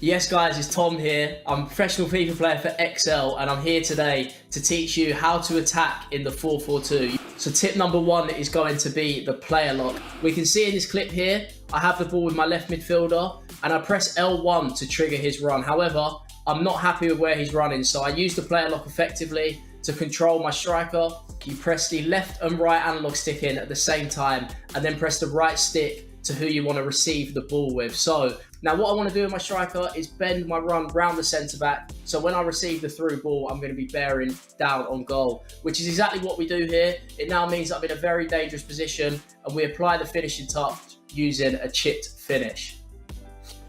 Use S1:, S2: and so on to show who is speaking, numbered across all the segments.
S1: Yes guys, it's Tom here. I'm a professional FIFA player for XL and I'm here today to teach you how to attack in the 4-4-2. So tip number one is going to be the player lock. We can see in this clip here, I have the ball with my left midfielder and I press L1 to trigger his run. However, I'm not happy with where he's running, so I use the player lock effectively to control my striker. You press the left and right analog stick in at the same time and then press the right stick to who you want to receive the ball with. So now what I want to do with my striker is bend my run round the centre back, so when I receive the through ball I'm going to be bearing down on goal, which is exactly what we do here. It now means I'm in a very dangerous position and we apply the finishing touch using a chipped finish.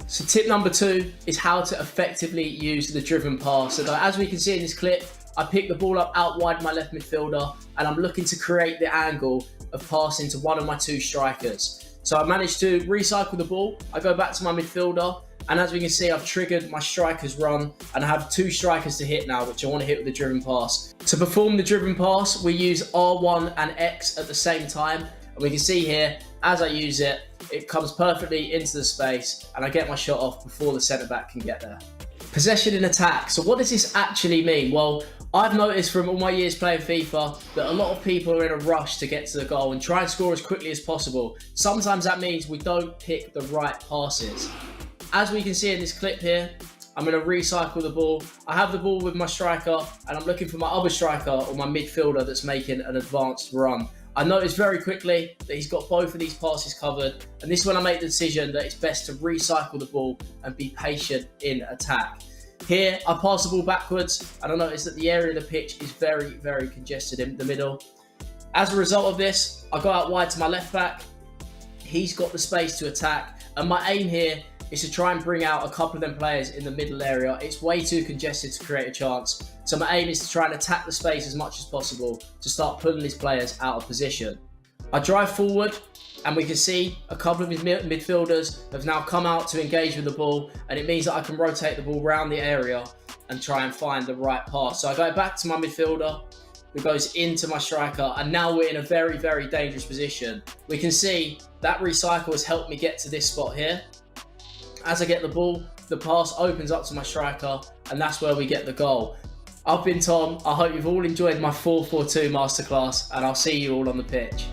S1: So tip number two is how to effectively use the driven pass. So as we can see in this clip, I pick the ball up out wide my left midfielder and I'm looking to create the angle of passing to one of my two strikers. So I managed to recycle the ball. I go back to my midfielder and as we can see, I've triggered my striker's run and I have two strikers to hit now, which I want to hit with the driven pass. To perform the driven pass, we use R1 and X at the same time. And we can see here, as I use it, it comes perfectly into the space and I get my shot off before the centre back can get there. Possession in attack. So what does this actually mean? Well, I've noticed from all my years playing FIFA that a lot of people are in a rush to get to the goal and try and score as quickly as possible. Sometimes that means we don't pick the right passes. As we can see in this clip here, I'm going to recycle the ball. I have the ball with my striker and I'm looking for my other striker or my midfielder that's making an advanced run. I noticed very quickly that he's got both of these passes covered, and this is when I make the decision that it's best to recycle the ball and be patient in attack. Here, I pass the ball backwards, and I notice that the area of the pitch is very, very congested in the middle. As a result of this, I go out wide to my left back. He's got the space to attack, and my aim here is to try and bring out a couple of them players in the middle area. It's way too congested to create a chance. So my aim is to try and attack the space as much as possible to start pulling these players out of position. I drive forward and we can see a couple of his midfielders have now come out to engage with the ball, and it means that I can rotate the ball around the area and try and find the right pass. So I go back to my midfielder who goes into my striker, and now we're in a very, very dangerous position. We can see that recycle has helped me get to this spot here. As I get the ball, the pass opens up to my striker and that's where we get the goal. I've been Tom. I hope you've all enjoyed my 4-4-2 masterclass and I'll see you all on the pitch.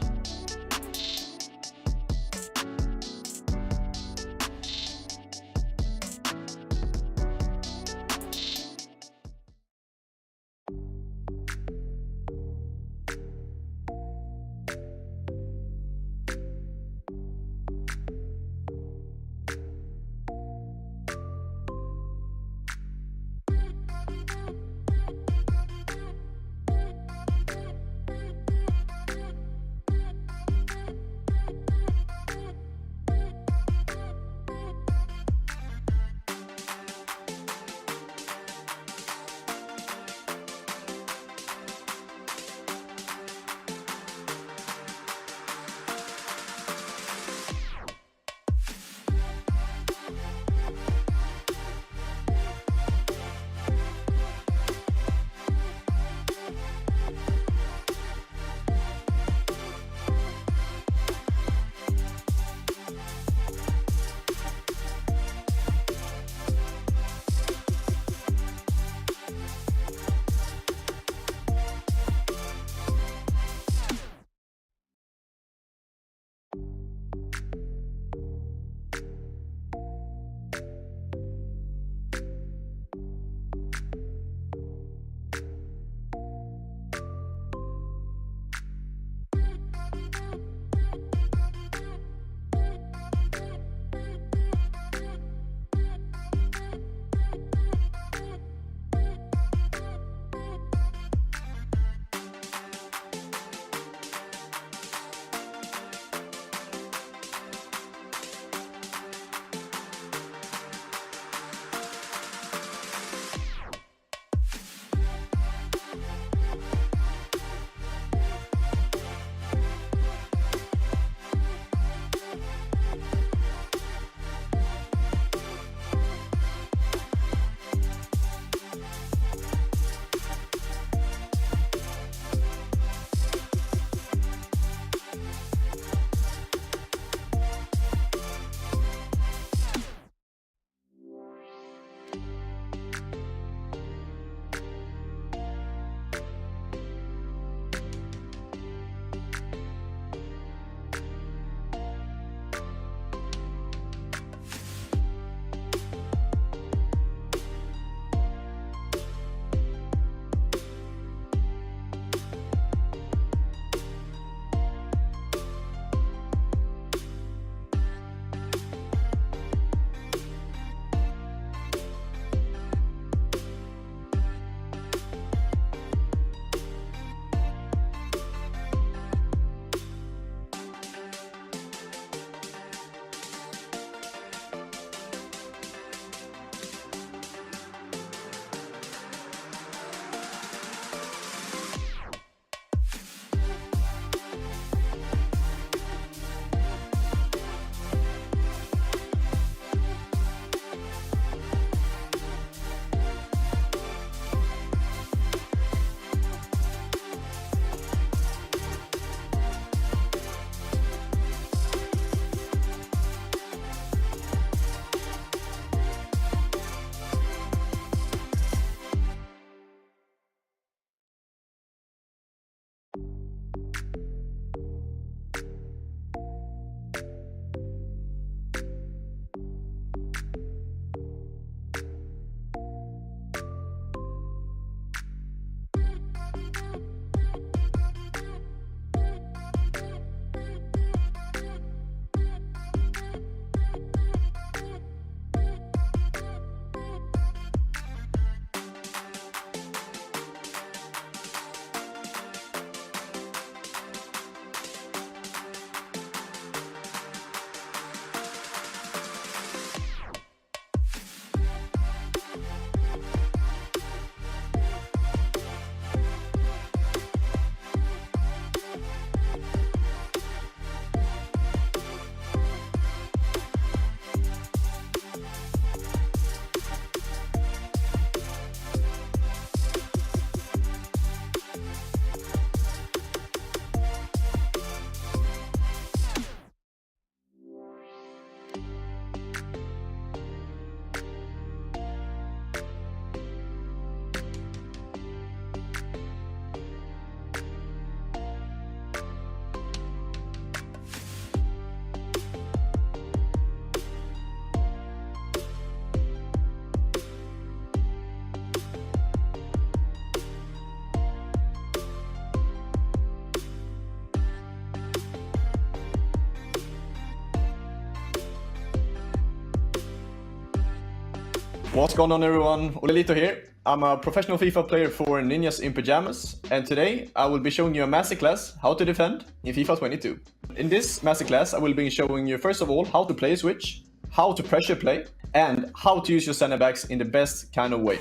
S2: What's going on, everyone? Olelito here. I'm a professional FIFA player for Ninjas in Pajamas, and today I will be showing you a masterclass how to defend in FIFA 22. In this masterclass, I will be showing you first of all how to play a switch, how to pressure play, and how to use your Sanibex in the best kind of way.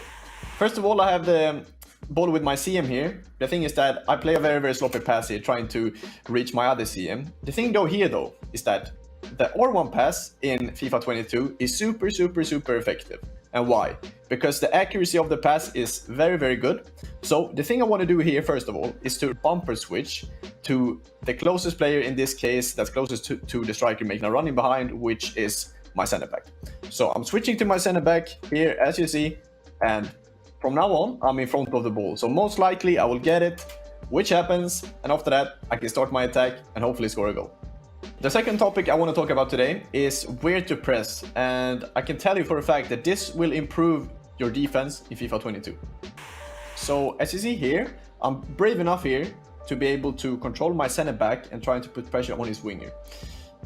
S2: First of all, I have the ball with my CM here. The thing is that I play a very sloppy pass here, trying to reach my other CM. The thing though is that the R1 pass in FIFA 22 is super effective. And why? Because the accuracy of the pass is very good. So the thing I want to do here first of all is to bumper switch to the closest player, in this case that's closest to the striker making a running behind, which is my center back. So I'm switching to my center back here, as you see, and from now on I'm in front of the ball. So most likely I will get it, which happens, and after that I can start my attack and hopefully score a goal. The second topic I want to talk about today is where to press, and I can tell you for a fact that this will improve your defense in FIFA 22. So as you see here, I'm brave enough here to be able to control my center back and trying to put pressure on his winger.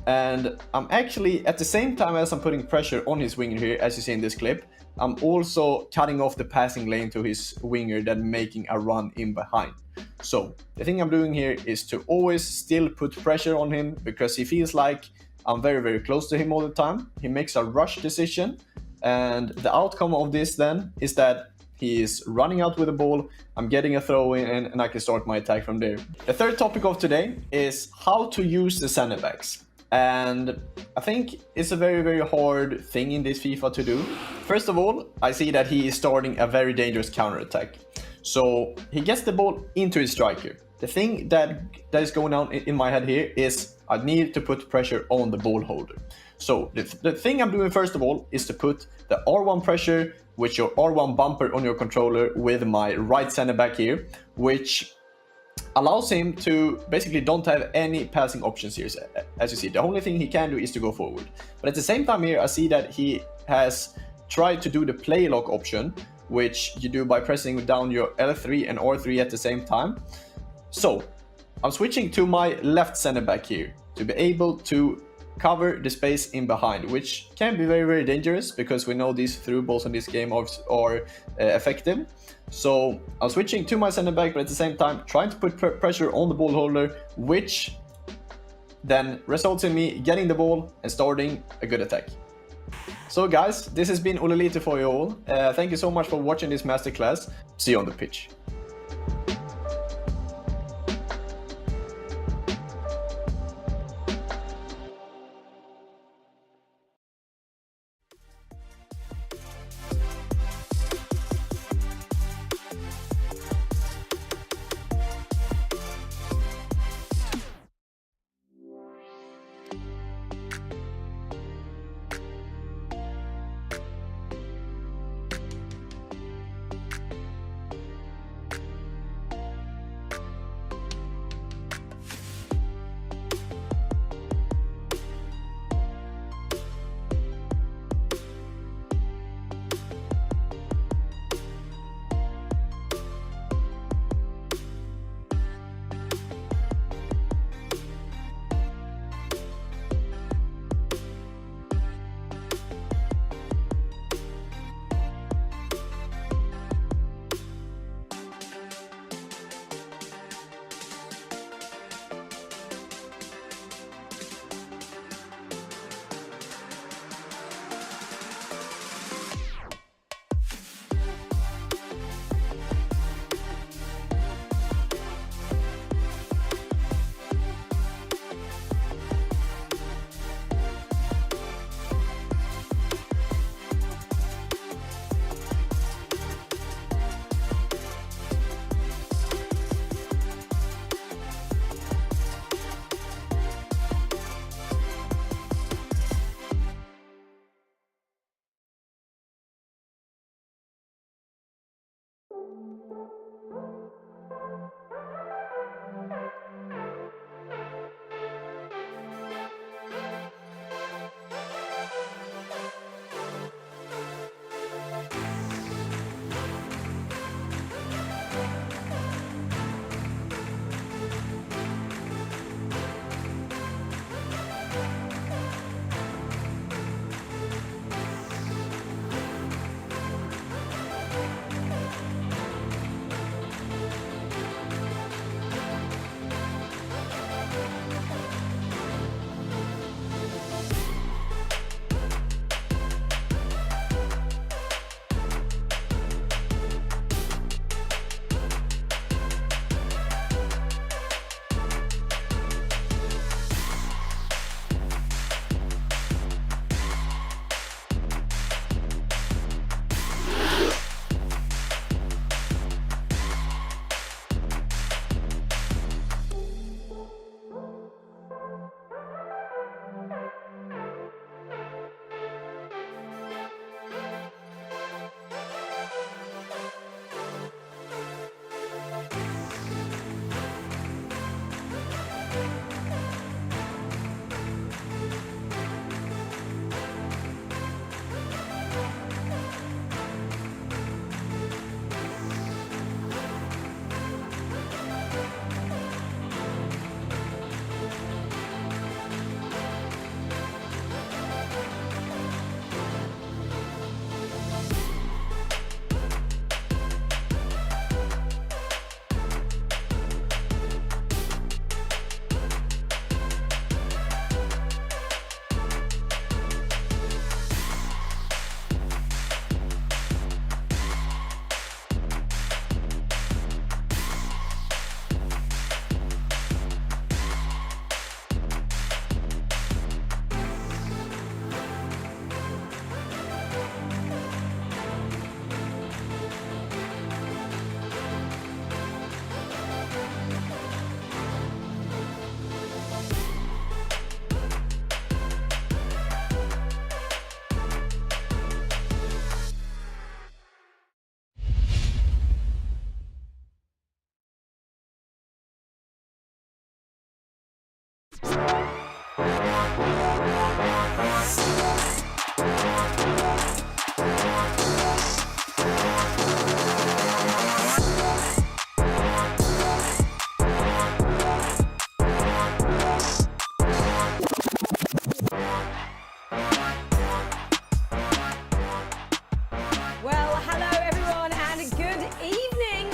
S2: And I'm actually, at the same time as I'm putting pressure on his winger here, as you see in this clip, I'm also cutting off the passing lane to his winger, then making a run in behind. So the thing I'm doing here is to always still put pressure on him, because he feels like I'm very close to him all the time. He makes a rush decision, and the outcome of this then is that he is running out with the ball, I'm getting a throw in, and I can start my attack from there. The third topic of today is how to use the Sanibex. And I think it's a very hard thing in this FIFA to do. First of all, I see that he is starting a very dangerous counter-attack. So he gets the ball into his striker. The thing that is going on in my head here is I need to put pressure on the ball holder. So the thing I'm doing first of all is to put the R1 pressure with your R1 bumper on your controller with my right center back here, which allows him to basically don't have any passing options here. As you see, the only thing he can do is to go forward. But at the same time here, I see that he has tried to do the play lock option, which you do by pressing down your L3 and R3 at the same time. So I'm switching to my left center back here to be able to cover the space in behind, which can be very dangerous because we know these through balls in this game are effective. So I'm switching to my center back, but at the same time trying to put pressure on the ball holder, which then results in me getting the ball and starting a good attack. So guys, this has been Olelito for you all. Thank you so much for watching this masterclass. See you on the pitch.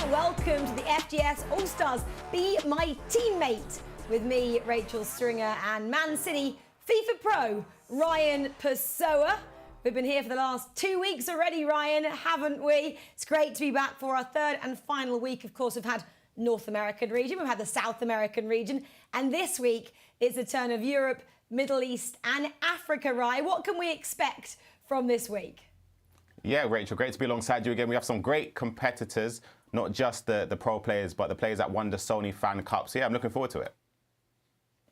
S3: Welcome to the FGS All-Stars Be My Teammate with me, Rachel Stringer, and Man City FIFA Pro, Ryan Pessoa. We've been here for the last 2 weeks already, Ryan, haven't we? It's great to be back for our third and final week. Of course, we've had North American region, we've had the South American region, and this week is the turn of Europe, Middle East, and Africa, Ryan. What can we expect from this week?
S4: Yeah, Rachel, great to be alongside you again. We have some great competitors, not just the pro players, but the players that won the Sony Fan Cup. So yeah, I'm looking forward to it.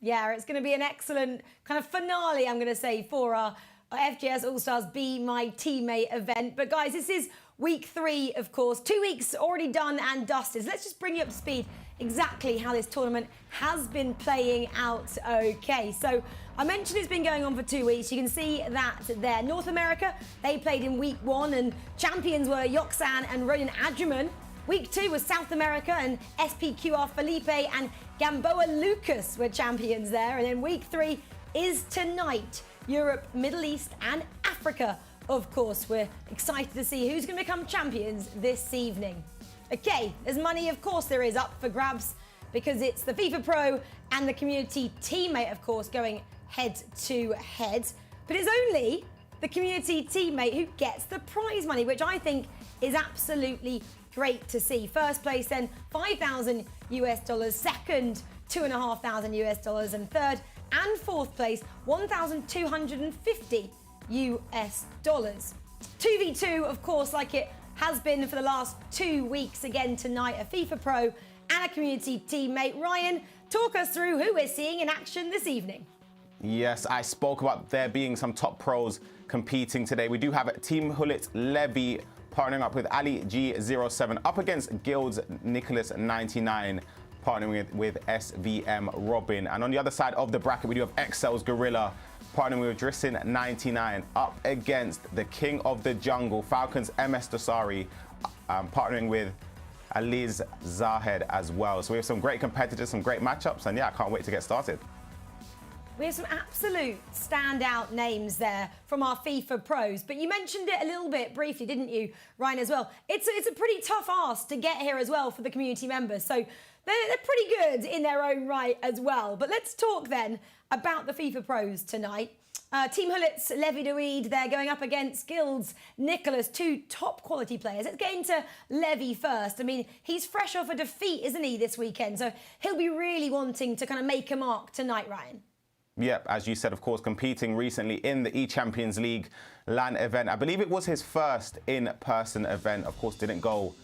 S3: Yeah, it's going to be an excellent kind of finale, I'm going to say, for our FGS All-Stars Be My Teammate event. But guys, this is week 3, of course. 2 weeks already done and dusted. So let's just bring you up to speed exactly how this tournament has been playing out. Okay, so I mentioned it's been going on for 2 weeks. You can see that there. North America, they played in week 1 and champions were Yoxan and Ronan Adjuman. Week 2 was South America and SPQR Felipe and Gamboa Lucas were champions there. And then week 3 is tonight. Europe, Middle East and Africa. Of course, we're excited to see who's going to become champions this evening. Okay, there's money, of course there is, up for grabs because it's the FIFA Pro and the Community Teammate, of course, going head to head. But it's only the Community Teammate who gets the prize money, which I think is absolutely great to see. First place then, $5,000 US, second, $2,500 US, and third and fourth place, $1,250 US. 2v2, of course, like it has been for the last 2 weeks. Again tonight, a FIFA Pro and a Community Teammate. Ryan, talk us through who we're seeing in action this evening.
S4: Yes, I spoke about there being some top pros competing today. We do have Team Hullet Levy partnering up with Ali G07 up against Gill's Nicholas 99, partnering with SVM Robin. And on the other side of the bracket, we do have Excel's Gorilla partnering with Drissin 99 up against the King of the Jungle, Falcons MS Dosari, partnering with Aliz Zahed as well. So we have some great competitors, some great matchups, and yeah, I can't wait to get started.
S3: We have some absolute standout names there from our FIFA pros, but you mentioned it a little bit briefly, didn't you, Ryan, as well? It's a pretty tough ask to get here as well for the community members, so they're pretty good in their own right as well. But let's talk then about the FIFA pros tonight. Team Hullet's Levy Douid, they're going up against Gill's Nicholas, 2 top quality players. Let's get into Levy first. I mean, he's fresh off a defeat, isn't he, this weekend? So he'll be really wanting to kind of make a mark tonight, Ryan.
S4: Yep, as you said, of course, competing recently in the E-Champions League LAN event. I believe it was his first in-person event. Of course, didn't go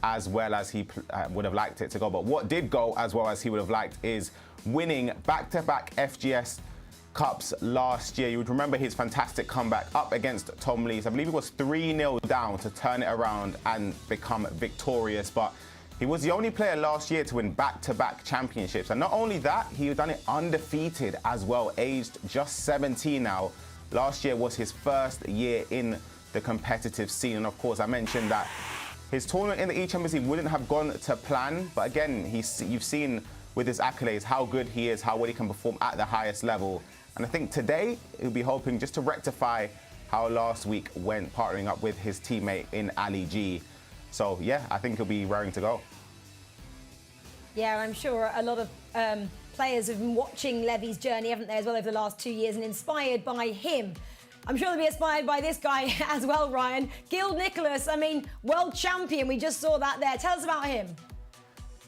S4: as well as he would have liked it to go. But what did go as well as he would have liked is winning back-to-back FGS Cups last year. You would remember his fantastic comeback up against Tom Lees. I believe it was 3-0 down to turn it around and become victorious. But he was the only player last year to win back-to-back championships. And not only that, he done it undefeated as well, aged just 17 now. Last year was his first year in the competitive scene. And of course, I mentioned that his tournament in the E-Champions League wouldn't have gone to plan. But again, you've seen with his accolades how good he is, how well he can perform at the highest level. And I think today he'll be hoping just to rectify how last week went, partnering up with his teammate in Ali G. So yeah, I think he'll be raring to go.
S3: Yeah, I'm sure a lot of players have been watching Levy's journey, haven't they, as well over the last 2 years, and inspired by him. I'm sure they'll be inspired by this guy as well, Ryan. Gill Nicholas, I mean, world champion, we just saw that there. Tell us about him.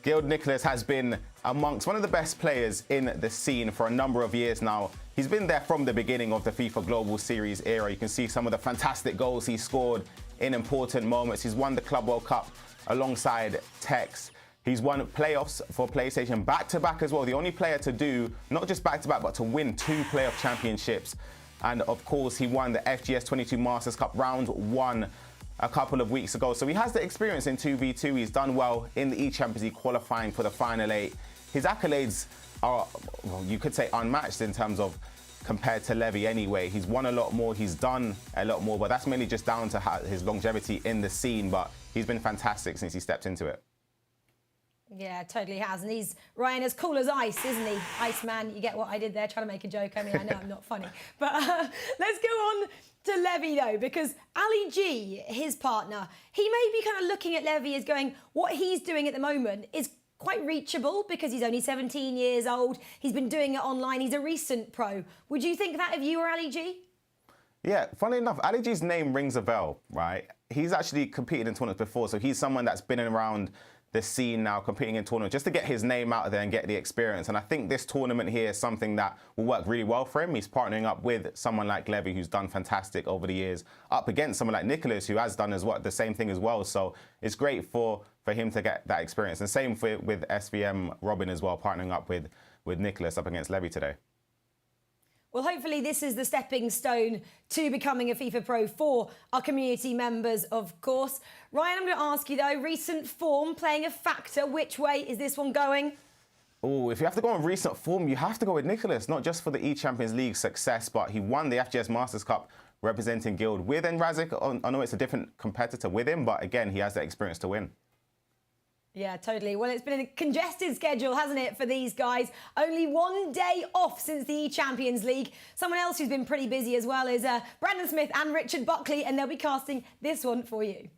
S4: Gill Nicholas has been amongst one of the best players in the scene for a number of years now. He's been there from the beginning of the FIFA Global Series era. You can see some of the fantastic goals he scored in important moments. He's won the Club World Cup alongside Tex. He's won playoffs for PlayStation back-to-back as well. The only player to do, not just back-to-back, but to win 2 playoff championships. And of course, he won the FGS 22 Masters Cup round 1 a couple of weeks ago. So he has the experience in 2v2. He's done well in the E-Champions League qualifying for the Final 8. His accolades are, well, you could say unmatched in terms of compared to Levy anyway. He's won a lot more, he's done a lot more, but that's mainly just down to his longevity in the scene. But he's been fantastic since he stepped into it.
S3: Yeah, totally has. And he's, Ryan, as cool as ice, isn't he? Iceman, you get what I did there, trying to make a joke. I mean, I know I'm not funny. But let's go on to Levy, though, because Ali G, his partner, he may be kind of looking at Levy as going, what he's doing at the moment is quite reachable because he's only 17 years old. He's been doing it online. He's a recent pro. Would you think that of you or Ali G?
S4: Yeah, funnily enough, Ali G's name rings a bell, right? He's actually competed in tournaments before, so he's someone that's been around the scene now, competing in tournaments, just to get his name out there and get the experience. And I think this tournament here is something that will work really well for him. He's partnering up with someone like Levy, who's done fantastic over the years, up against someone like Nicholas, who has done the same thing as well. So it's great for him to get that experience. And same with SVM Robin as well, partnering up with Nicholas up against Levy today.
S3: Well, hopefully this is the stepping stone to becoming a FIFA Pro for our community members, of course. Ryan, I'm going to ask you, though, recent form playing a factor. Which way is this one going?
S4: Oh, if you have to go on recent form, you have to go with Nicholas, not just for the E-Champions League success, but he won the FGS Masters Cup representing Gill with Enrazic. I know it's a different competitor with him, but again, he has that experience to win.
S3: Yeah, totally. Well, it's been a congested schedule, hasn't it, for these guys? Only one day off since the E-Champions League. Someone else who's been pretty busy as well is Brandon Smith and Richard Buckley, and they'll be casting this one for you.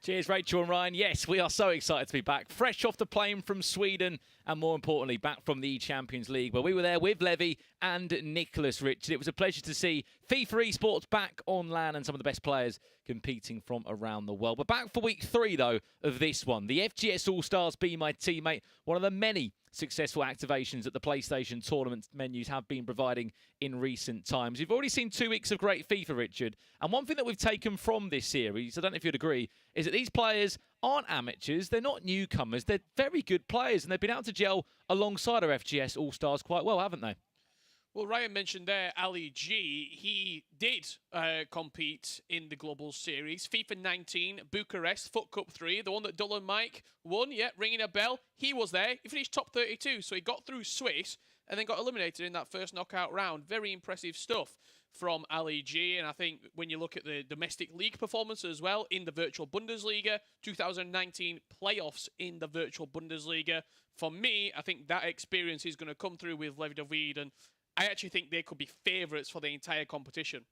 S5: Cheers, Rachel and Ryan. Yes, we are so excited to be back. Fresh off the plane from Sweden, and more importantly, back from the E-Champions League, where we were there with Levy and Nicholas, Richard. It was a pleasure to see FIFA esports back on LAN and some of the best players competing from around the world. We're back for week 3, though, of this one. The FGS All-Stars Be My Teammate, one of the many successful activations that the PlayStation tournament menus have been providing in recent times. We've already seen 2 weeks of great FIFA, Richard. And one thing that we've taken from this series, I don't know if you'd agree, is that these players aren't amateurs, they're not newcomers, they're very good players, and they've been able to gel alongside our FGS All-Stars quite well, haven't they?
S6: Well, Ryan mentioned there Ali G. He did compete in the Global Series. FIFA 19, Bucharest, Foot Cup 3, the one that Dull and Mike won, yeah, ringing a bell. He was there. He finished top 32, so he got through Swiss and then got eliminated in that first knockout round. Very impressive stuff from Ali G. And I think when you look at the domestic league performance as well in the Virtual Bundesliga, 2019 playoffs in the Virtual Bundesliga, for me, I think that experience is going to come through with Levy David, and I actually think they could be favourites for the entire competition.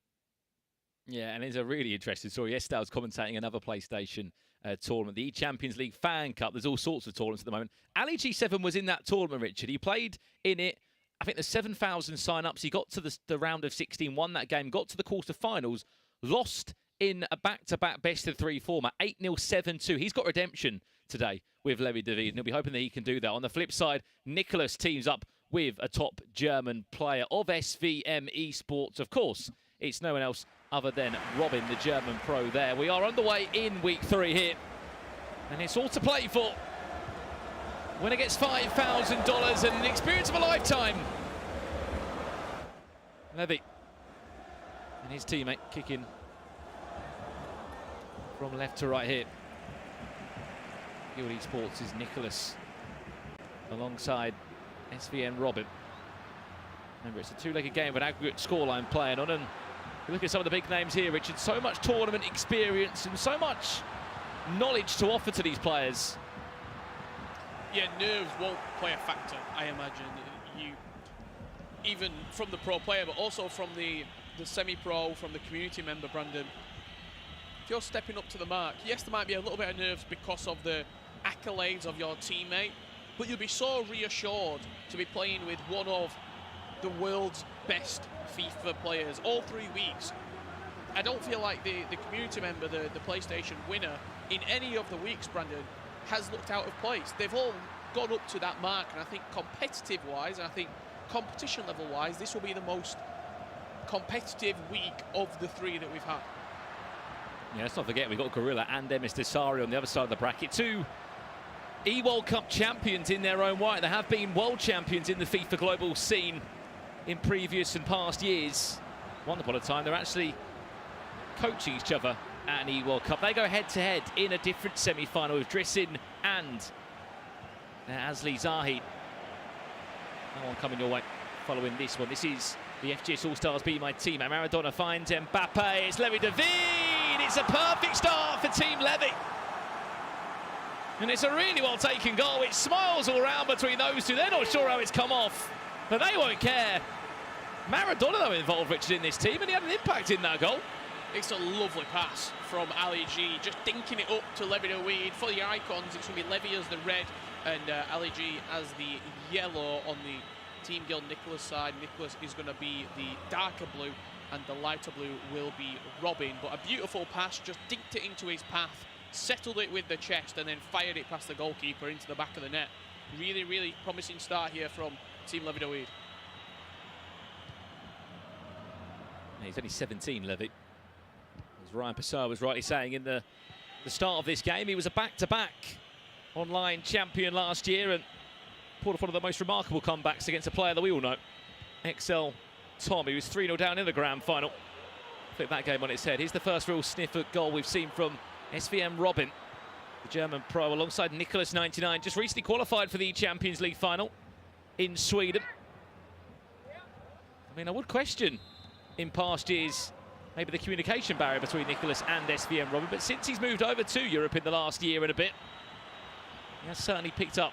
S5: Yeah, and it's a really interesting story. Yesterday I was commentating another PlayStation tournament, the E-Champions League Fan Cup. There's all sorts of tournaments at the moment. Ali G7 was in that tournament, Richard. He played in it. I think there's 7,000 sign-ups. He got to the round of 16, won that game, got to the quarter-finals, lost in a back-to-back best-of-3 format, 8-0, 7-2. He's got redemption today with Levy David, and he'll be hoping that he can do that. On the flip side, Nicholas teams up with a top German player of SVM Esports. Of course, it's no one else other than Robin, the German pro there. We are underway in week 3 here, and it's all to play for. Winner gets $5,000 and an experience of a lifetime. Levy and his teammate kicking from left to right here. Gill Esports is Nicholas alongside SVN Robin. Remember, it's a 2-legged game with an aggregate scoreline playing on, and you look at some of the big names here, Richard. So much tournament experience and so much knowledge to offer to these players.
S6: Yeah, nerves won't play a factor, I imagine. Even from the pro player, but also from the semi-pro, from the community member, Brandon. If you're stepping up to the mark, yes, there might be a little bit of nerves because of the accolades of your teammate, but you'll be so reassured to be playing with one of the world's best FIFA players all 3 weeks. I don't feel like the community member, the PlayStation winner, in any of the weeks, Brandon, has looked out of place. They've all gone up to that mark, and I think competitive-wise, and I think competition level-wise, this will be the most competitive week of the 3 that we've had.
S5: Yeah, let's not forget, we've got Gorilla and Emis Desari on the other side of the bracket. 2 E-World Cup champions in their own right. They have been world champions in the FIFA global scene in previous and past years. Once upon a time, they're actually coaching each other at an E-World Cup. They go head-to-head in a different semi-final with Drissin and Asli Zahid. No one coming your way following this one. This is the FGS All-Stars Be My Team. Maradona finds Mbappe. It's Levy David. It's a perfect start for Team Levy. And it's a really well-taken goal. It smiles all around between those two. They're not sure how it's come off, but they won't care. Maradona, though, involved, Richard, in this team, and he had an impact in that goal.
S6: It's a lovely pass from Ali G, just dinking it up to Levy David. For the icons, it's going to be Levy as the red and Ali G as the yellow on the Team Gill Nicholas side. Nicholas is going to be the darker blue, and the lighter blue will be Robin. But a beautiful pass, just dinked it into his path, settled it with the chest, and then fired it past the goalkeeper into the back of the net. Really, really promising start here from Team Levy David.
S5: He's only 17, Levy. As Ryan Passar was rightly saying in the start of this game, he was a back-to-back online champion last year and pulled off one of the most remarkable comebacks against a player that we all know, XL Tom. He was 3-0 down in the grand final. Flip that game on its head. Here's the first real sniff at goal we've seen from SVM Robin, the German pro, alongside Nicholas 99, just recently qualified for the Champions League final in Sweden. I mean, I would question in past years maybe the communication barrier between Nicholas and SVM Robin, but since he's moved over to Europe in the last year and a bit, he has certainly picked up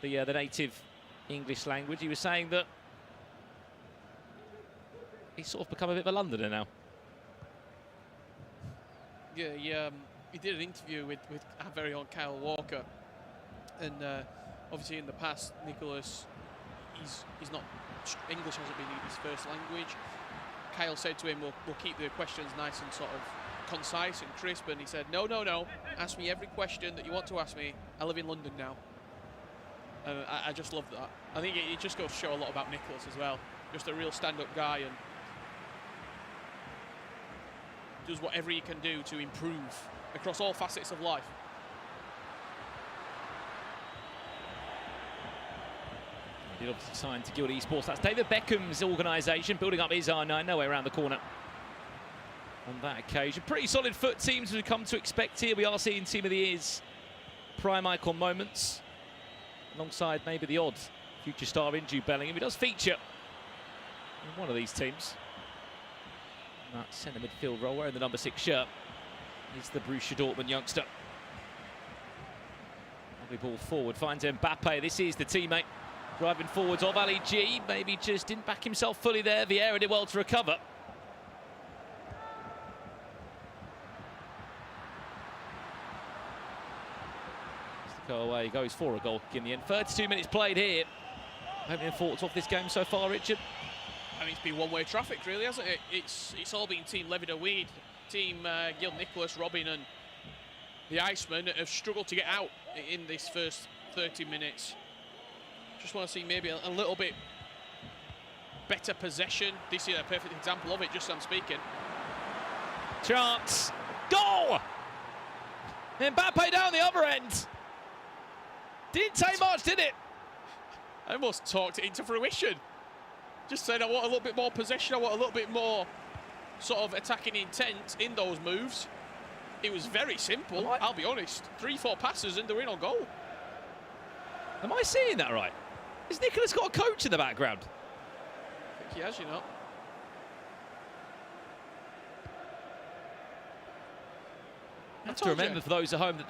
S5: the native English language. He was saying that he's sort of become a bit of a Londoner now.
S6: Yeah, he did an interview with our very own Kyle Walker, and obviously in the past, Nicholas, he's not, English hasn't been his first language. Kyle said to him, we'll keep the questions nice and sort of concise and crisp, and he said, no, ask me every question that you want to ask me. I live in London now. And I just love that. I think it just goes to show a lot about Nicholas as well. Just a real stand-up guy, and does whatever he can do to improve across all facets of life.
S5: He did obviously sign to Gill Esports. That's David Beckham's organisation, building up his R9, no way around the corner on that occasion. Pretty solid foot teams we've come to expect here. We are seeing Team of the Year's prime icon moments, alongside maybe the odd future star in Jude Bellingham. He does feature in one of these teams. That centre midfield role, wearing the number 6 shirt, is the Borussia Dortmund youngster. Lovely ball forward, finds Mbappe. This is the teammate driving forwards of Ali G. Maybe just didn't back himself fully there. Vieira did well to recover. Go away, goes for a goal in the end. 32 minutes played here. Opening thoughts off this game so far, Richard?
S6: I mean, it's been one-way traffic, really, hasn't it? It's all been Team Levy David, Team Gill Nicholas, Robin, and the Iceman have struggled to get out in this first 30 minutes. Just want to see maybe a little bit better possession. This is a perfect example of it, just as I'm speaking.
S5: Chance. Goal! Mbappe down the other end. Didn't take much, did it?
S6: I almost talked it into fruition. Just said I want a little bit more possession, I want a little bit more sort of attacking intent in those moves. It was very simple, I'll be honest. 3-4 passes and they're in on goal.
S5: Am I seeing that right? Has Nicholas got a coach in the background?
S6: I think he has, you know.
S5: I have to remember for those at home that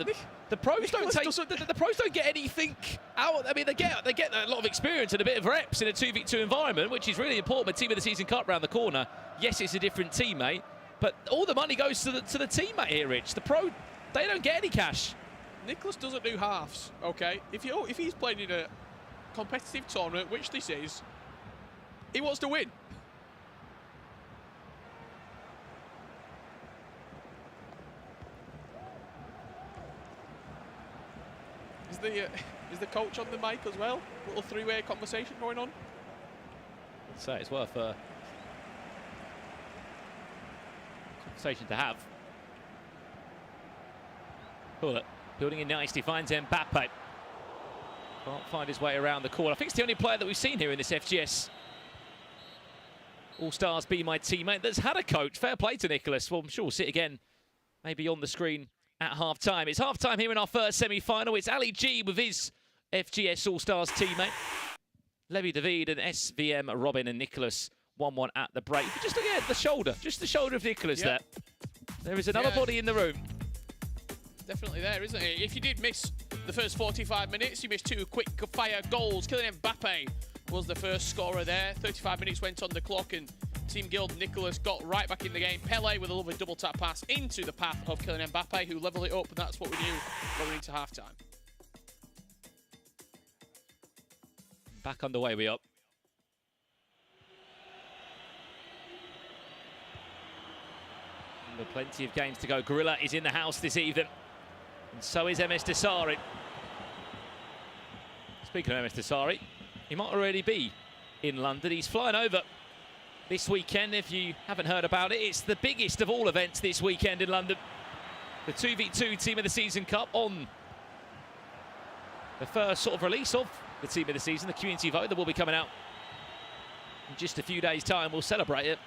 S5: the pros don't take the pros don't get anything out. I mean, they get a lot of experience and a bit of reps in a 2v2 environment, which is really important. But Team of the Season Cup round the corner. Yes, it's a different teammate, but all the money goes to the teammate here, Rich. The pro, they don't get any cash.
S6: Nicholas doesn't do halves, okay? If he's playing in a competitive tournament, which this is, he wants to win. Is the coach on the mic as well? Little three-way conversation going on.
S5: I'd say it's worth a conversation to have. Bullet building in nicely, finds Mbappe. Can't find his way around the corner. I think it's the only player that we've seen here in this FGS All-Stars Be My Teammate that's had a coach. Fair play to Nicholas. Well, I'm sure we'll see it again, maybe on the screen at half-time. It's half-time here in our first semi-final. It's Ali G with his FGS All-Stars teammate. Levy David and SVM, Robin and Nicholas 1-1 at the break. But just look at the shoulder, just the shoulder of Nicholas there. There is another body in the room.
S6: Definitely there, isn't it? If you did miss the first 45 minutes, you missed 2 quick-fire goals. Kylian Mbappe was the first scorer there. 35 minutes went on the clock, and Team Gill Nicholas got right back in the game. Pele with a lovely double-tap pass into the path of Kylian Mbappe, who levelled it up, and that's what we knew going into half-time.
S5: Back underway we are. But plenty of games to go. Gorilla is in the house this evening, and so is MS Desari. Speaking of MS Desari, he might already be in London. He's flying over this weekend. If you haven't heard about it, it's the biggest of all events this weekend in London. The 2v2 Team of the Season Cup, on the first sort of release of the Team of the Season, the community vote that will be coming out in just a few days' time. We'll celebrate it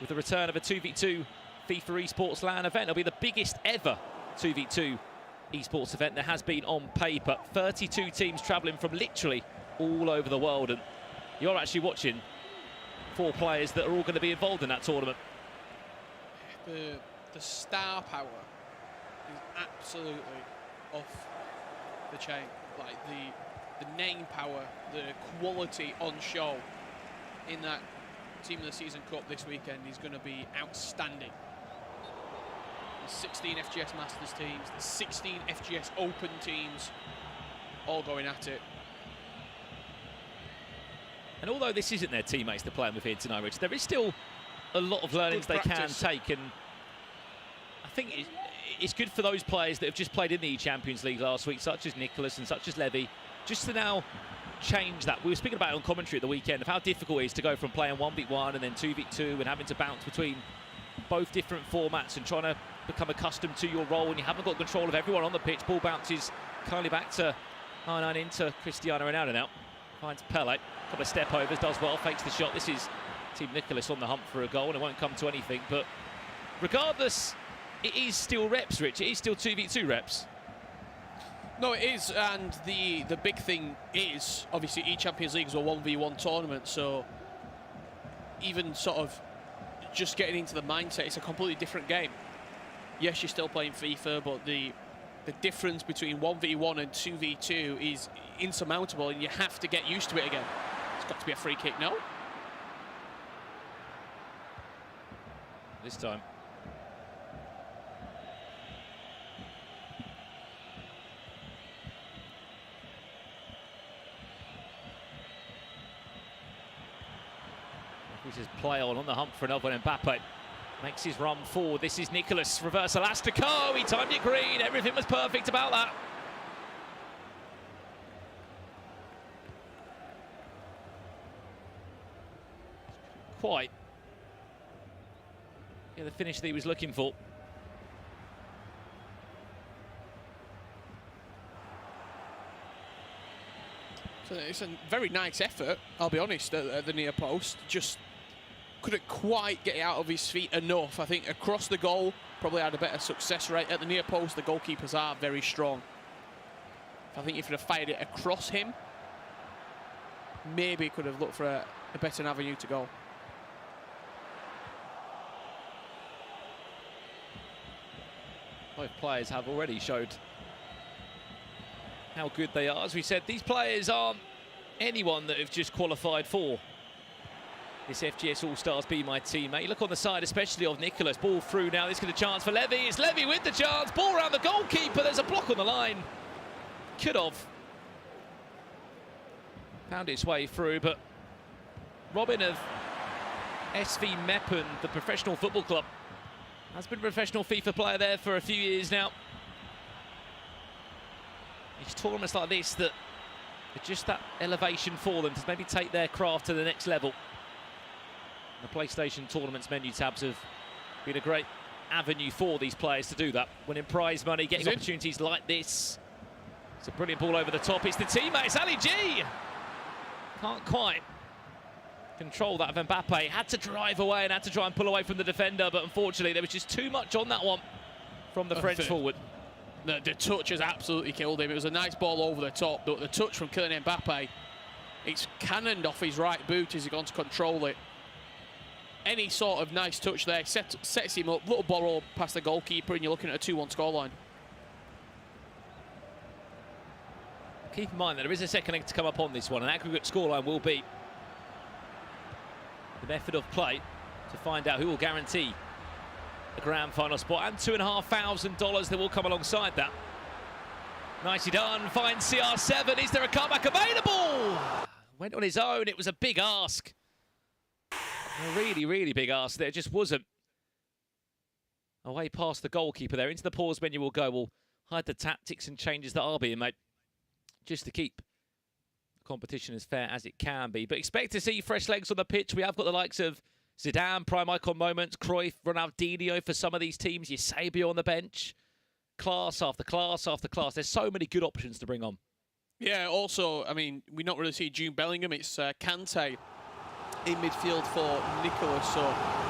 S5: with the return of a 2v2 FIFA Esports LAN event. It'll be the biggest ever 2v2 esports event there has been on paper. 32 teams travelling from literally all over the world, and you're actually watching 4 players that are all going to be involved in that tournament.
S6: The star power is absolutely off the chain. Like the name power, the quality on show in that Team of the Season Cup this weekend is going to be outstanding. The 16 FGS Masters teams, the 16 FGS Open teams, all going at it.
S5: And although this isn't their teammates they're playing with here tonight, Rich, there is still a lot of learnings they can take, and I think it's good for those players that have just played in the Champions League last week, such as Nicholas and such as Levy, just to now change that. We were speaking about it on commentary at the weekend of how difficult it is to go from playing 1v1 and then 2v2 and having to bounce between both different formats and trying to become accustomed to your role when you haven't got control of everyone on the pitch. Ball bounces kindly back to R9 into Cristiano Ronaldo now. Finds Pele, a couple of step overs, does well, fakes the shot. This is Team Nicholas on the hunt for a goal, and it won't come to anything. But regardless, it is still reps, Rich. It is still 2v2 reps.
S6: No, it is, and the big thing is, obviously, each Champions League is a 1v1 tournament, so even sort of just getting into the mindset, it's a completely different game. Yes, you're still playing FIFA, but the difference between 1v1 and 2v2 is insurmountable, and you have to get used to it again. It's got to be a free kick, no?
S5: This time. This is play on the hump for another one. Mbappe makes his run forward. This is Nicholas. Reverse elastico. He timed it green. Everything was perfect about that. Quite the finish that he was looking for.
S6: So it's a very nice effort, I'll be honest, at the near post. Just couldn't quite get it out of his feet enough. I think across the goal, probably had a better success rate. At the near post, the goalkeepers are very strong. I think if he'd have fired it across him, maybe could have looked for a better avenue to go.
S5: Both players have already showed how good they are. As we said, these players aren't anyone that have just qualified for this FGS All-Stars Be My Teammate. You look on the side, especially of Nicholas. Ball through now. This is a chance for Levy. It's Levy with the chance. Ball around the goalkeeper. There's a block on the line. Could have found its way through, but Robin of SV Meppen, the professional football club, has been a professional FIFA player there for a few years now. It's tournaments like this that are just that elevation for them to maybe take their craft to the next level. The PlayStation tournaments menu tabs have been a great avenue for these players to do that. Winning prize money, getting opportunities like this. It's a brilliant ball over the top. It's the teammate, it's Ali G. Can't quite control that of Mbappe. Had to drive away and had to try and pull away from the defender, but unfortunately there was just too much on that one from the French forward.
S6: The touch has absolutely killed him. It was a nice ball over the top. The touch from Kylian Mbappe It's cannoned off his right boot as he gone to control it. Any sort of nice touch there sets him up. Little borrow past the goalkeeper, and you're looking at a 2-1 scoreline.
S5: Keep in mind that there is a second leg to come up on this one. An aggregate scoreline will be the method of play to find out who will guarantee the grand final spot, and $2,500 that will come alongside that. Nicely done, finds CR7. Is there a comeback available? Went on his own. It was a big ask. A really, really big ask there. It just wasn't. Away past the goalkeeper there. Into the pause menu will go. We'll hide the tactics and changes that are being made, just to keep the competition as fair as it can be. But expect to see fresh legs on the pitch. We have got the likes of Zidane, prime icon moments, Cruyff, Ronaldinho for some of these teams, Eusebio on the bench. Class after class after class. There's so many good options to bring on.
S6: Yeah, also, I mean, we not really see Jude Bellingham. It's Kante in midfield for Nicholas. So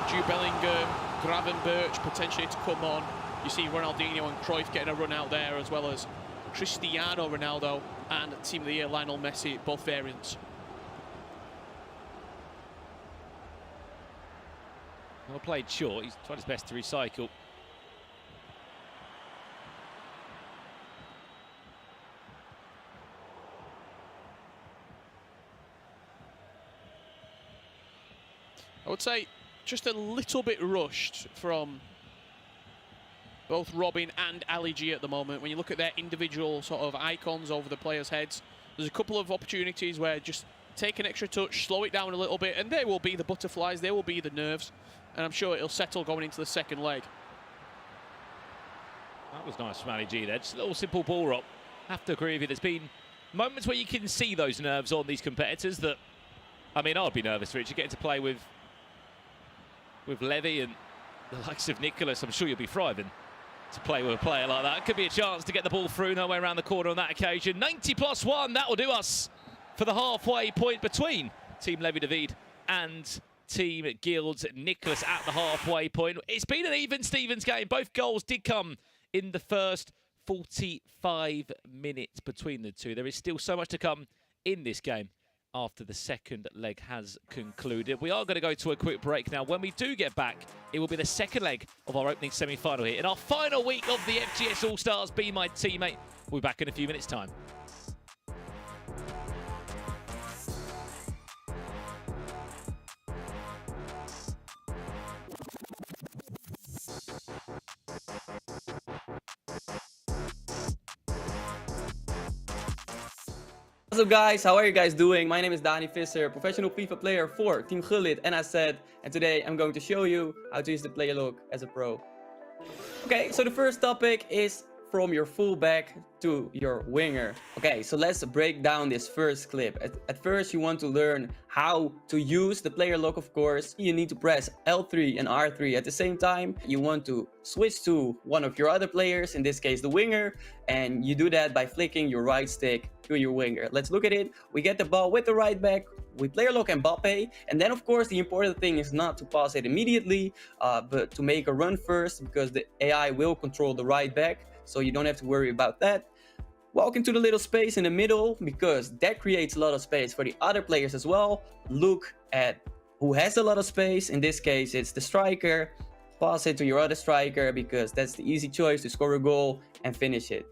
S6: Jude Bellingham, Gravenberch potentially to come on. You see Ronaldinho and Cruyff getting a run out there, as well as Cristiano Ronaldo and Team of the Year Lionel Messi, both variants.
S5: Well played short. He's tried his best to recycle.
S6: I would say just a little bit rushed from both Robin and Ali G at the moment. When you look at their individual sort of icons over the players' heads, there's a couple of opportunities where just take an extra touch, slow it down a little bit, and they will be the butterflies, they will be the nerves, and I'm sure it'll settle going into the second leg.
S5: That was nice from Ali G there. Just a little simple ball rock. Have to agree with you. There's been moments where you can see those nerves on these competitors that, I mean, I'd be nervous, Richard, getting to play with Levy and the likes of Nicholas. I'm sure you'll be thriving to play with a player like that. It could be a chance to get the ball through, no way around the corner on that occasion. 90+1, that will do us for the halfway point between Team Levy David and Team Guild's Nicholas at the halfway point. It's been an even Stevens game. Both goals did come in the first 45 minutes between the two. There is still so much to come in this game after the second leg has concluded. We are going to go to a quick break now. When we do get back, it will be the second leg of our opening semi-final here in our final week of the FGS All-Stars. Be my teammate. We'll be back in a few minutes' time.
S7: What's up guys, how are you guys doing? My name is Dani Visser, professional FIFA player for Team Gill and AZ, and today I'm going to show you how to use the player look as a pro. Okay, so the first topic is from your fullback to your winger. Okay, so let's break down this first clip. At first, you want to learn how to use the player lock, of course. You need to press L3 and R3 at the same time. You want to switch to one of your other players, in this case the winger, and you do that by flicking your right stick to your winger. Let's look at it. We get the ball with the right back. We player lock Mbappe, and then of course the important thing is not to pass it immediately, but to make a run first, because the AI will control the right back, so you don't have to worry about that. Walk into the little space in the middle, because that creates a lot of space for the other players as well. Look at who has a lot of space. In this case, it's the striker. Pass it to your other striker, because that's the easy choice to score a goal and finish it.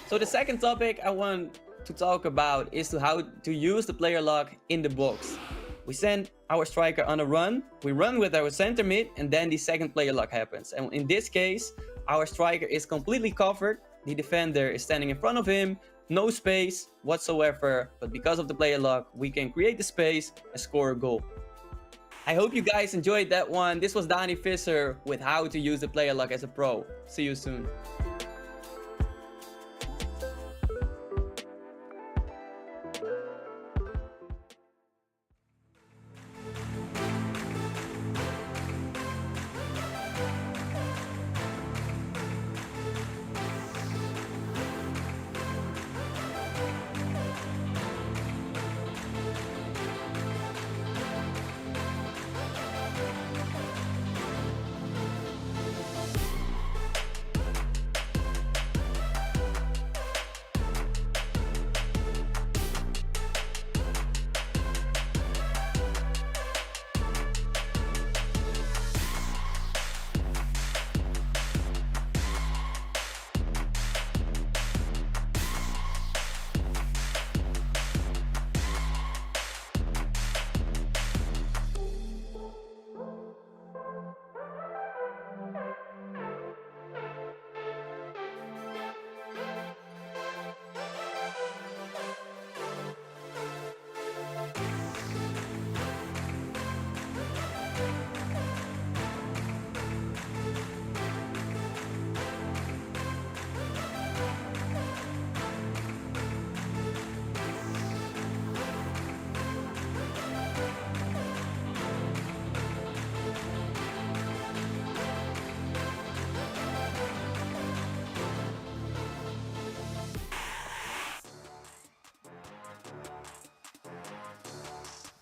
S7: So the second topic I want to talk about is how to use the player lock in the box. We send our striker on a run, we run with our center mid, and then the second player lock happens. And in this case, our striker is completely covered. The defender is standing in front of him, no space whatsoever, but because of the player lock, we can create the space and score a goal. I hope you guys enjoyed that one. This was Dani Visser with how to use the player lock as a pro. See you soon.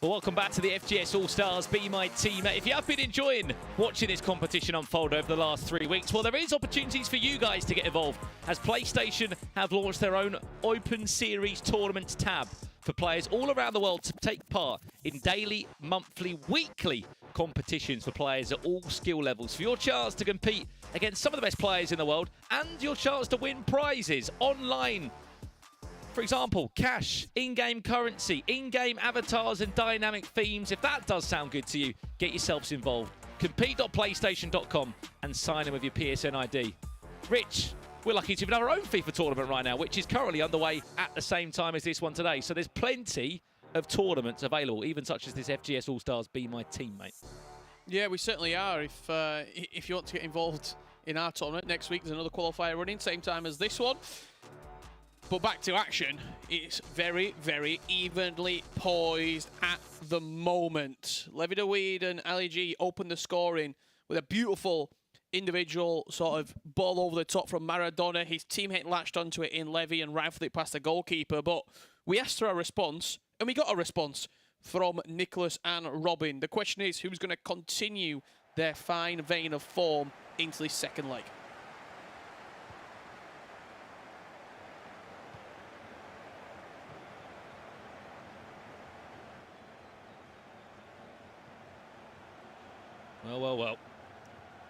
S5: Well, welcome back to the FGS All-Stars Be My Teammate. If you have been enjoying watching this competition unfold over the last 3 weeks, well, there is opportunities for you guys to get involved, as PlayStation have launched their own Open Series Tournaments tab for players all around the world to take part in daily, monthly, weekly competitions for players at all skill levels, for your chance to compete against some of the best players in the world and your chance to win prizes online. For example, cash, in-game currency, in-game avatars and dynamic themes. If that does sound good to you, get yourselves involved. Compete.playstation.com and sign in with your PSN ID. Rich, we're lucky to have our own FIFA tournament right now, which is currently underway at the same time as this one today. So there's plenty of tournaments available, even such as this FGS All-Stars Be My Teammate.
S6: Yeah, we certainly are. If you want to get involved in our tournament, next week there's another qualifier running, same time as this one. But back to action, it's very, very evenly poised at the moment. Levy DeWeed and Ali G open the scoring with a beautiful individual sort of ball over the top from Maradona. His teammate latched onto it in Levy and rifled it past the goalkeeper. But we asked for a response, and we got a response from Nicholas and Robin. The question is, who's going to continue their fine vein of form into this second leg?
S5: Well.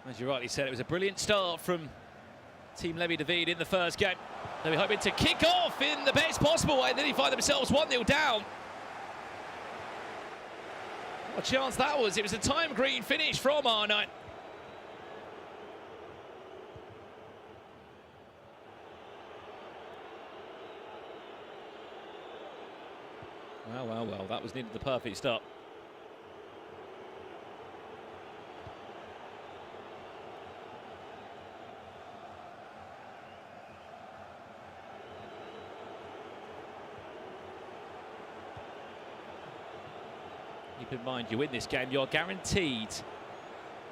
S5: As you rightly said, it was a brilliant start from Team Levy DeVede in the first game. They were hoping to kick off in the best possible way, and then they find themselves 1-0 down. What a chance that was. It was a time green finish from R9. Well. That was needed the perfect start. Keep in mind, you win this game, you're guaranteed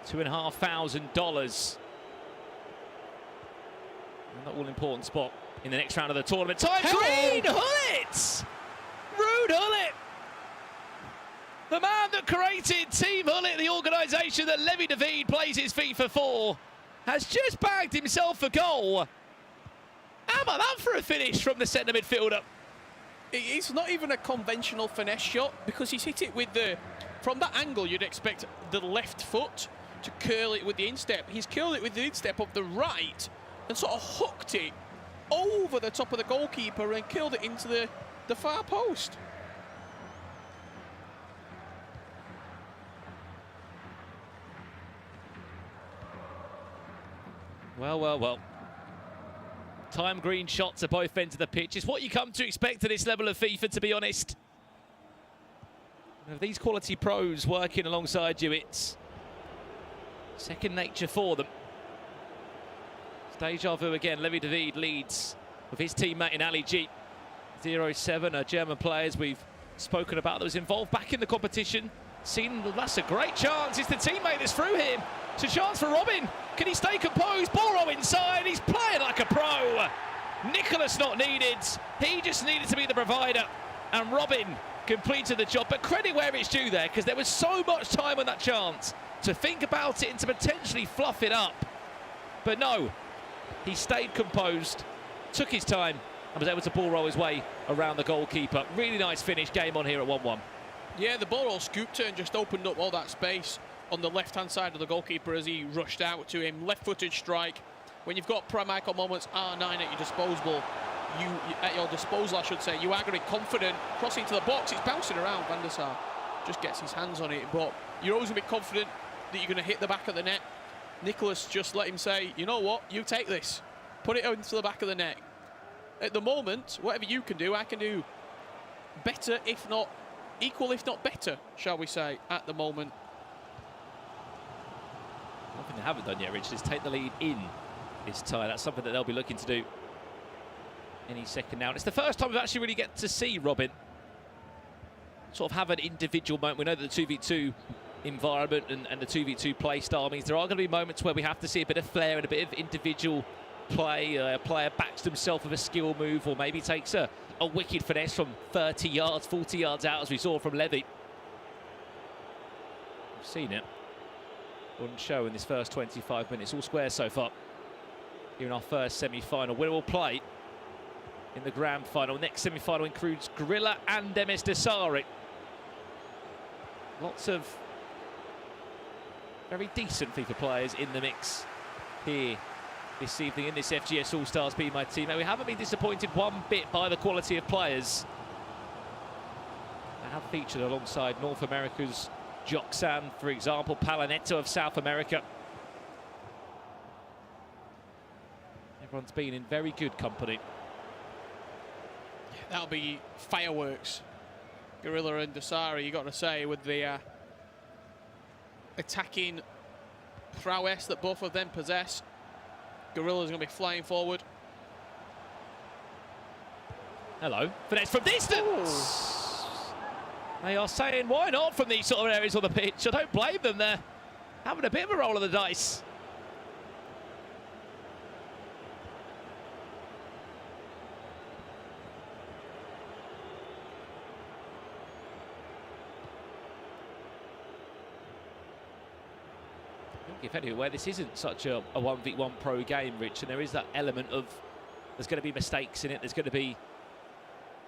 S5: $2,500. That all-important spot in the next round of the tournament. Time green! Hullet! Rude Hullet! The man that created Team Hullet, the organisation that Levy DeVede plays his FIFA for, has just bagged himself a goal. How about that for a finish from the centre midfielder?
S6: It's not even a conventional finesse shot, because he's hit it with from that angle you'd expect the left foot to curl it with the instep. He's curled it with the instep of the right and sort of hooked it over the top of the goalkeeper and curled it into the far post.
S5: Well. Time green shots at both ends of the pitch. It's what you come to expect at this level of FIFA, to be honest. With these quality pros working alongside you, it's second nature for them. It's deja vu again. Levy DeVede leads with his teammate in Ali G. 0-7, a German players we've spoken about that was involved back in the competition. That's a great chance. It's the teammate that's through him. It's a chance for Robin. Can he stay composed? Ball inside. He's playing like a pro. Nicholas not needed. He just needed to be the provider. And Robin completed the job. But credit where it's due there, because there was so much time on that chance to think about it and to potentially fluff it up. But no, he stayed composed, took his time, and was able to ball roll his way around the goalkeeper. Really nice finish. Game on here at 1-1.
S6: Yeah, the ball roll scooped it and just opened up all that space on the left-hand side of the goalkeeper as he rushed out to him. Left-footed strike. When you've got prime icon moments, R9 at your disposal, I should say, you are going to be confident. Crossing to the box, it's bouncing around. Van der Sar just gets his hands on it, but you're always going to be confident that you're going to hit the back of the net. Nicholas just let him say, you know what, you take this. Put it into the back of the net. At the moment, whatever you can do, I can do better, if not equal, if not better, shall we say, at the moment.
S5: One thing they haven't done yet, Rich, is take the lead in this tie. That's something that they'll be looking to do any second now. And it's the first time we've actually really get to see Robin sort of have an individual moment. We know that the 2v2 environment and the 2v2 play style means there are going to be moments where we have to see a bit of flair and a bit of individual play. A player backs himself with a skill move, or maybe takes a wicked finesse from 30 yards, 40 yards out, as we saw from Levy. We've seen it on show in this first 25 minutes. All square so far. Here in our first semi-final. Winner will play in the grand final. Next semi-final includes Gorilla and Demis Desari. Lots of very decent FIFA players in the mix here this evening in this FGS All-Stars Be My Teammate. We haven't been disappointed one bit by the quality of players. They have featured alongside North America's Joxan, for example, Palanetto of South America. Everyone's been in very good company.
S6: That'll be fireworks. Gorilla and Desari, you got to say, with the attacking prowess that both of them possess. Gorilla's going to be flying forward.
S5: Hello, finesse from distance. Ooh. They are saying, why not from these sort of areas on the pitch? I don't blame them. They're having a bit of a roll of the dice. If anywhere, this isn't such a 1v1 pro game, Rich, and there is that element of there's going to be mistakes in it. There's going to be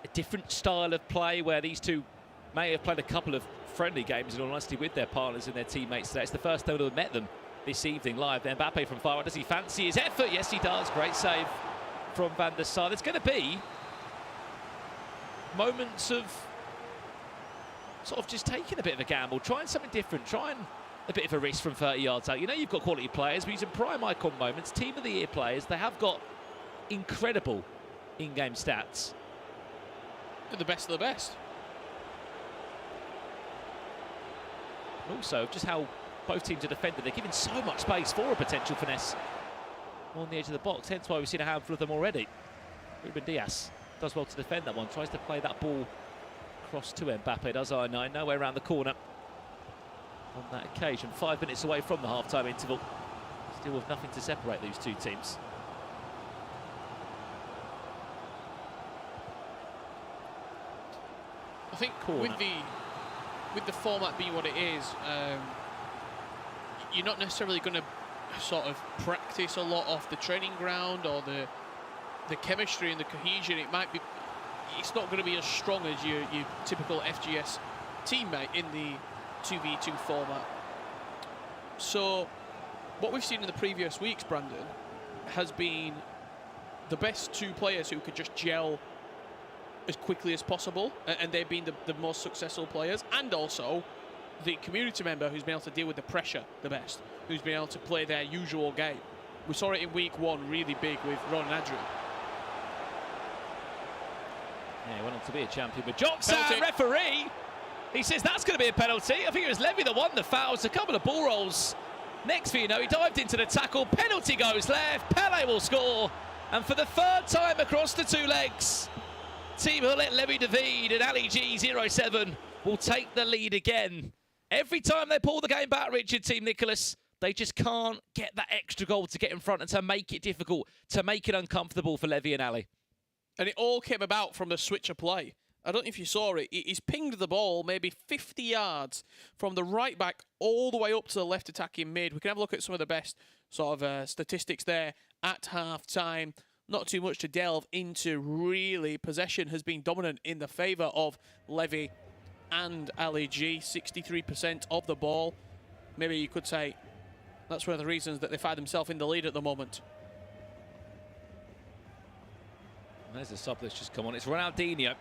S5: a different style of play where these two may have played a couple of friendly games, in all honesty, with their partners and their teammates today. It's the first time they'll have met them this evening live. Then Mbappe from far out. Does he fancy his effort? Yes, he does. Great save from Van der Sar. There's going to be moments of sort of just taking a bit of a gamble, trying something different, trying a bit of a risk from 30 yards out. You know you've got quality players, but using prime icon moments, team of the year players, they have got incredible in-game stats.
S6: They're the best of the best.
S5: And also just how both teams are defended. They're giving so much space for a potential finesse on the edge of the box, hence why we've seen a handful of them already. Ruben Diaz does well to defend that one, tries to play that ball across to Mbappe, does R9, nowhere around the corner on that occasion. 5 minutes away from the half-time interval, still with nothing to separate these two teams.
S6: I think with the format being what it is, you're not necessarily going to sort of practice a lot off the training ground or the chemistry and the cohesion. It's not going to be as strong as your typical FGS teammate in the 2v2 format. So what we've seen in the previous weeks, Brandon, has been the best two players who could just gel as quickly as possible, and they've been the most successful players, and also the community member who's been able to deal with the pressure the best, who's been able to play their usual game. We saw it in week one really big with Ronan Adrian.
S5: Yeah, he went on to be a champion with Joxan, referee. He says that's going to be a penalty. I think it was Levy that won the fouls. A couple of ball rolls. Next thing you know, he dived into the tackle. Penalty goes left. Pele will score. And for the third time across the two legs, Team Hullet, Levy David and Ali G07 will take the lead again. Every time they pull the game back, Richard, Team Nicholas, they just can't get that extra goal to get in front and to make it difficult, to make it uncomfortable for Levy and Ali.
S6: And it all came about from the switch of play. I don't know if you saw it. He's pinged the ball maybe 50 yards from the right back all the way up to the left attacking mid. We can have a look at some of the best sort of statistics there at half-time. Not too much to delve into, really. Possession has been dominant in the favour of Levy and Ali G. 63% of the ball. Maybe you could say that's one of the reasons that they find themselves in the lead at the moment.
S5: There's a sub that's just come on. It's Ronaldinho.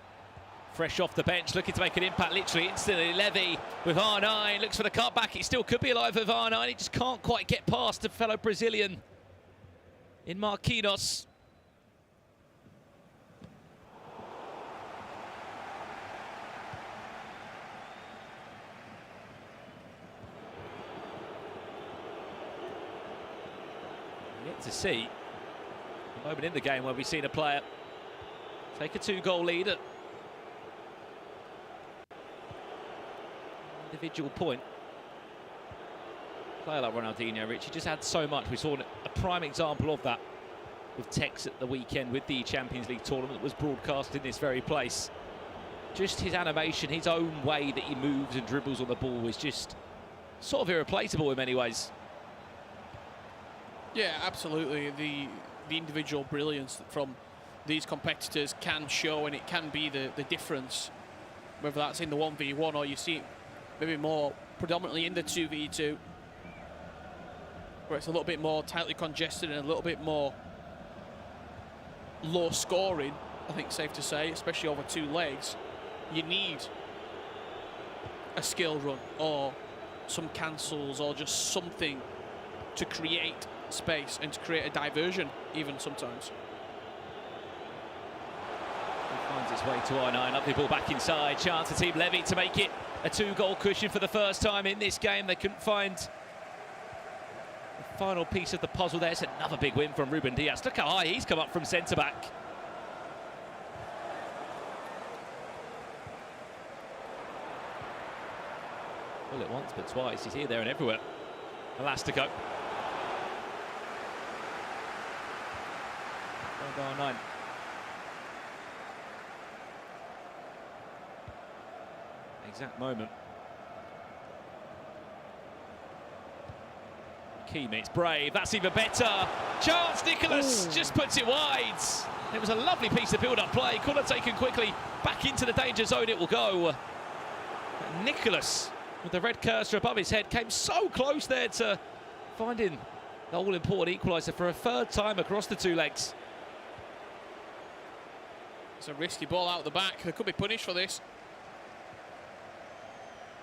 S5: Fresh off the bench, looking to make an impact literally instantly. Levy with R9, looks for the cutback. He still could be alive with R9. He just can't quite get past a fellow Brazilian in Marquinhos. Yet to see a moment in the game where we've seen a player take a two-goal lead at individual point. Player like Ronaldinho, Rich, he just had so much. We saw a prime example of that with Tex at the weekend with the Champions League tournament that was broadcast in this very place. Just his animation, his own way that he moves and dribbles on the ball is just sort of irreplaceable in many ways.
S6: Yeah, absolutely. The individual brilliance from these competitors can show, and it can be the difference, whether that's in the 1v1 or you see it maybe more predominantly in the 2v2, where it's a little bit more tightly congested and a little bit more low scoring, I think safe to say, especially over 2 legs. You need a skill run or some cancels or just something to create space and to create a diversion even sometimes.
S5: He finds his way to R9, up the ball back inside. Chance for Team Levy to make it a 2-goal cushion for the first time in this game. They couldn't find the final piece of the puzzle there. It's another big win from Ruben Diaz. Look how high he's come up from centre-back. Well, it once, but twice. He's here, there and everywhere. Elastico. R9. Exact moment. Keane, it's brave. That's even better. Chance, Nicholas just puts it wide. It was a lovely piece of build-up play. Could have taken quickly back into the danger zone. It will go. Nicholas, with the red cursor above his head, came so close there to finding the all-important equaliser for a 3rd time across the 2 legs.
S6: It's a risky ball out the back. They could be punished for this.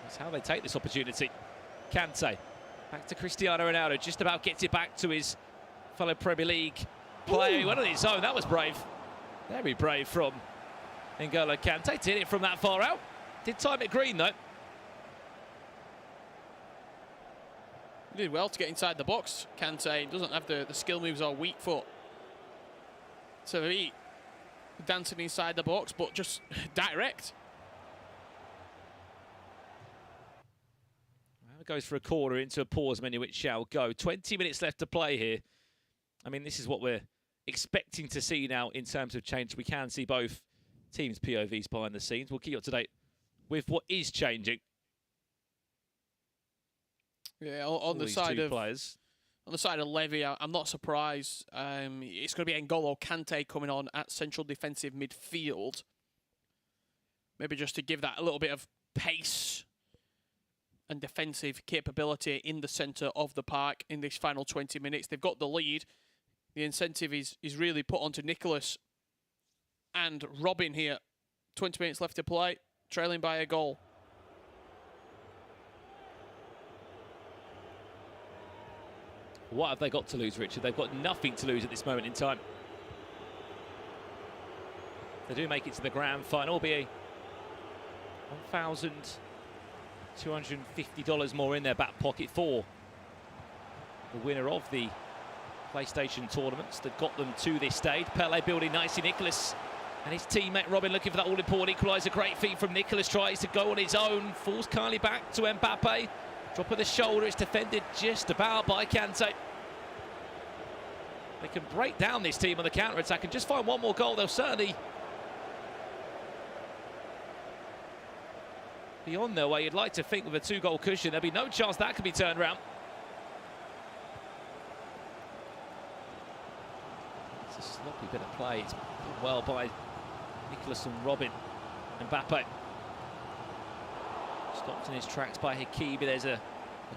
S5: That's how they take this opportunity. Kante, back to Cristiano Ronaldo, just about gets it back to his fellow Premier League player. He went on his own, that was brave. Very brave from N'Golo Kante. Did it from that far out. Did time it green though.
S6: He did well to get inside the box. Kante doesn't have the skill moves or weak foot to be dancing inside the box, but just direct.
S5: Goes for a corner into a pause menu, which shall go. 20 minutes left to play here. I mean, this is what we're expecting to see now in terms of change. We can see both teams' POVs behind the scenes. We'll keep you up to date with what is changing.
S6: Yeah, on the side of players. On the side of Levy, I'm not surprised. It's going to be N'Golo Kante coming on at central defensive midfield. Maybe just to give that a little bit of pace and defensive capability in the centre of the park in this final 20 minutes. They've got the lead. The incentive is really put onto Nicholas and Robin here. 20 minutes left to play, trailing by a goal.
S5: What have they got to lose, Richard? They've got nothing to lose at this moment in time. They do make it to the grand final. It'll be a $1,250 more in their back pocket for the winner of the PlayStation tournaments that got them to this stage. Pele building nicely. Nicholas and his teammate Robin looking for that all-important equaliser. Great feat from Nicholas. Tries to go on his own. Falls kindly back to Mbappe. Drop of the shoulder. It's defended just about by Kante. They can break down this team on the counter-attack and just find one more goal. They'll certainly be on their way. You'd like to think with a 2-goal cushion, there'll be no chance that could be turned around. It's a sloppy bit of play. It's done well by Nicholas and Robin. Mbappe stopped in his tracks by Hakimi. There's a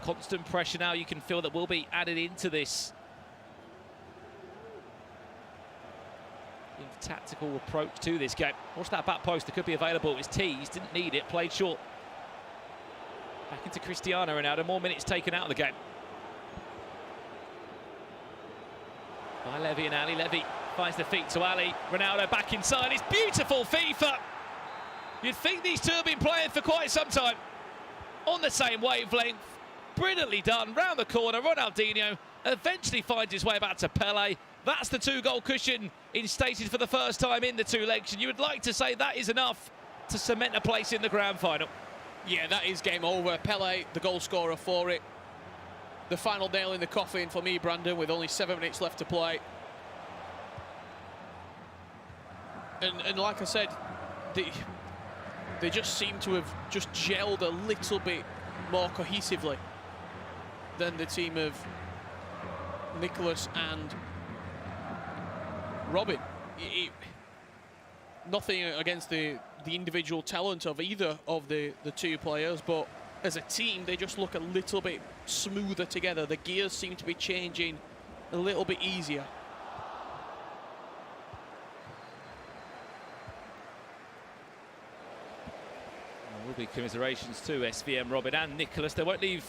S5: constant pressure now you can feel that will be added into this tactical approach to this game. Watch that back post that could be available. It was teased, didn't need it, played short. Back into Cristiano Ronaldo, more minutes taken out of the game. By Levy and Ali. Levy finds the feet to Ali. Ronaldo back inside. It's beautiful FIFA. You'd think these two have been playing for quite some time. On the same wavelength. Brilliantly done. Round the corner, Ronaldinho eventually finds his way back to Pele. That's the 2-goal cushion instated for the first time in the 2 legs. And you would like to say that is enough to cement a place in the grand final.
S6: Yeah, that is game over. Pele, the goal scorer for it. The final nail in the coffin for me, Brandon, with only 7 minutes left to play. And like I said, they just seem to have just gelled a little bit more cohesively than the team of Nicholas and Robin. Nothing against the individual talent of either of the two players, but as a team, they just look a little bit smoother together. The gears seem to be changing a little bit easier.
S5: There will be commiserations to SVM, Robin and Nicholas. They won't leave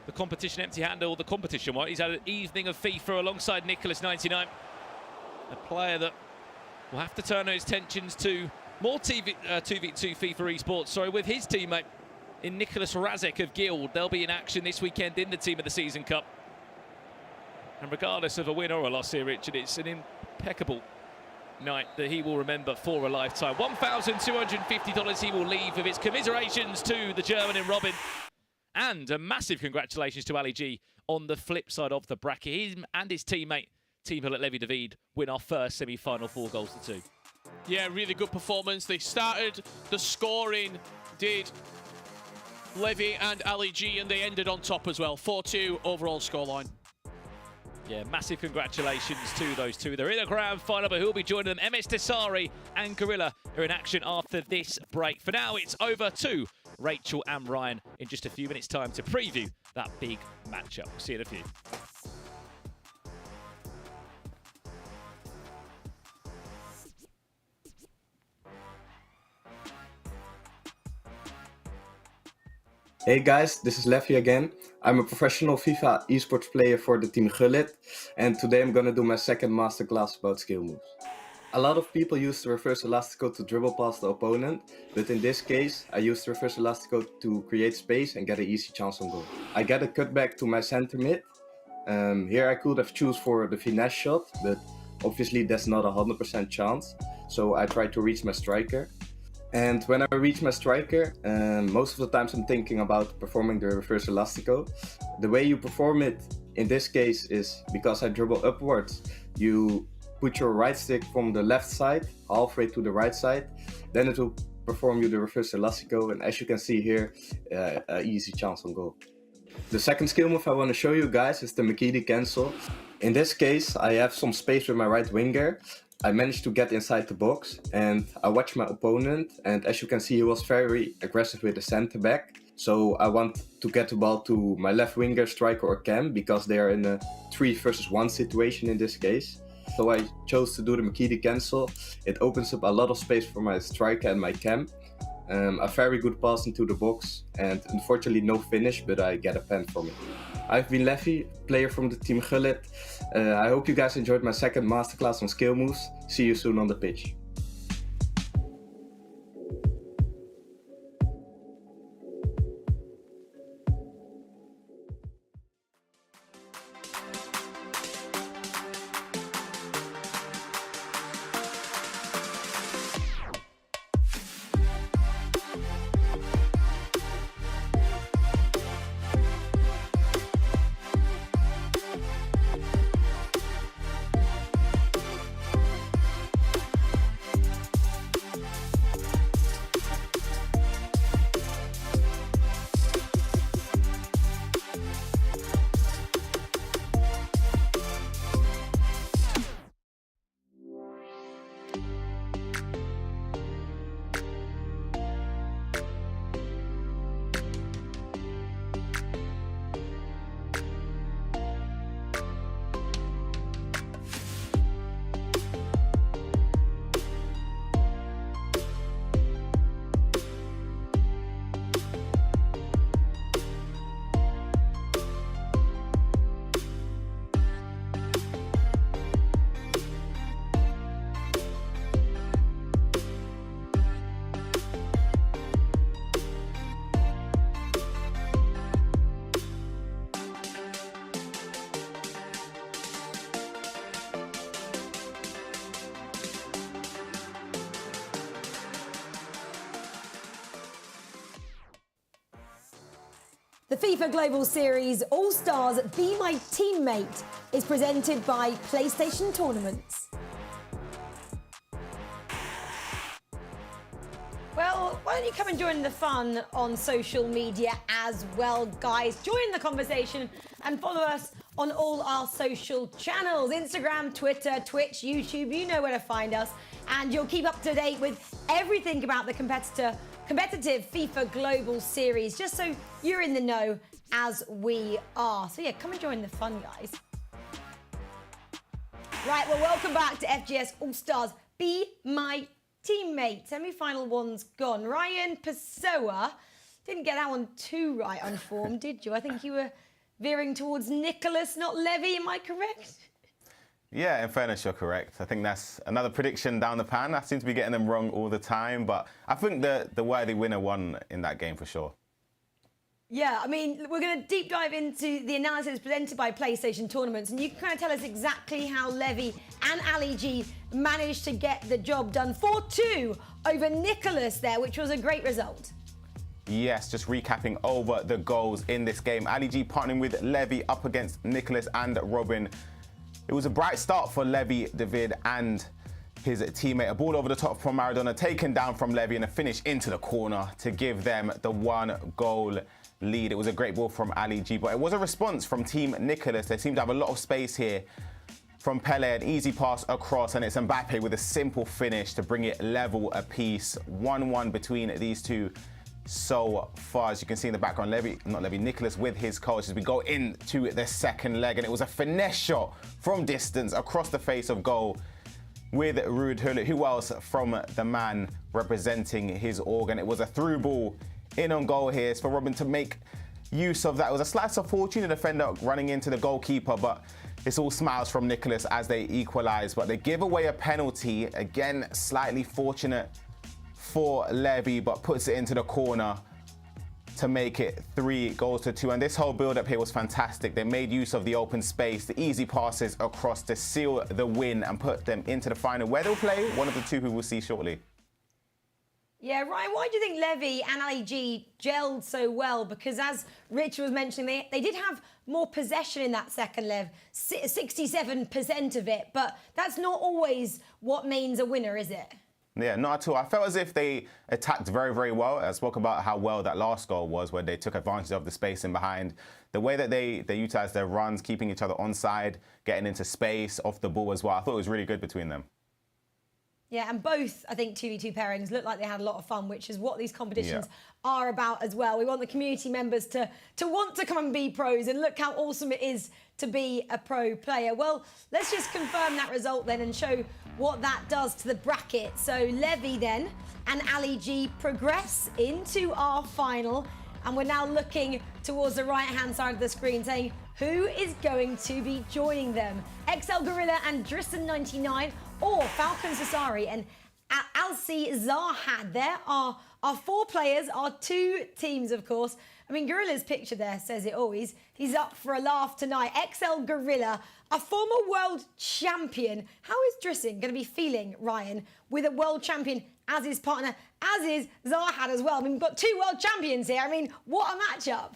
S5: the competition empty-handed, or the competition won't. He's had an evening of FIFA alongside Nicholas 99. A player that will have to turn his attentions to more 2v2 FIFA esports, with his teammate in Nicholas Razek of Gill. They'll be in action this weekend in the Team of the Season Cup. And regardless of a win or a loss here, Richard, it's an impeccable night that he will remember for a lifetime. $1,250 he will leave with his commiserations to the German in Robin. And a massive congratulations to Ali G on the flip side of the bracket. Him and his teammate, Team Hill at Levy David, win our first semi-final 4-2.
S6: Yeah, really good performance. They started the scoring, did Levy and Ali G, and they ended on top as well. 4-2 overall scoreline.
S5: Yeah, massive congratulations to those two. They're in the grand final, but who'll be joining them? MS Desari and Gorilla are in action after this break. For now, it's over to Rachel and Ryan in just a few minutes' time to preview that big matchup. See you in a few.
S8: Hey guys, this is Leffy again. I'm a professional FIFA esports player for the team Gullit, and today I'm gonna do my second masterclass about skill moves. A lot of people use the reverse elastico to dribble past the opponent, but in this case I use the reverse elastico to create space and get an easy chance on goal. I get a cutback to my center mid. Here I could have choose for the finesse shot, but obviously that's not a 100% chance, so I try to reach my striker. And when I reach my striker, most of the times I'm thinking about performing the reverse elastico. The way you perform it in this case is, because I dribble upwards, you put your right stick from the left side halfway to the right side, then it will perform you the reverse elastico, and as you can see here, an easy chance on goal. The second skill move I want to show you guys is the Makita Cancel. In this case, I have some space with my right winger. I managed to get inside the box and I watched my opponent, and as you can see, he was very aggressive with the center back. So I want to get the ball to my left winger, striker or cam, because they are in a 3 versus 1 situation in this case. So I chose to do the Makita Cancel. It opens up a lot of space for my striker and my cam. A very good pass into the box, and unfortunately no finish, but I get a pen from it. I've been Leffy, player from the team Gullit. I hope you guys enjoyed my second masterclass on skill moves. See you soon on the pitch.
S3: The FIFA Global Series All-Stars Be My Teammate is presented by PlayStation Tournaments. Well, why don't you come and join the fun on social media as well, guys? Join the conversation and follow us on all our social channels, Instagram, Twitter, Twitch, YouTube, you know where to find us. And you'll keep up to date with everything about the competitive FIFA Global Series, just so you're in the know as we are. So yeah, come and join the fun, guys. Right, well, welcome back to FGS All-Stars. Be my teammate. Semi-final one's gone. Ryan Pessoa didn't get that one too right on form, did you? I think you were veering towards Nicholas, not Levy. Am I correct?
S4: Yeah, in fairness, you're correct. I think that's another prediction down the pan. I seem to be getting them wrong all the time, but I think the worthy winner won in that game for sure.
S3: Yeah, I mean, we're going to deep dive into the analysis presented by PlayStation Tournaments, and you can kind of tell us exactly how Levy and Ali G managed to get the job done. 4-2 over Nicholas there, which was a great result.
S4: Yes, just recapping over the goals in this game. Ali G partnering with Levy up against Nicholas and Robin. It was a bright start for Levy, David, and his teammate. A ball over the top from Maradona, taken down from Levy, and a finish into the corner to give them the 1-goal lead. It was a great ball from Ali G, but it was a response from Team Nicholas. They seem to have a lot of space here. From Pele, an easy pass across, and it's Mbappe with a simple finish to bring it level apiece. 1-1 between these two so far. As you can see in the background, Nicholas with his coach as we go into the second leg, and it was a finesse shot from distance across the face of goal with Ruud Gullit. Who else from the man representing his organ? It was a through ball in on goal here. It's for Robin to make use of that. It was a slice of fortune, a defender running into the goalkeeper, but it's all smiles from Nicholas as they equalise. But they give away a penalty. Again, slightly fortunate for Levy, but puts it into the corner to make it 3-2. And this whole build-up here was fantastic. They made use of the open space, the easy passes across to seal the win and put them into the final, where they'll play one of the two who we'll see shortly.
S3: Yeah, Ryan, why do you think Levy and Ali G gelled so well? Because as Rich was mentioning, they did have more possession in that second leg, 67% of it, but that's not always what means a winner, is it?
S4: Yeah, not at all. I felt as if they attacked very, very well. I spoke about how well that last goal was, where they took advantage of the space in behind. The way that they utilised their runs, keeping each other onside, getting into space, off the ball as well. I thought it was really good between them.
S3: Yeah, and both, I think, 2v2 pairings looked like they had a lot of fun, which is what these competitions are about as well. We want the community members to want to come and be pros, and look how awesome it is to be a pro player. Well, let's just confirm that result then and show what that does to the bracket. So Levy then and Ali G progress into our final, and we're now looking towards the right-hand side of the screen saying who is going to be joining them. XL Gorilla and Drisson99, or Falcon Sassari and Alci Zahad. There are our 4 players, our 2 teams, of course. I mean, Gorilla's picture there says it all. He's up for a laugh tonight. XL Gorilla, a former world champion. How is Drisson going to be feeling, Ryan, with a world champion as his partner, as is Zahad as well? I mean, we've got 2 world champions here. I mean, what a matchup.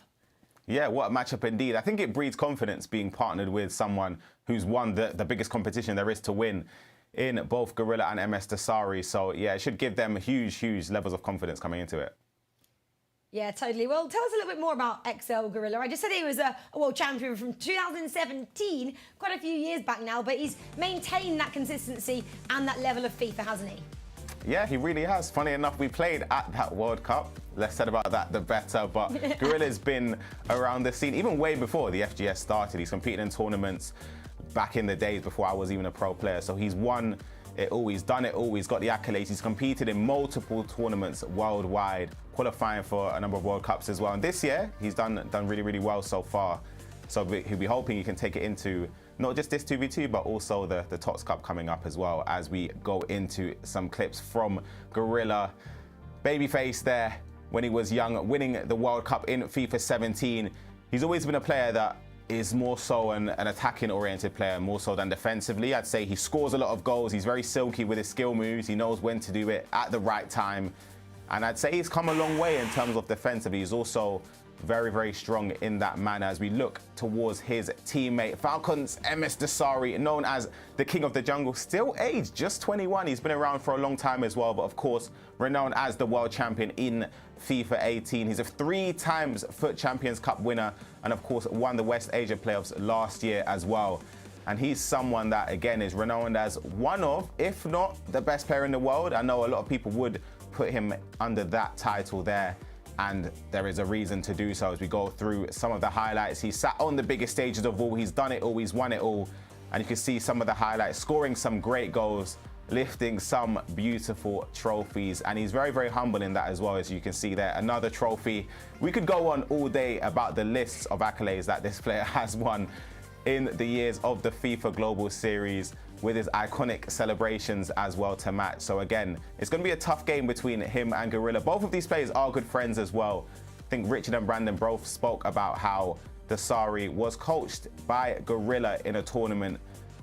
S4: Yeah, what a matchup indeed. I think it breeds confidence being partnered with someone who's won the biggest competition there is to win in both Gorilla and MS Dasari. So yeah, it should give them huge, huge levels of confidence coming into it.
S3: Yeah, totally. Well, tell us a little bit more about XL Gorilla. I just said he was a world champion from 2017, quite a few years back now, but he's maintained that consistency and that level of FIFA, hasn't he?
S4: Yeah, he really has. Funny enough, we played at that World Cup. Less said about that, the better. But Gorilla's been around the scene even way before the FGS started. He's competed in tournaments back in the days before I was even a pro player. So he's won it all, he's done it all, he's got the accolades. He's competed in multiple tournaments worldwide, qualifying for a number of World Cups as well. And this year, he's done really, really well so far. So he'll be hoping he can take it into not just this 2v2, but also the TOTS Cup coming up as well, as we go into some clips from Gorilla. Babyface there when he was young, winning the World Cup in FIFA 17. He's always been a player that is more so an attacking oriented player, more so than defensively. I'd say he scores a lot of goals. He's very silky with his skill moves. He knows when to do it at the right time. And I'd say he's come a long way in terms of defensively. He's also very, very strong in that manner as we look towards his teammate. Falcons MS Dasari, known as the King of the Jungle, still aged just 21. He's been around for a long time as well, but of course, renowned as the world champion in FIFA 18. He's a 3 times FUT Champions Cup winner and of course won the West Asia playoffs last year as well. And he's someone that, again, is renowned as one of, if not the best player in the world. I know a lot of people would put him under that title there, and there is a reason to do so as we go through some of the highlights. He's sat on the biggest stages of all, he's done it all, he's won it all, and you can see some of the highlights, scoring some great goals, lifting some beautiful trophies, and he's very, very humble in that as well, as you can see there. Another trophy. We could go on all day about the lists of accolades that this player has won in the years of the FIFA Global Series, with his iconic celebrations as well to match. So again, it's going to be a tough game between him and Gorilla. Both of these players are good friends as well. I think Richard and Brandon both spoke about how Dasari was coached by Gorilla in a tournament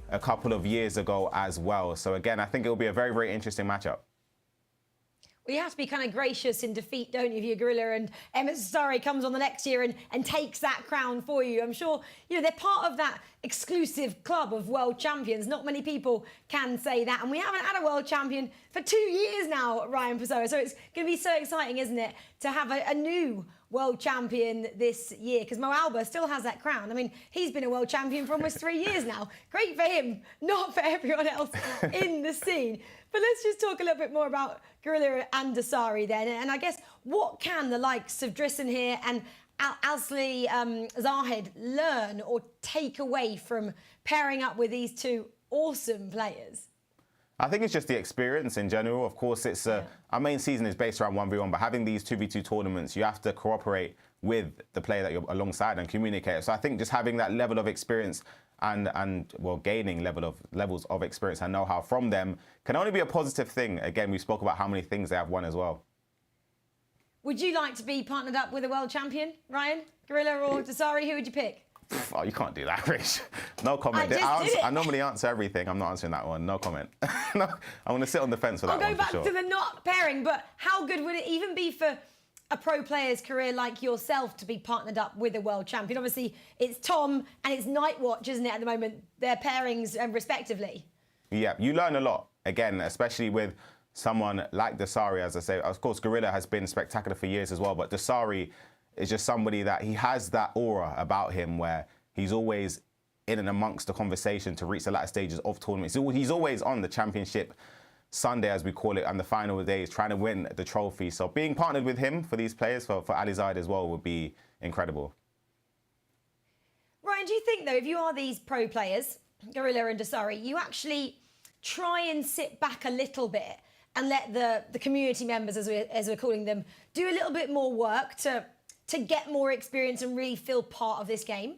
S4: a couple of years ago as well. So again, I think it will be a very, very interesting matchup.
S3: Well, you have to be kind of gracious in defeat, don't you, if you're Gorilla, and Dasari comes on the next year and takes that crown for you. I'm sure, you know, they're part of that exclusive club of world champions. Not many people can say that. And we haven't had a world champion for 2 years now, Ryan Pessoa. So it's going to be so exciting, isn't it, to have a new world champion this year, because Mo Alba still has that crown. I mean, he's been a world champion for almost 3 years now. Great for him, not for everyone else in the scene. But let's just talk a little bit more about Gorilla and Dasari then. And I guess, what can the likes of Drissen here and Asli Zahed learn or take away from pairing up with these two awesome players?
S4: I think it's just the experience in general. Of course, it's our main season is based around 1v1, but having these 2v2 tournaments, you have to cooperate with the player that you're alongside and communicate. So I think just having that level of experience and well, gaining levels of experience and know-how from them can only be a positive thing. Again, we spoke about how many things they have won as well.
S3: Would you like to be partnered up with a world champion, Ryan? Gorilla or Dasari? Who would you pick?
S4: Oh, you can't do that, Rich. No comment. I normally answer everything. I'm not answering that one. No comment. No, I'm going to sit on the fence for that one.
S3: I'll go back
S4: for sure.
S3: to the not pairing, but how good would it even be for a pro player's career like yourself to be partnered up with a world champion? Obviously, it's Tom and it's Nightwatch, isn't it, at the moment? Their pairings respectively. Yeah,
S4: you learn a lot, again, especially with someone like Dasari, as I say. Of course, Gorilla has been spectacular for years as well, but Dasari is just somebody that he has that aura about him where he's always in and amongst the conversation to reach the latter stages of tournaments. He's always on the championship Sunday, as we call it, and the final days, trying to win the trophy. So being partnered with him for these players, for Ali Zaid as well, would be incredible.
S3: Ryan, do you think, though, if you are these pro players, Gorilla and Dasari, you actually try and sit back a little bit and let the community members, as we're calling them, do a little bit more work to get more experience and really feel part of this game?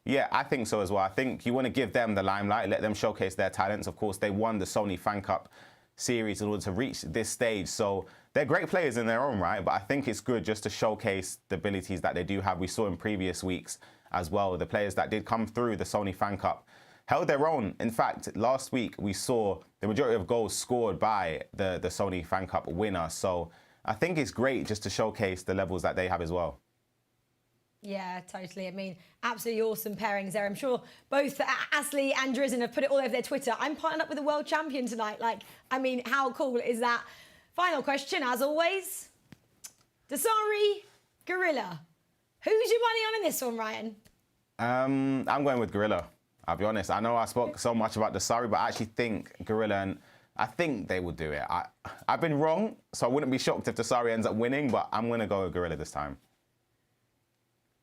S4: Yeah, I think so as well. I think you want to give them the limelight, let them showcase their talents. Of course, they won the Sony Fan Cup series in order to reach this stage. So they're great players in their own right, but I think it's good just to showcase the abilities that they do have. We saw in previous weeks as well, the players that did come through the Sony Fan Cup held their own. In fact, last week we saw the majority of goals scored by the Sony Fan Cup winner. So I think it's great just to showcase the levels that they have as well.
S3: Yeah, totally. I mean, absolutely awesome pairings there. I'm sure both Asli and Drissen have put it all over their Twitter. I'm partnered up with a world champion tonight. Like, I mean, how cool is that? Final question, as always. Dasari, Gorilla. Who's your money on in this one, Ryan?
S4: I'm going with Gorilla. I'll be honest. I know I spoke so much about Dasari, but I actually think Gorilla, and I think they will do it. I've been wrong, so I wouldn't be shocked if Dasari ends up winning, but I'm going to go with Gorilla this time.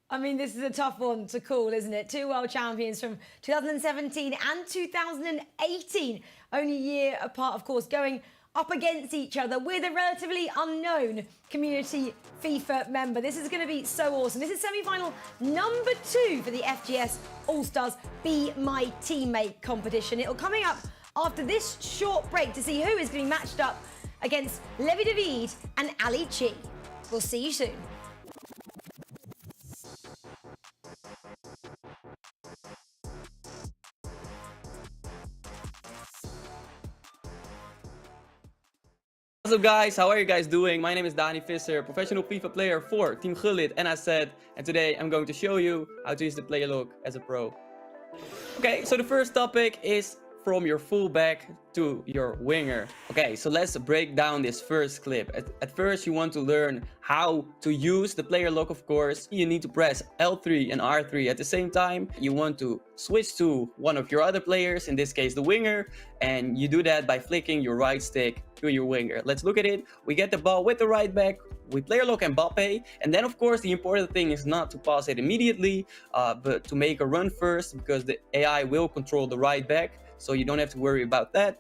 S3: I mean, this is a tough one to call, isn't it? Two world champions from 2017 and 2018. Only a year apart, of course, going up against each other with a relatively unknown community FIFA member. This is going to be so awesome. This is semi-final number 2 for the FGS All-Stars Be My Teammate competition. It'll coming up after this short break to see who is going to be matched up against Levi David and Ali Chi. We'll see you soon.
S7: What's up guys, how are you guys doing? My name is Dani Visser, professional FIFA player for Team Gill, and I said, and today I'm going to show you how to use the player look as a pro. Okay, so the first topic is from your fullback to your winger. Okay, so let's break down this first clip. At first, you want to learn how to use the player lock, of course. You need to press L3 and R3 at the same time. You want to switch to one of your other players, in this case the winger, and you do that by flicking your right stick to your winger. Let's look at it. We get the ball with the right back. We player lock Mbappe, and then of course the important thing is not to pass it immediately, but to make a run first, because the AI will control the right back, so you don't have to worry about that.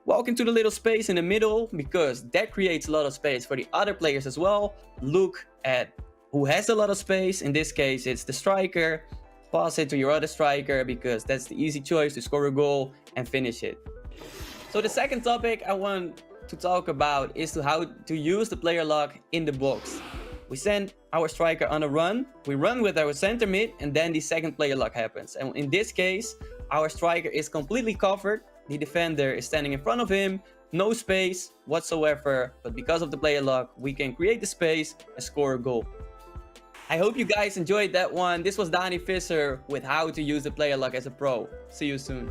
S7: Walk into the little space in the middle, because that creates a lot of space for the other players as well. Look at who has a lot of space. In this case, it's the striker. Pass it to your other striker, because that's the easy choice to score a goal and finish it. So the second topic I want to talk about is how to use the player lock in the box. We send our striker on a run, we run with our center mid, and then the second player lock happens. And in this case, our striker is completely covered, the defender is standing in front of him, no space whatsoever, but because of the player lock, we can create the space and score a goal. I hope you guys enjoyed that one. This was Dani Visser with how to use the player lock as a pro. See you soon.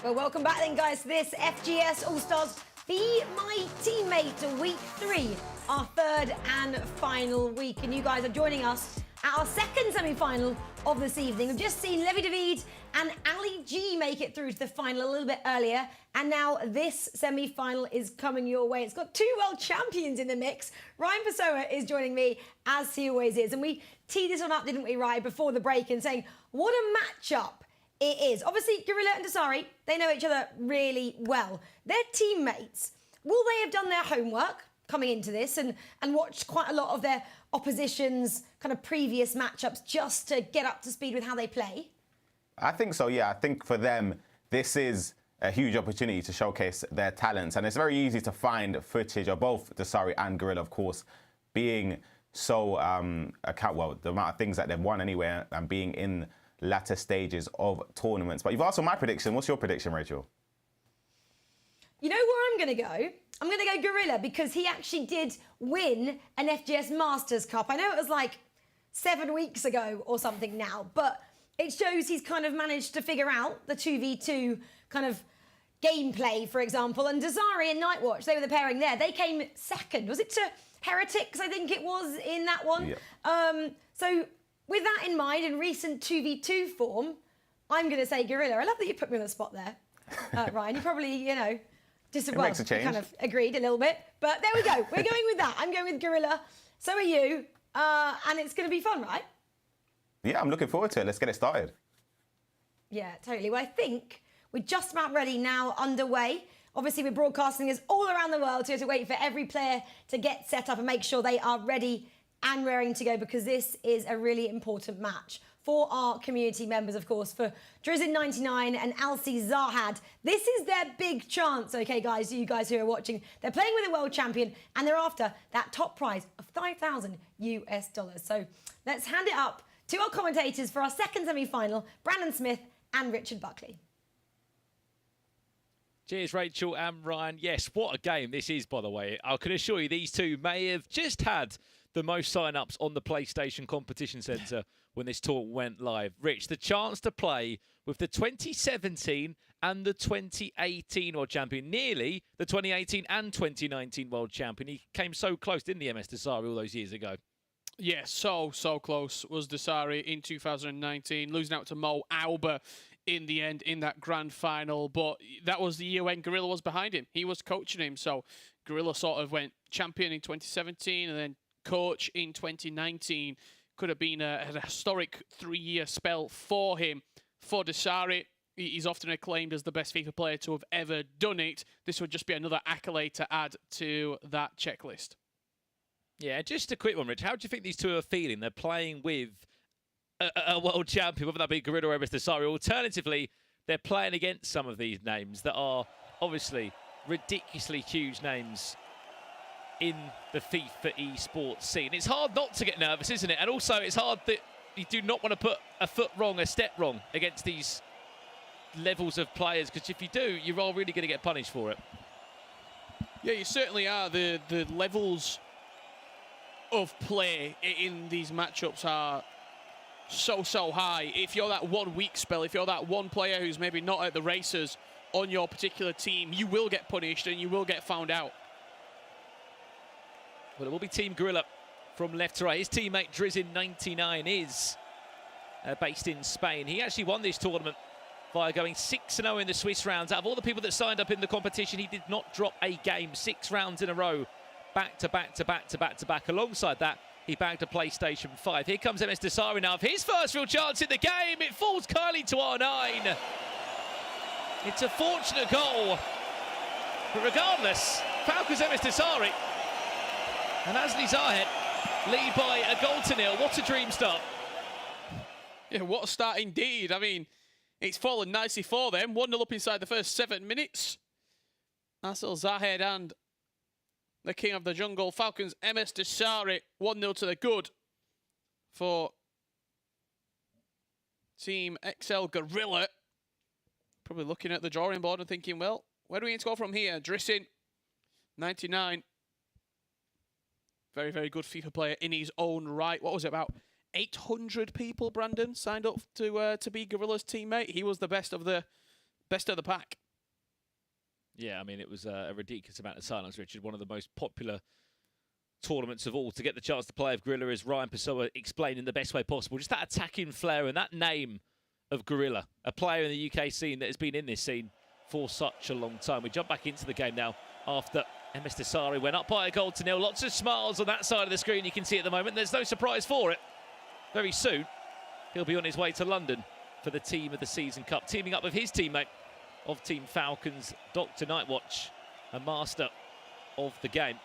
S3: Well, welcome back then, guys, to this FGS All-Stars Be My Teammate Week 3, our third and final week. And you guys are joining us at our second semi-final of this evening. We've just seen Levi David and Ali G make it through to the final a little bit earlier. And now this semi-final is coming your way. It's got two world champions in the mix. Ryan Pessoa is joining me, as he always is. And we teed this one up, didn't we, Ryan, before the break, and saying, what a matchup it is. Obviously, Gorilla and Desari, they know each other really well. They're teammates. Will they have done their homework coming into this and watched quite a lot of their opposition's kind of previous matchups just to get up to speed with how they play?
S4: I think so, yeah. I think for them, this is a huge opportunity to showcase their talents. And it's very easy to find footage of both Desari and Gorilla, of course, being so, the amount of things that they've won anyway, and being in latter stages of tournaments. But you've asked for my prediction. What's your prediction, Rachel?
S3: You know where I'm going to go? I'm going to go Gorilla, because he actually did win an FGS Masters Cup. I know it was like 7 weeks ago or something now, but it shows he's kind of managed to figure out the 2v2 kind of gameplay, for example. And Desari and Nightwatch, they were the pairing there. They came second. Was it to Heretics, I think it was, in that one? Yeah. So with that in mind, in recent 2v2 form, I'm going to say Gorilla. I love that you put me on the spot there, Ryan. You probably, you know,
S4: makes a change.
S3: Kind of agreed a little bit. But there we go. We're going with that. I'm going with Gorilla. So are you. And it's going to be fun, right?
S4: Yeah, I'm looking forward to it. Let's get it started.
S3: Yeah, totally. Well, I think we're just about ready now, underway. Obviously, we're broadcasting this all around the world, so we have to wait for every player to get set up and make sure they are ready and raring to go, because this is a really important match for our community members, of course, for Drizin99 and Alcy Zahad. This is their big chance, okay, guys, you guys who are watching. They're playing with a world champion, and they're after that top prize of $5,000 US. So let's hand it up to our commentators for our second semi-final, Brandon Smith and Richard Buckley.
S5: Cheers, Rachel and Ryan. Yes, what a game this is, by the way. I can assure you these two may have just had the most sign-ups on the PlayStation Competition Centre when this tournament went live. Rich, the chance to play with the 2017 and the 2018 World Champion, nearly the 2018 and 2019 World Champion. He came so close, didn't he, MS Desari, all those years ago?
S6: Yeah, so close was Desari in 2019, losing out to Mo Auber in the end in that grand final. But that was the year when Gorilla was behind him. He was coaching him. So Gorilla sort of went champion in 2017 and then coach in 2019. Could have been a historic 3-year spell for him. For Desari, he's often acclaimed as the best FIFA player to have ever done it. This would just be another accolade to add to that checklist.
S5: Yeah, just a quick one, Rich. How do you think these two are feeling? They're playing with a world champion, whether that be Gorilla or MS Desari. Alternatively, they're playing against some of these names that are obviously ridiculously huge names in the FIFA esports scene. It's hard not to get nervous, isn't it? And also, it's hard that you do not want to put a foot wrong, a step wrong against these levels of players, because if you do, you're all really going to get punished for it.
S6: Yeah, you certainly are. The levels of play in these matchups are so high. If you're that 1 week spell, if you're that one player who's maybe not at the races on your particular team, you will get punished and you will get found out.
S5: Well, it will be Team Gorilla from left to right. His teammate Drizin99 is based in Spain. He actually won this tournament via going 6-0 in the Swiss rounds. Out of all the people that signed up in the competition, he did not drop a game. 6 rounds in a row, back to back. Alongside that, he bagged a PlayStation 5. Here comes MS Desari now. His first real chance in the game. It falls kindly to R9. It's a fortunate goal. But regardless, Falcons MS Desari and Asli Zahed lead by a 0-0. What a dream start.
S6: Yeah, what a start indeed. I mean, it's fallen nicely for them. 1-0 up inside the first 7 minutes. Asli Zahed and the king of the jungle, Falcons MS Desari, 1-0 to the good for Team XL Gorilla. Probably looking at the drawing board and thinking, well, where do we need to go from here? Drizin, 99. Very, very good FIFA player in his own right. What was it, about 800 people, Brandon, signed up to be Gorilla's teammate? He was the best of the pack.
S5: Yeah, I mean, it was a ridiculous amount of silence, Richard. One of the most popular tournaments of all. To get the chance to play with Gorilla, as Ryan Pessoa explained in the best way possible. Just that attacking flair and that name of Gorilla, a player in the UK scene that has been in this scene for such a long time. We jump back into the game now after MS Desari went up by a 0-0. Lots of smiles on that side of the screen you can see at the moment. There's no surprise for it. Very soon, he'll be on his way to London for the Team of the Season Cup, teaming up with his teammate of Team Falcons, Dr. Nightwatch, a master of the game.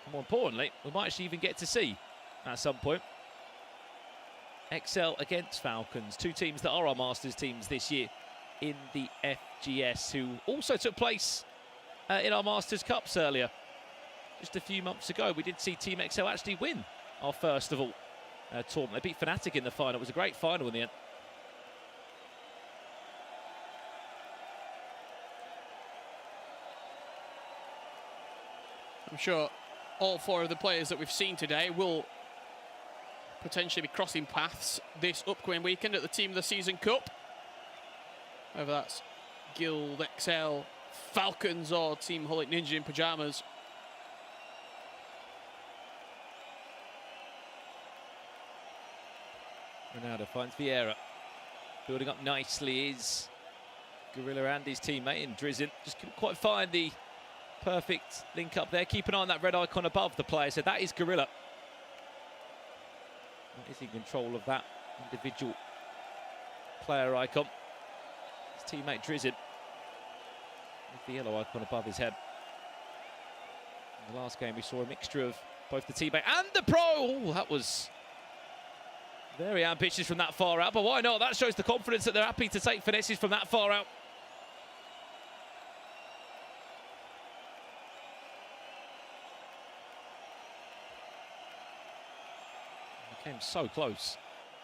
S5: And more importantly, we might actually even get to see at some point XL against Falcons, two teams that are our Masters teams this year in the FGS, who also took place in our Masters Cups earlier. Just a few months ago, we did see Team XL actually win our first of all tournament. They beat Fnatic in the final. It was a great final in the end.
S6: I'm sure all 4 of the players that we've seen today will potentially be crossing paths this upcoming weekend at the Team of the Season Cup. Whether that's Gill, XL, Falcons or Team Hullet Ninja in pyjamas.
S5: Ronaldo finds Vieira. Building up nicely is Gorilla and his teammate in Drizin. Just couldn't quite find the perfect link up there. Keep an eye on that red icon above the player. So that is Gorilla. Is in control of that individual player icon. His teammate Drizin with the yellow icon above his head. In the last game we saw a mixture of both the teammate and the pro. Oh, that was Very ambitious from that far out, but why not? That shows the confidence that they're happy to take finesses from that far out. They came so close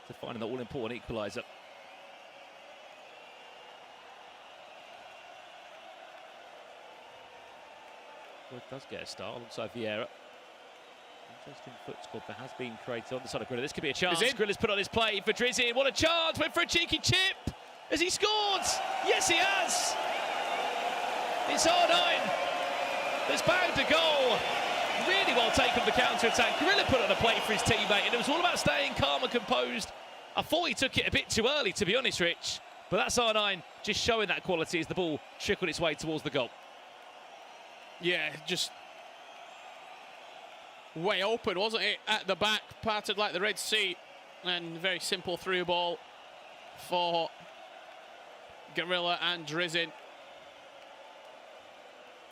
S5: to finding the all-important equaliser. Well, it does get a start alongside Vieira. Interesting foot squad that has been created on the side of Griller. This could be a chance. Griller's put on his play for Drizin. What a chance! Went for a cheeky chip. Has he scored? Yes, he has. It's R9. There's bound to goal. Really well taken for counter-attack. Griller put on a play for his teammate, and it was all about staying calm and composed. I thought he took it a bit too early, to be honest, Rich. But that's R9 just showing that quality as the ball trickled its way towards the goal.
S6: Yeah, just way open, wasn't it? At the back, parted like the Red Sea, and very simple through ball for Gorilla and Drizin.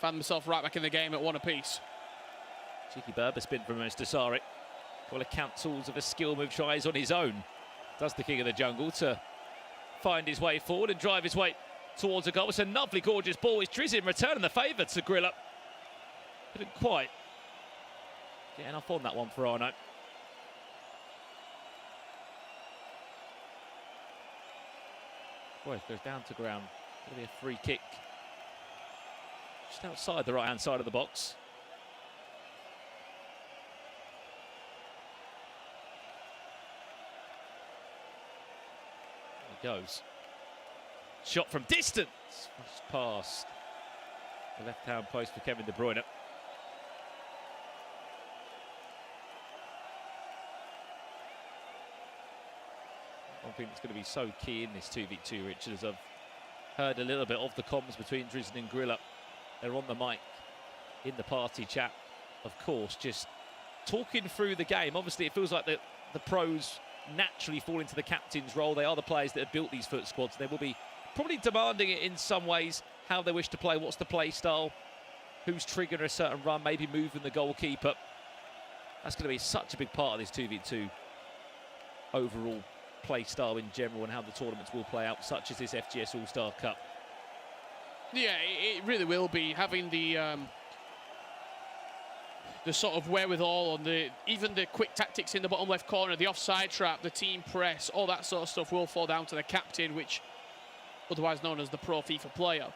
S6: Found himself right back in the game at one apiece.
S5: Cheeky Berber spin from Dasari. Well, cancels of a skill move, tries on his own. Does the king of the jungle to find his way forward and drive his way towards a goal. It's a lovely, gorgeous ball. It's Drizin returning the favour to Gorilla. Couldn't quite get enough on that one for Arno. Boy, it goes down to ground. It's going to be a free kick. Just outside the right-hand side of the box. There he goes. Shot from distance. Just past the left-hand post for Kevin De Bruyne. One thing that's going to be so key in this 2v2, Richard, as I've heard a little bit of the comms between Drizin and Gorilla. They're on the mic in the party chat, of course, just talking through the game. Obviously, it feels like the pros naturally fall into the captain's role. They are the players that have built these foot squads. They will be probably demanding it in some ways, how they wish to play, what's the play style, who's triggering a certain run, maybe moving the goalkeeper. That's going to be such a big part of this 2v2 overall play style in general and how the tournaments will play out, such as this FGS All-Star Cup.
S6: Yeah, it really will be having the sort of wherewithal on even the quick tactics in the bottom left corner, the offside trap, the team press, all that sort of stuff will fall down to the captain, which otherwise known as the pro FIFA player.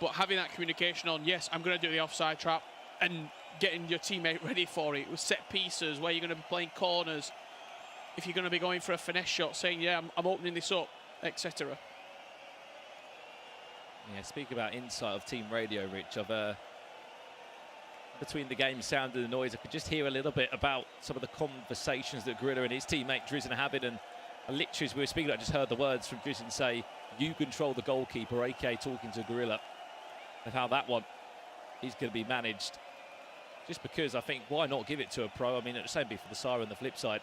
S6: But having that communication on, yes, I'm going to do the offside trap, and getting your teammate ready for it with set pieces, where you're going to be playing corners, if you're going to be going for a finesse shot, saying, yeah, I'm opening this up, etc.
S5: Yeah, speak about insight of team radio, Rich. I've between the game sound and the noise, I could just hear a little bit about some of the conversations that Gorilla and his teammate Drizin are having, and literally as we were speaking, I just heard the words from Drizin say, "You control the goalkeeper," AK talking to Gorilla, of how that one is going to be managed. Just because I think, why not give it to a pro? I mean, the same be for the Sire on the flip side.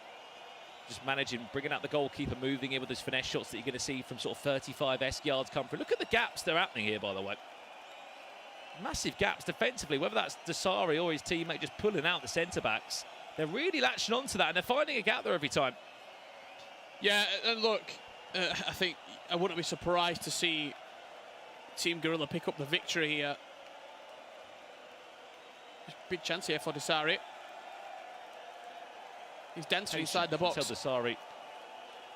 S5: Just managing, bringing out the goalkeeper, moving in with those finesse shots that you're going to see from sort of 35-esque yards come through. Look at the gaps that are happening here, by the way. Massive gaps defensively, whether that's Dasari or his teammate just pulling out the centre-backs. They're really latching onto that, and they're finding a gap there every time.
S6: Yeah, and look, I think I wouldn't be surprised to see Team Gorilla pick up the victory here. Big chance here for Dasari. He's dancing inside the box.
S5: Tell Dasari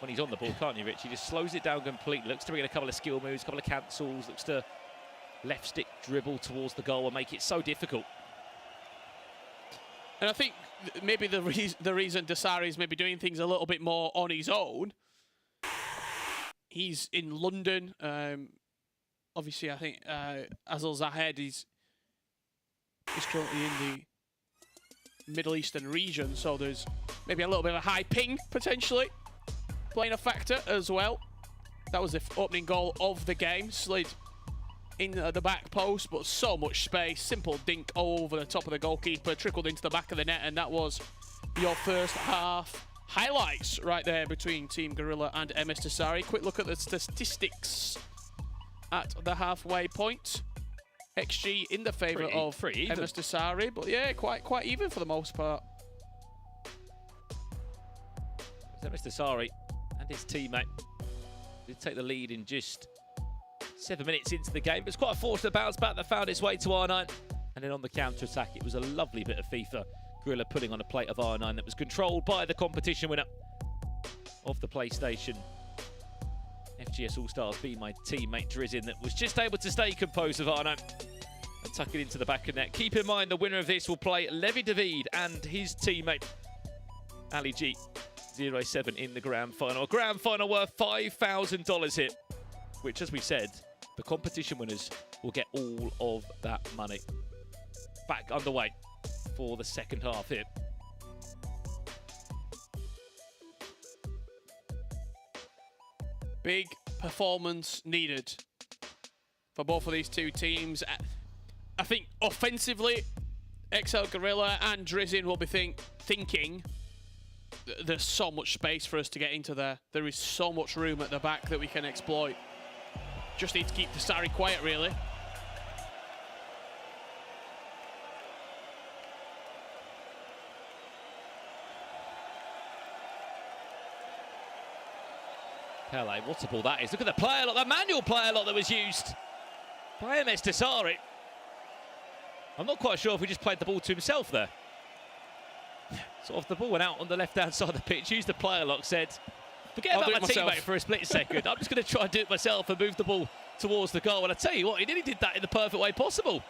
S5: when he's on the ball, can't you, Rich? He just slows it down completely. Looks to bring in a couple of skill moves, a couple of cancels. Looks to left stick dribble towards the goal and make it so difficult.
S6: And I think maybe the reason Dasari is maybe doing things a little bit more on his own. He's in London. Obviously, I think Azal Zahed is currently in the Middle Eastern region, so there's maybe a little bit of a high ping potentially playing a factor as well. That was the opening goal of the game, slid in the back post, but so much space, simple dink over the top of the goalkeeper, trickled into the back of the net, and that was your first half highlights right there between Team Gorilla and MS Dasari. Quick look at the statistics at the halfway point. XG in the favour of MS Dasari, but yeah, quite even for the most part.
S5: So Mr. Sari and his teammate did take the lead in just 7 minutes into the game. But it's quite a fortunate bounce back that found its way to R9. And then on the counter-attack, it was a lovely bit of FIFA. Gorilla putting on a plate of R9 that was controlled by the competition winner of the PlayStation. FGS All-Stars Be My Teammate Drizin that was just able to stay composed of R9 and tuck it into the back of net. Keep in mind the winner of this will play Levi David and his teammate Ali G 07 in the grand final. A grand final worth $5,000 here, which, as we said, the competition winners will get all of that money. Back underway for the second half here.
S6: Big performance needed for both of these two teams. I think offensively, XL Gorilla and Drizin will be thinking there's so much space for us to get into there. There is so much room at the back that we can exploit. Just need to keep the Sari quiet, really.
S5: Pele, what a ball that is. Look at the player lot, the manual player lot that was used by MS Desari. I'm not quite sure if we just played the ball to himself there. Sort of the ball went out on the left-hand side of the pitch, used the player lock, said, forget about my teammate for a split second. I'm just going to try and do it myself and move the ball towards the goal. And I tell you what, he nearly did that in the perfect way possible.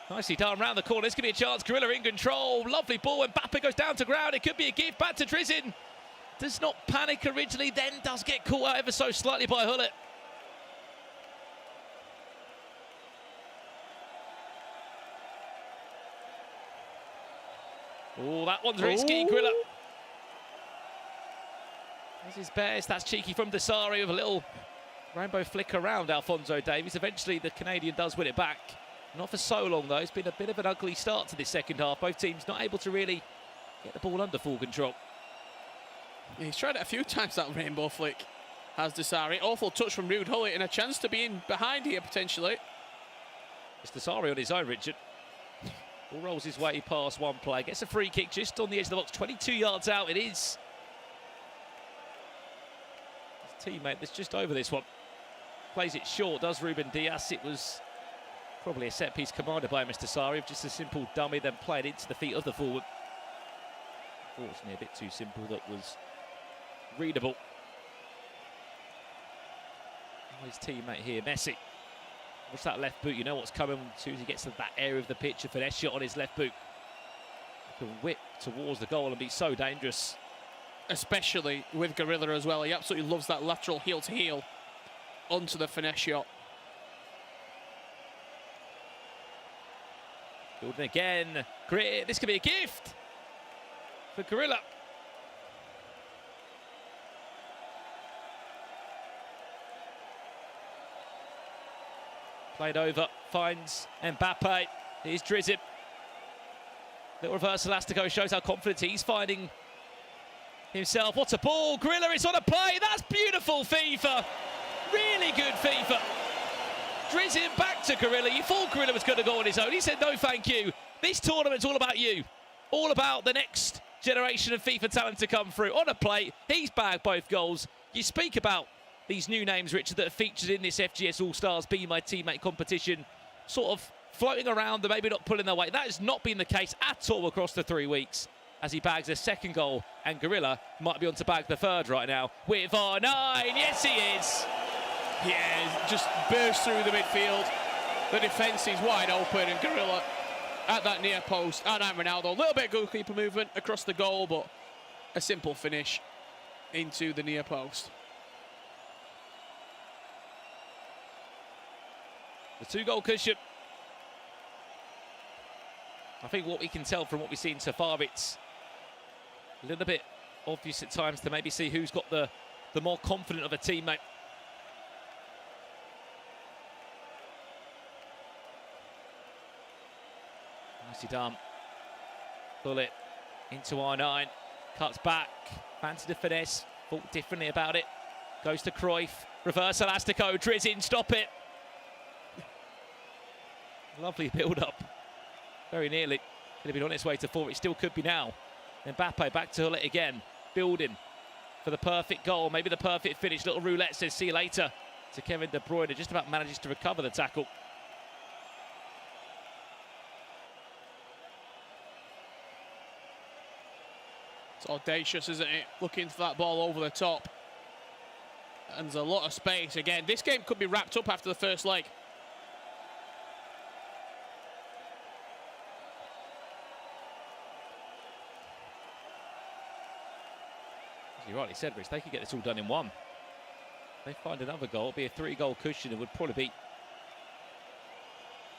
S5: Nicely done round the corner. There's going to be a chance. Gorilla in control. Lovely ball. Mbappe goes down to ground. It could be a gift back to Drizin. Does not panic originally, then does get caught out ever so slightly by Hullet. Oh, that one's risky, Gorilla. That's his best. That's cheeky from Desari with a little rainbow flick around Alphonso Davies. Eventually, the Canadian does win it back. Not for so long, though. It's been a bit of an ugly start to this second half. Both teams not able to really get the ball under full control.
S6: Yeah, he's tried it a few times, that rainbow flick, has Desari. Awful touch from Rude Hullet and a chance to be in behind here, potentially.
S5: It's Desari on his own, Richard. Ball rolls his way past one play. Gets a free kick just on the edge of the box. 22 yards out it is. His teammate that's just over this one. Plays it short, does Ruben Diaz. It was probably a set-piece commanded by Mr. Sari. Just a simple dummy, then played into the feet of the forward. Unfortunately, a bit too simple. That was readable. Oh, his teammate here, Messi. What's that left boot? You know what's coming as soon as he gets to that area of the pitch. A finesse shot on his left boot. He can whip towards the goal and be so dangerous.
S6: Especially with Gorilla as well. He absolutely loves that lateral heel-to-heel onto the finesse shot.
S5: Building again. Great. This could be a gift for Gorilla. Played over, finds Mbappe. Here's Drizin. Little reverse elastico shows how confident he's finding himself. What a ball. Gorilla is on a play. That's beautiful FIFA. Really good FIFA. Drizin back to Gorilla. You thought Gorilla was going to go on his own. He said, no, thank you. This tournament's all about you. All about the next generation of FIFA talent to come through. On a plate, he's bagged both goals. You speak about these new names, Richard, that are featured in this FGS All-Stars Be My Teammate competition, sort of floating around and maybe not pulling their weight. That has not been the case at all across the 3 weeks as he bags a second goal, and Gorilla might be on to bag the third right now with R9. Yes, he is.
S6: Yeah, just burst through the midfield. The defence is wide open, and Gorilla at that near post. R9 Ronaldo, a little bit of goalkeeper movement across the goal, but a simple finish into the near post.
S5: The 2-goal cushion. I think what we can tell from what we've seen so far, it's a little bit obvious at times to maybe see who's got the more confident of a teammate. Nicely done. Pull it into R9. Cuts back. Fancy the finesse. Thought differently about it. Goes to Cruyff. Reverse elastico. Drizin, stop it. Lovely build-up. Very nearly. Could have been on its way to 4. It still could be now. Mbappe back to Hullet again, building for the perfect goal, maybe the perfect finish. Little roulette says see you later to Kevin De Bruyne, just about manages to recover the tackle.
S6: It's audacious, isn't it? Looking for that ball over the top. And there's a lot of space again. This game could be wrapped up after the first leg.
S5: As you rightly said, Rich, they could get this all done in one. If they find another goal, it'd be a 3-goal cushion. It would probably be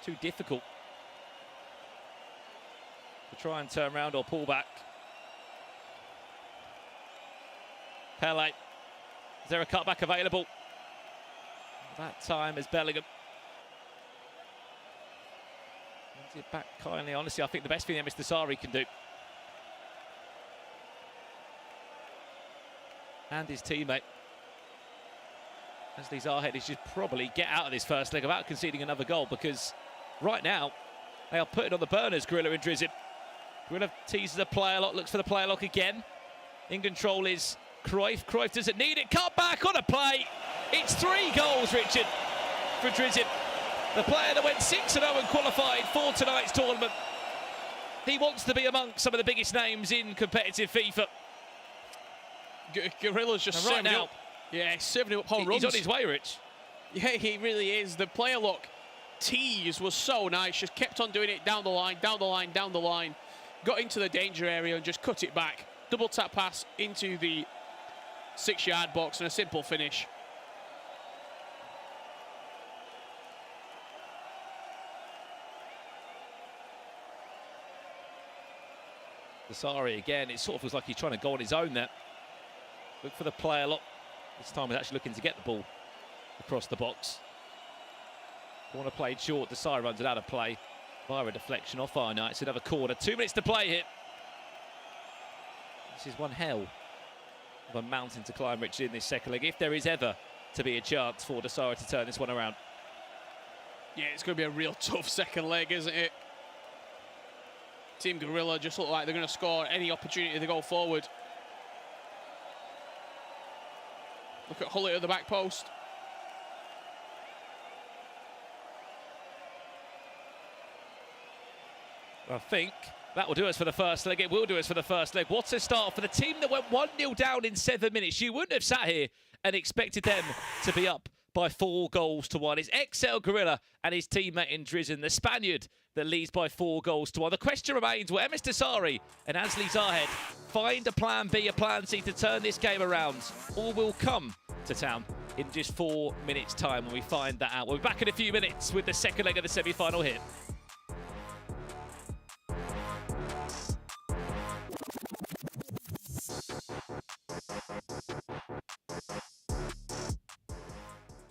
S5: too difficult to try and turn around or pull back. Pele. Is there a cutback available? That time is Bellingham. Wins it back kindly. Honestly, I think the best thing that Mr. Sari can do. And his teammate. Ansley Zahed should probably get out of this first leg without conceding another goal, because right now they are putting on the burners, Gorilla and Drizzy. Gorilla teases a player lock, looks for the player lock again. In control is Cruyff. Cruyff doesn't need it. Cut back on a play. It's 3 goals, Richard, for Drizzy. The player that went 6-0 and qualified for tonight's tournament. He wants to be amongst some of the biggest names in competitive FIFA.
S6: Gorilla's just
S5: right
S6: serving
S5: now.
S6: up. Yeah, serving up home runs.
S5: He's on his way, Rich.
S6: Yeah, he really is. The player look tease was so nice. Just kept on doing it down the line, down the line, down the line. Got into the danger area and just cut it back. Double tap pass into the 6-yard box and a simple finish.
S5: Sorry again, it sort of feels like he's trying to go on his own there. Look for the player lock. This time he's actually looking to get the ball across the box. Corner played short. Desai runs it out of play via a deflection off our night. It's another corner. 2 minutes to play here. This is one hell of a mountain to climb, Richard, in this second leg, if there is ever to be a chance for Desai to turn this one around.
S6: Yeah, it's going to be a real tough second leg, isn't it? Team Gorilla just look like they're going to score any opportunity to go forward. Look at Hullet at the back post.
S5: I think that will do us for the first leg. It will do us for the first leg. What a start for the team that went 1-0 down in 7 minutes. You wouldn't have sat here and expected them to be up by 4 goals to 1. It's XL Gorilla and his teammate in Drizzen, the Spaniard, that leads by 4 goals to 1. The question remains, will Emis Desari and Ansley Zahed find a plan B, a plan C to turn this game around, or will come to town in just 4 minutes' time when we find that out? We'll be back in a few minutes with the second leg of the semi-final here.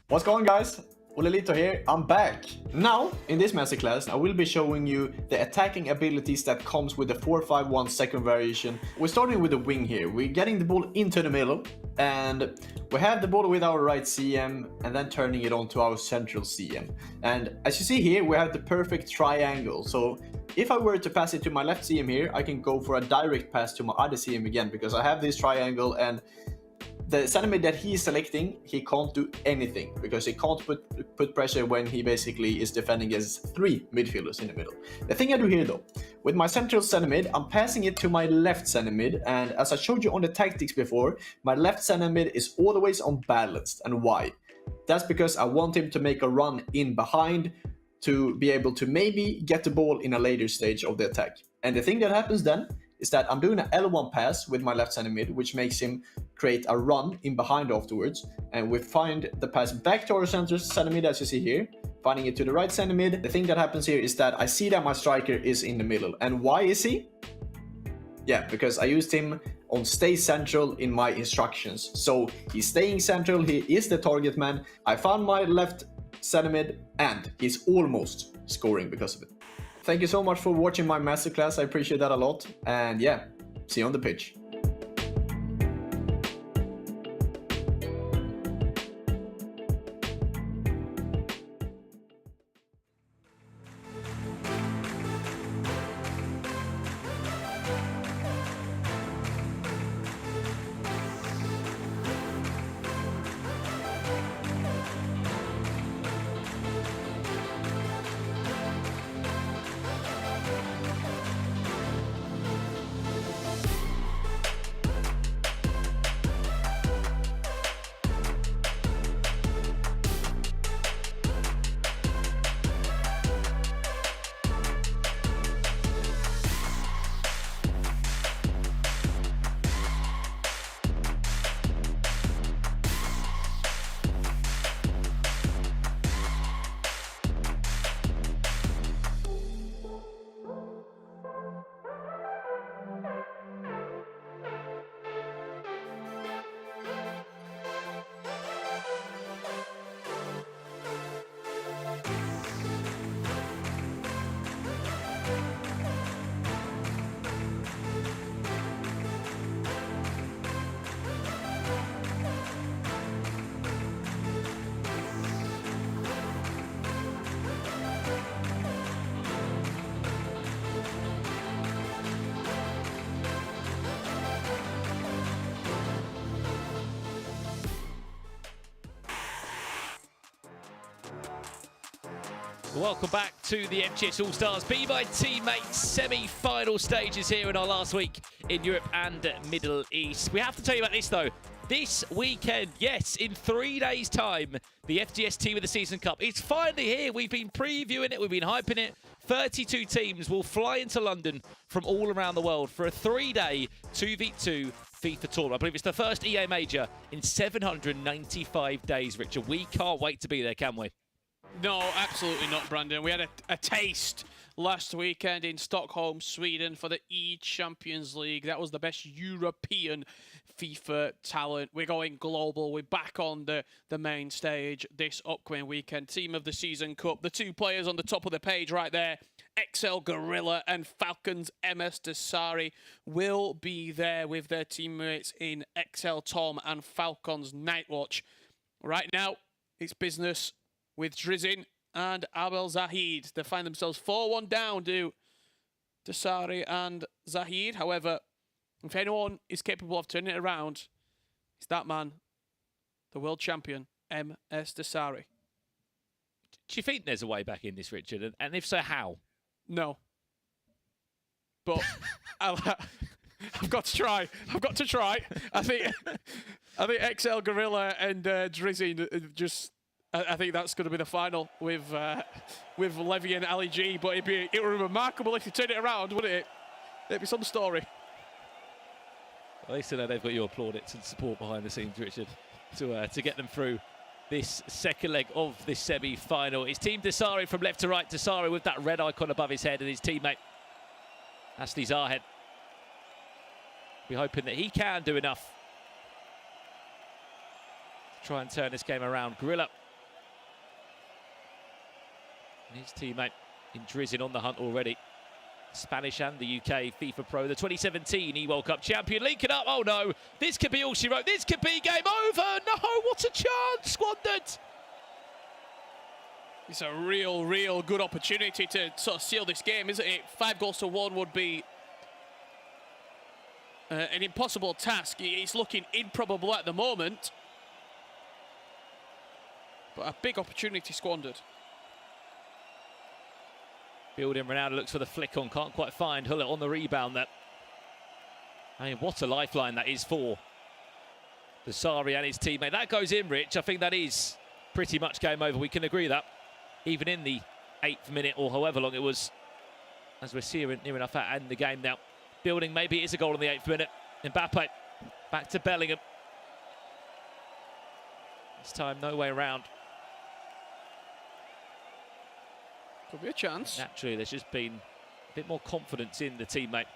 S2: What's going on, guys? Olelito here, I'm back. Now, in this masterclass, I will be showing you the attacking abilities that comes with the 4-5-1 second variation. We're starting with the wing here. We're getting the ball into the middle, and we have the ball with our right CM, and then turning it on to our central CM. And as you see here, we have the perfect triangle. So if I were to pass it to my left CM here, I can go for a direct pass to my other CM again, because I have this triangle, and the centimeter that he is selecting, he can't do anything because he can't put pressure when he basically is defending against 3 midfielders in the middle. The thing I do here though, with my central centimeter, I'm passing it to my left centimeter, and as I showed you on the tactics before, my left centimeter is always unbalanced. And why? That's because I want him to make a run in behind to be able to maybe get the ball in a later stage of the attack. And the thing that happens then is that I'm doing an L1 pass with my left centimeter, which makes him create a run in behind afterwards. And we find the pass back to our center centimeter, as you see here, finding it to the right centimeter. The thing that happens here is that I see that my striker is in the middle. And why is he? Yeah, because I used him on stay central in my instructions. So he's staying central, he is the target man. I found my left centimeter and he's almost scoring because of it. Thank you so much for watching my masterclass. I appreciate that a lot. And yeah, see you on the pitch.
S5: Welcome back to the FGS All-Stars Be My Teammate semi-final stages here in our last week in Europe and Middle East. We have to tell you about this though. This weekend, yes, in 3 days' time, the FGS Team of the Season Cup. It's finally here. We've been previewing it. We've been hyping it. 32 teams will fly into London from all around the world for a 3-day 2v2 FIFA tournament. I believe it's the first EA major in 795 days, Richard. We can't wait to be there, can we?
S6: No, absolutely not, Brandon. We had a taste last weekend in Stockholm, Sweden for the E-Champions League. That was the best European FIFA talent. We're going global. We're back on the main stage this upcoming weekend. Team of the Season Cup. The two players on the top of the page right there, XL Gorilla and Falcons MS Desari, will be there with their teammates in XL Tom and Falcons Nightwatch. Right now, it's business with Drizin and Abel Zahid. They find themselves 4-1 down to Desari and Zahid. However, if anyone is capable of turning it around, it's that man, the world champion, MS Desari.
S5: Do you think there's a way back in this, Richard? And if so, how?
S6: No. But I've got to try. I've got to try. I think XL Gorilla and Drizzy just. I think that's going to be the final with Levy and Ali G. But it would be remarkable if you turn it around, wouldn't it? It'd be some story.
S5: Well, at least they've got your plaudits and support behind the scenes, Richard, to get them through this second leg of this semi-final. It's Team Desari from left to right. Desari with that red icon above his head and his teammate, Ashley Zahed. We're hoping that he can do enough to try and turn this game around. Gorilla and his teammate in Drizin on the hunt already. Spanish and the UK FIFA Pro, the 2017 E-World Cup champion, linking up. Oh no, this could be all she wrote. This could be game over. No, what a chance, squandered.
S6: It's a real good opportunity to sort of seal this game, isn't it? 5-1 would be an impossible task. It's looking improbable at the moment, but a big opportunity squandered.
S5: Building, Ronaldo looks for the flick on, can't quite find Hullet on the rebound there. I mean, what a lifeline that is for Desari and his teammate. That goes in, Rich. I think that is pretty much game over. We can agree that. Even in the 8th minute or however long it was, as we're near enough at end the game now. Building, maybe it is a goal in the 8th minute. Mbappe back to Bellingham. This time, no way around.
S6: Could be a chance.
S5: Naturally, there's just been a bit more confidence in the teammate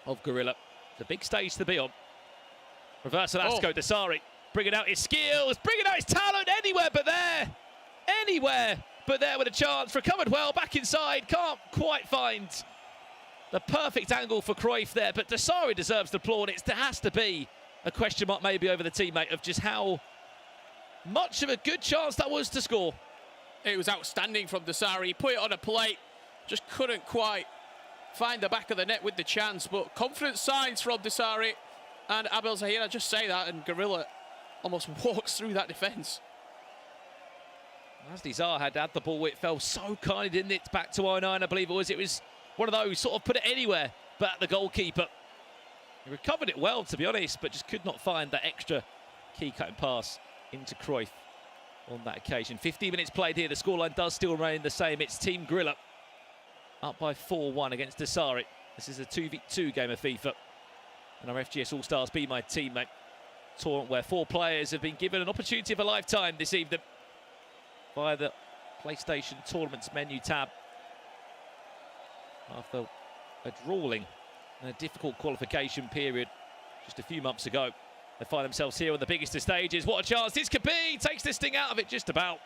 S5: of Gorilla. It's a big stage to be on. Reverse Alasco, Desari bringing out his skills, bringing out his talent, anywhere but there. Anywhere but there with a chance. Recovered well, back inside. Can't quite find the perfect angle for Cruyff there, but Desari deserves the plaudits. There has to be a question mark maybe over the teammate of just how much of a good chance that was to score.
S6: It was outstanding from Desari. He put it on a plate, just couldn't quite find the back of the net with the chance, but confident signs from Desari and Abel Zahir. I just say that, and Gorilla almost walks through that defence.
S5: As Zahed had the ball, it fell so kindly, didn't it? Back to I9, I believe it was. It was one of those, sort of put it anywhere but at the goalkeeper. He recovered it well, to be honest, but just could not find that extra key-cutting pass into Cruyff on that occasion. 15 minutes played here. The scoreline does still remain the same. It's Team Gorilla up by 4-1 against Desari. This is a 2v2 game of FIFA. And our FGS All-Stars Be My Teammate tournament where 4 players have been given an opportunity of a lifetime this evening via the PlayStation Tournaments menu tab. After a drawing and a difficult qualification period just a few months ago, they find themselves here on the biggest of stages. What a chance this could be! Takes this thing out of it just about.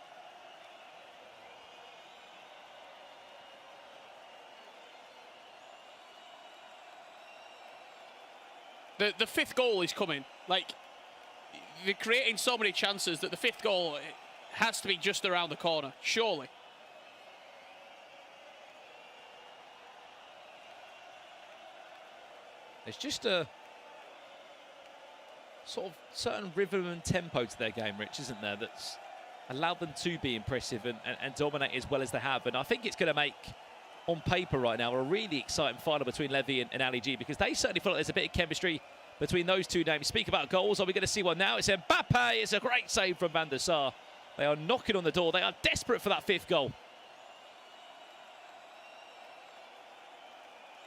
S6: The 5th goal is coming. Like, they're creating so many chances that the 5th goal has to be just around the corner, surely.
S5: There's just a sort of certain rhythm and tempo to their game, Rich, isn't there? That's allowed them to be impressive and dominate as well as they have. And I think it's going to make, on paper right now, a really exciting final between Levy and Ali G, because they certainly feel like there's a bit of chemistry between those two names. Speak about goals, are we going to see one now? It's Mbappe. It's a great save from Van der Sar. They are knocking on the door. They are desperate for that 5th goal.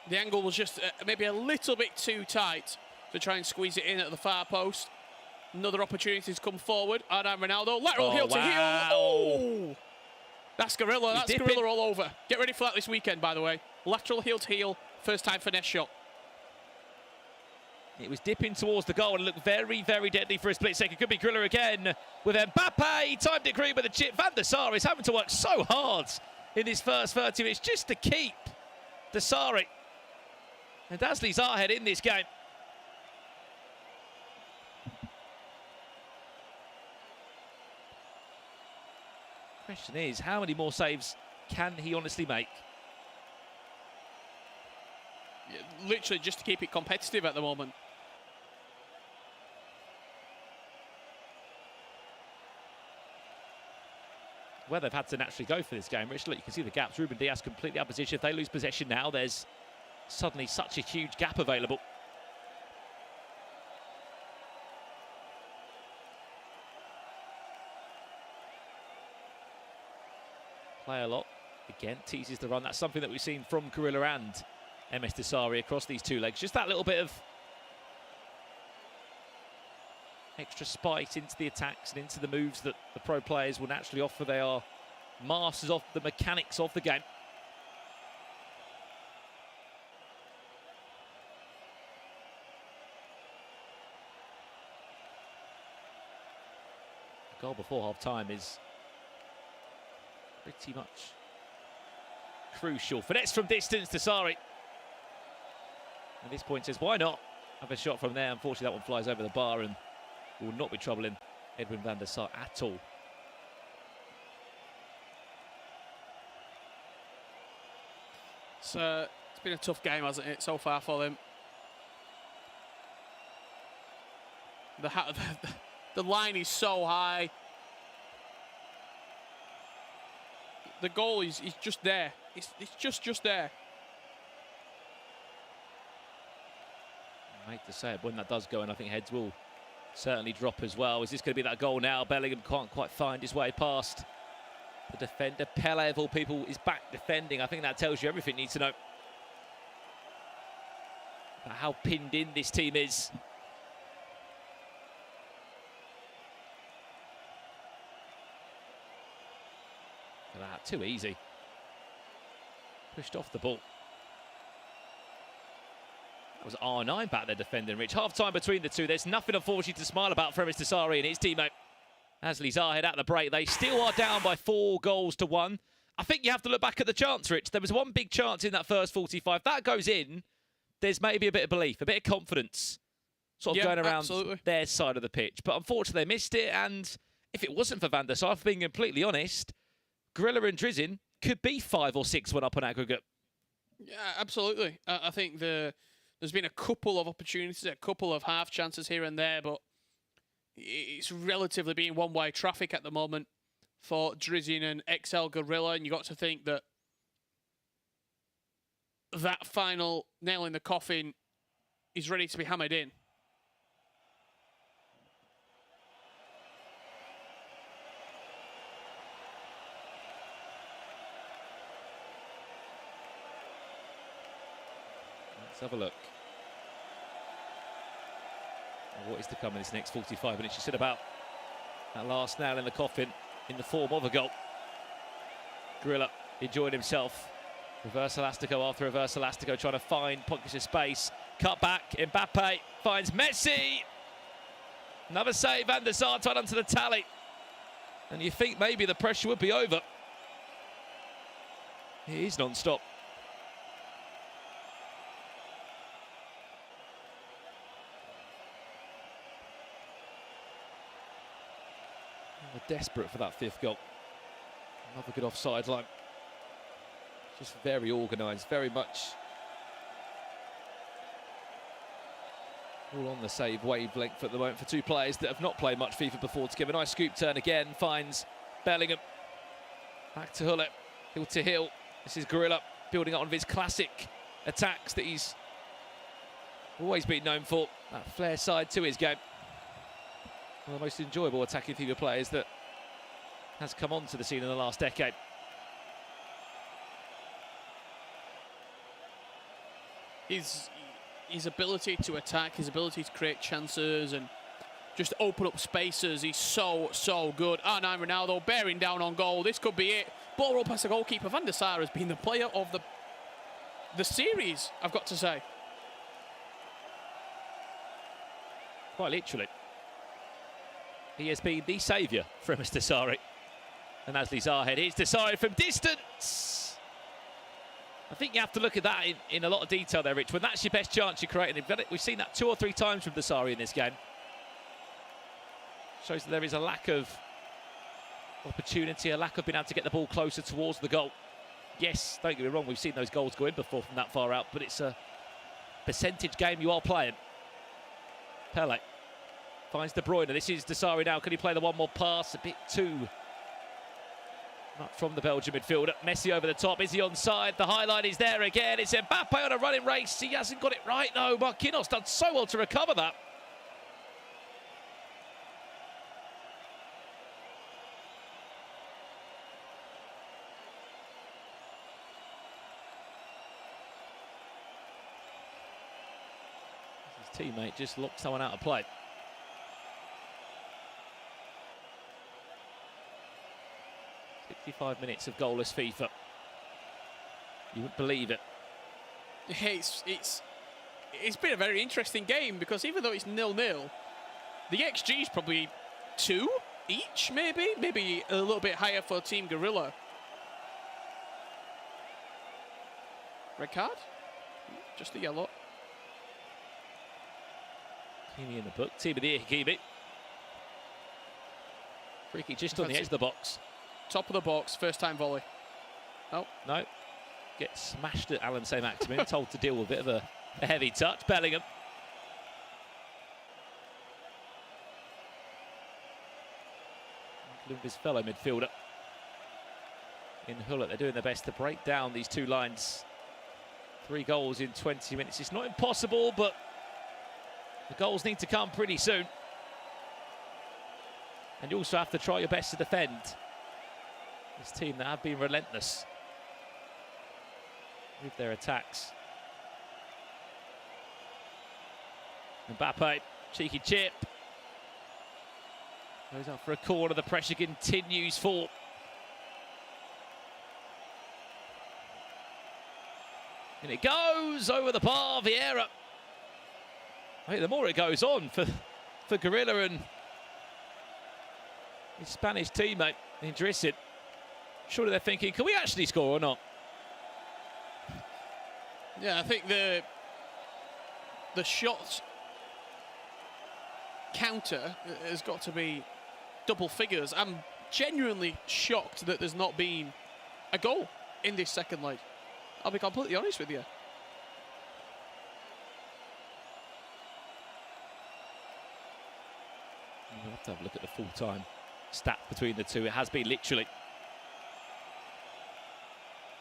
S6: The angle was just maybe a little bit too tight to try and squeeze it in at the far post. Another opportunity to come forward. Ardan Ronaldo, lateral heel to heel. Oh! That's Gorilla. That's Gorilla all over. Get ready for that this weekend, by the way. Lateral heel to heel, first time finesse shot.
S5: It was dipping towards the goal and looked very, very deadly for a split second. Could be Gorilla again with Mbappe. He timed it great with a chip. Van der Sar is having to work so hard in this first 30 minutes just to keep Desari and Dasli Zahed in this game. Question is, how many more saves can he honestly make?
S6: Yeah, literally just to keep it competitive at the moment.
S5: Where they've had to naturally go for this game, Rich, look, you can see the gaps. Ruben Dias completely out of position. If they lose possession now, there's suddenly such a huge gap available. Play a lot. Again, teases the run. That's something that we've seen from Gorilla and MS Desari across these two legs. Just that little bit of extra spice into the attacks and into the moves that the pro players will naturally offer. They are masters of the mechanics of the game. The goal before half-time is pretty much crucial. Finesse from distance to Sari. At this point says, why not have a shot from there? Unfortunately, that one flies over the bar and will not be troubling Edwin van der Sar at all.
S6: It's been a tough game, hasn't it, so far for them. The line is so high. The goal is just there. It's just there.
S5: I hate to say it, when that does go in, I think heads will certainly drop as well. Is this going to be that goal now? Bellingham can't quite find his way past the defender. Pele, of all people, is back defending. I think that tells you everything you need to know about how pinned in this team is. That too easy. Pushed off the ball. That was R9 back there defending, Rich. Half-time between the two. There's nothing, unfortunately, to smile about for Mr. Sari and his teammate. Asli Zahed at the break. They still are down by 4-1. I think you have to look back at the chance, Rich. There was one big chance in that first 45. That goes in, there's maybe a bit of belief, a bit of confidence sort of going around their side of the pitch. But unfortunately, they missed it. And if it wasn't for Van der Sar, for being completely honest, Gorilla and Drizin could be 5 or 6-1 up on aggregate.
S6: Yeah, absolutely. I think there's been a couple of opportunities, a couple of half chances here and there, but it's relatively being one-way traffic at the moment for Drizin and XL Gorilla, and you got to think that that final nail in the coffin is ready to be hammered in.
S5: Let's have a look. What is to come in this next 45 minutes? You said about that last nail in the coffin in the form of a goal. Gorilla enjoyed himself. Reverse elastico after reverse elastico, trying to find pockets of space. Cut back, Mbappe finds Messi. Another save, Van der Sar tied onto the tally. And you think maybe the pressure would be over. It is non-stop. They're desperate for that 5th goal. Another good offside line. Just very organised, very much all on the save wavelength at the moment for two players that have not played much FIFA before. To give a nice scoop turn again, finds Bellingham. Back to Hullet. Hill to Hill. This is Gorilla building up one of his classic attacks that he's always been known for. That flair side to his game. One of the most enjoyable attacking FIFA players that has come onto the scene in the last decade.
S6: His ability to attack, his ability to create chances and just open up spaces, he's so good. R9 Ronaldo bearing down on goal. This could be it. Ball roll past the goalkeeper. Van der Sar has been the player of the series, I've got to say.
S5: Quite literally. He has been the saviour for Mr. Sari. And as Zahed hits Desari from distance. I think you have to look at that in a lot of detail there, Rich. When that's your best chance you're creating. We've seen that 2 or 3 times from Desari in this game. Shows that there is a lack of opportunity, a lack of being able to get the ball closer towards the goal. Yes, don't get me wrong, we've seen those goals go in before from that far out, but it's a percentage game you are playing. Pele finds De Bruyne. This is Desari now. Can he play the one more pass? A bit too much from the Belgian midfielder. Messi over the top. Is he onside? The highlight is there again. It's Mbappe on a running race. He hasn't got it right though. Marquinhos done so well to recover that. His teammate just locked someone out of play. .5 minutes of goalless FIFA. You wouldn't believe it.
S6: It's been a very interesting game because even though it's 0-0, the XG is probably 2 each, maybe a little bit higher for Team Gorilla. Red card? Just a yellow.
S5: Hakimi in the book. Team of the year, Hakimi. Free kick just on the edge of the box.
S6: Top of the box, first time volley. Oh.
S5: No. Gets smashed at Alan Saint-Maximin, told to deal with a bit of a heavy touch. Bellingham. With his fellow midfielder. In Hullet, they're doing their best to break down these two lines. 3 goals in 20 minutes. It's not impossible, but the goals need to come pretty soon. And you also have to try your best to defend. This team that have been relentless with their attacks. Mbappe, cheeky chip. Goes up for a corner, the pressure continues for. And it goes over the bar, Vieira. I think the more it goes on for Gorilla and his Spanish teammate, Idrissin, surely they're thinking, can we actually score or not?
S6: Yeah, I think the shot counter has got to be double figures. I'm genuinely shocked that there's not been a goal in this second leg. I'll be completely honest with you.
S5: We'll have to have a look at the full-time stat between the two. It has been literally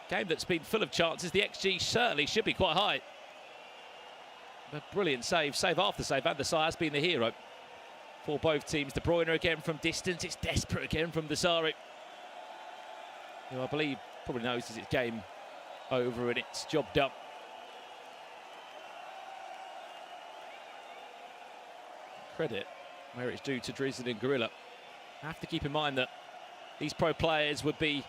S5: game that's been full of chances. The XG certainly should be quite high. A brilliant save after save. Van der Sar has been the hero for both teams. De Bruyne again from distance. It's desperate again from Desari, who I believe probably knows it's game over and it's job done. Credit where it's due to Drizzen and Gorilla. I have to keep in mind that these pro players would be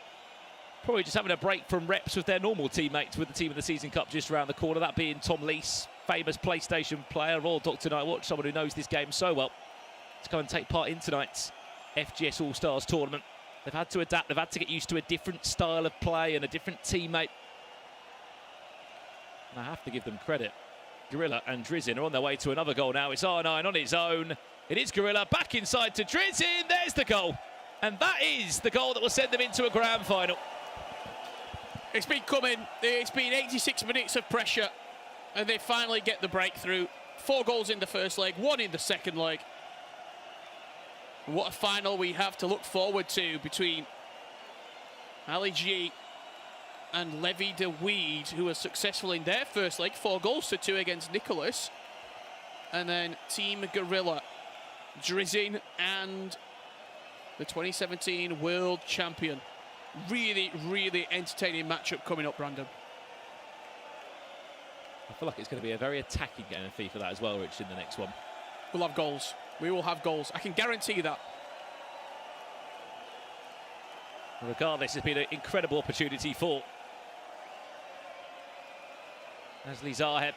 S5: probably just having a break from reps with their normal teammates with the Team of the Season Cup just around the corner, that being Tom Lees, famous PlayStation player, Royal Doctor Night Watch, someone who knows this game so well, to come and take part in tonight's FGS All-Stars tournament. They've had to adapt, they've had to get used to a different style of play and a different teammate. And I have to give them credit. Gorilla and Drizzen are on their way to another goal now. It's R9 on his own. It is Gorilla back inside to Drizzen. There's the goal. And that is the goal that will send them into a grand final.
S6: It's been coming. It's been 86 minutes of pressure, and they finally get the breakthrough. 4 goals in the first leg, 1 in the second leg. What a final we have to look forward to between Ali G and Levy de Weed, who were successful in their first leg, 4-2 against Nicholas. And then Team Gorilla, Drizin and the 2017 World Champion. Really, really entertaining matchup coming up, Brandon.
S5: I feel like it's going to be a very attacking game of FIFA that as well, Rich, in the next one.
S6: We'll have goals. We will have goals. I can guarantee that.
S5: Regardless, it's been an incredible opportunity for Nazli Zahed,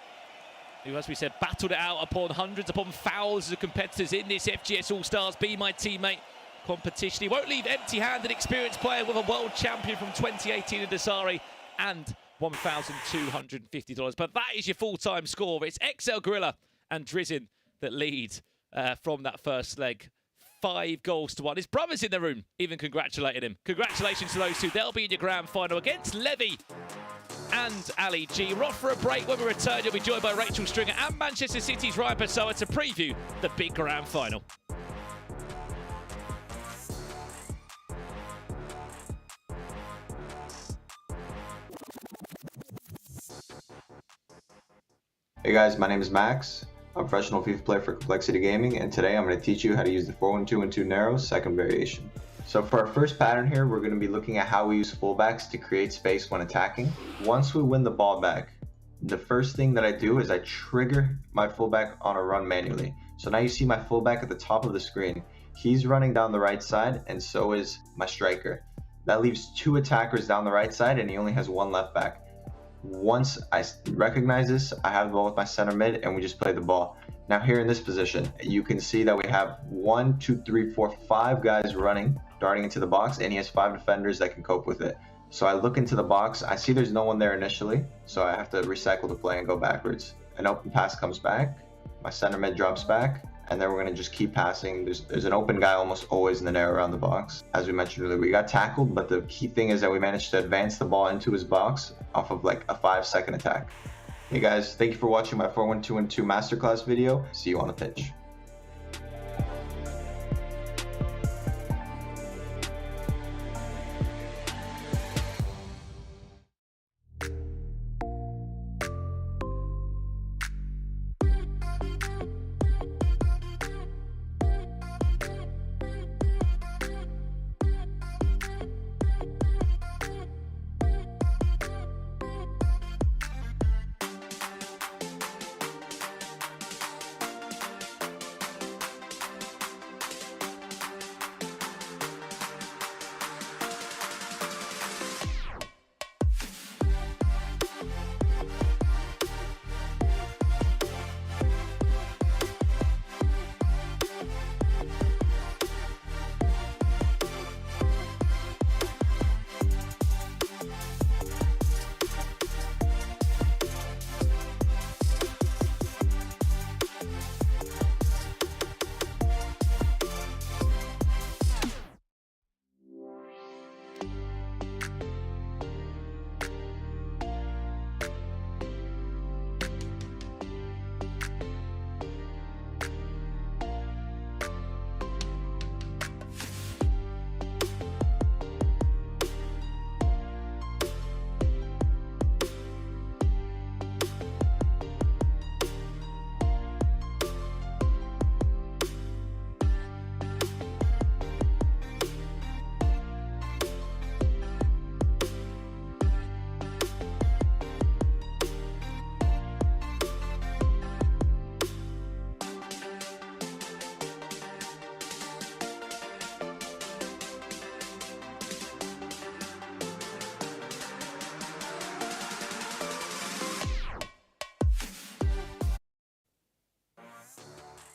S5: who, as we said, battled it out upon hundreds upon thousands of competitors in this FGS All-Stars Be My Teammate competition. He won't leave empty-handed, experienced player with a world champion from 2018 in Dasari and $1,250. But that is your full-time score. It's XL Gorilla and Drizin that lead from that first leg. 5-1. His brother's in the room, even congratulated him. Congratulations to those two. They'll be in your grand final against Levy and Ali G. We're off for a break. When we return, you'll be joined by Rachel Stringer and Manchester City's Ryan Pessoa to preview the big grand final.
S2: Hey guys, my name is Max. I'm a professional FIFA player for Complexity Gaming, and today I'm going to teach you how to use the 4-1-2-1-2 narrow second variation. So for our first pattern here, we're going to be looking at how we use fullbacks to create space when attacking. Once we win the ball back, the first thing that I do is I trigger my fullback on a run manually. So now you see my fullback at the top of the screen. He's running down the right side, and so is my striker. That leaves 2 attackers down the right side, and he only has 1 left back. Once I recognize this, I have the ball with my center mid and we just play the ball. Now here in this position, you can see that we have 1, 2, 3, 4, 5 guys running, darting into the box, and he has 5 defenders that can cope with it. So I look into the box, I see there's no one there initially, so I have to recycle the play and go backwards. An open pass comes back, my center mid drops back, and then we're going to just keep passing. There's an open guy almost always in the narrow around the box. As we mentioned earlier, we got tackled, but the key thing is that we managed to advance the ball into his box off of like a 5-second attack. Hey guys, thank you for watching my 4-1-2-1-2 masterclass video. See you on the pitch.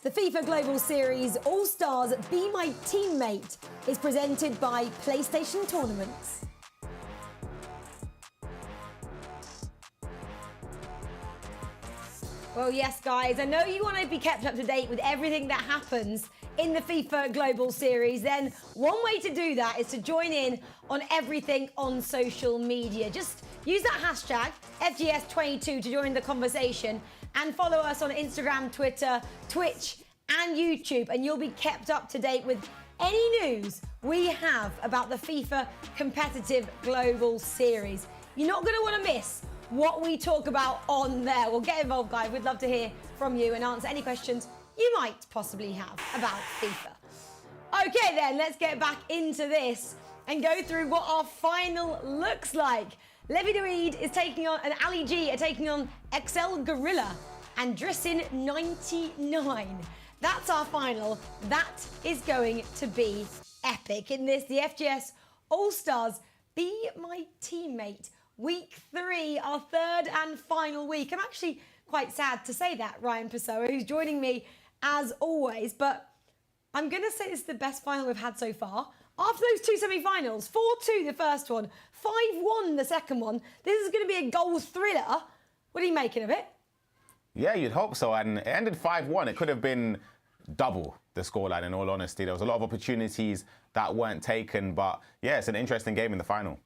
S3: The FIFA Global Series All-Stars Be My Teammate is presented by PlayStation Tournaments. Well, yes, guys, I know you want to be kept up to date with everything that happens in the FIFA Global Series. Then one way to do that is to join in on everything on social media. Just use that hashtag FGS22 to join the conversation and follow us on Instagram, Twitter, Twitch and YouTube, and you'll be kept up to date with any news we have about the FIFA Competitive Global Series. You're not going to want to miss what we talk about on there. Well, get involved, guys. We'd love to hear from you and answer any questions you might possibly have about FIFA. Okay, then, let's get back into this and go through what our final looks like. Levi David is taking on, and Ali G are taking on XL Gorilla and Drissin 99. That's our final. That is going to be epic. In this, the FGS All-Stars Be My Teammate. Week 3, our third and final week. I'm actually quite sad to say that, Ryan Pessoa, who's joining me as always, but I'm going to say this is the best final we've had so far. After those 2 semi-finals, 4-2 the first one, 5-1 the second one, this is going to be a goal thriller. What are you making of it?
S4: Yeah, you'd hope so. And it ended 5-1. It could have been double the scoreline, in all honesty. There was a lot of opportunities that weren't taken. But yeah, it's an interesting game in the final.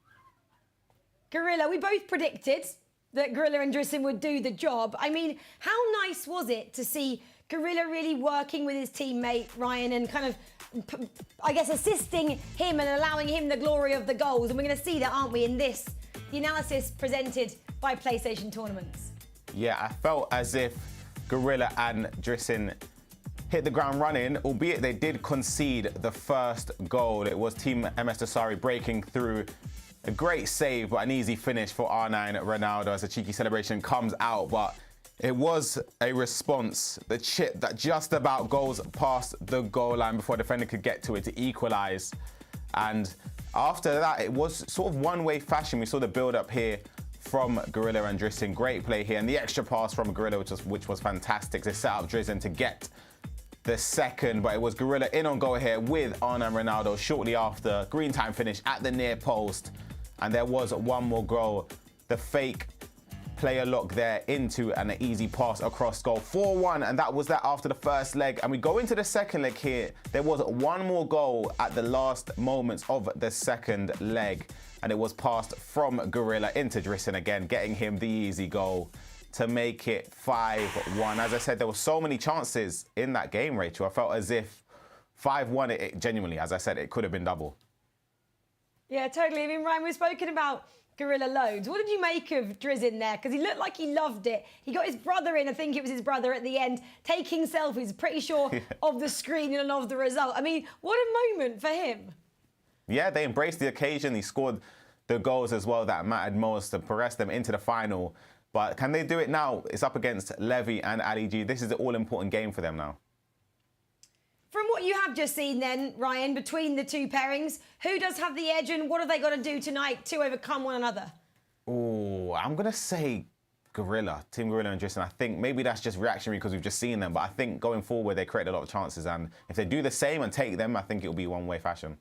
S3: Gorilla, we both predicted that Gorilla and Drissin would do the job. I mean, how nice was it to see Gorilla really working with his teammate, Ryan, and kind of, I guess, assisting him and allowing him the glory of the goals. And we're going to see that, aren't we, in this, the analysis presented by PlayStation Tournaments.
S4: Yeah, I felt as if Gorilla and Drissin hit the ground running, albeit they did concede the first goal. It was Team MS Dasari breaking through. A great save, but an easy finish for R9 Ronaldo as a cheeky celebration comes out. But it was a response, the chip that just about goes past the goal line before the defender could get to it to equalise. And after that, it was sort of one-way fashion. We saw the build-up here from Gorilla and Drissin. Great play here, and the extra pass from Gorilla, which was fantastic. They set up Drissin to get the second, but it was Gorilla in on goal here with R9 Ronaldo shortly after. Green time finish at the near post. And there was one more goal. The fake player lock there into an easy pass across goal. 4-1, and that was that after the first leg. And we go into the second leg here. There was one more goal at the last moments of the second leg. And it was passed from Gorilla into Drissin again, getting him the easy goal to make it 5-1. As I said, there were so many chances in that game, Rachel. I felt as if 5-1, it genuinely, as I said, it could have been double.
S3: Yeah, totally. I mean, Ryan, we've spoken about Gorilla loads. What did you make of Drissin there? Because he looked like he loved it. He got his brother in, I think it was his brother at the end, taking selfies, pretty sure of the screen and of the result. I mean, what a moment for him. Yeah,
S4: they embraced the occasion. He scored the goals as well that mattered most to progress them into the final. But can they do it now? It's up against Levi and Ali G. This is the all-important game for them now.
S3: From what you have just seen then, Ryan, between the two pairings, who does have the edge and what have they got to do tonight to overcome one another?
S4: Oh, I'm going to say Gorilla, Team Gorilla and Drissin. I think maybe that's just reactionary because we've just seen them, but I think going forward they create a lot of chances, and if they do the same and take them, I think it'll be one-way fashion.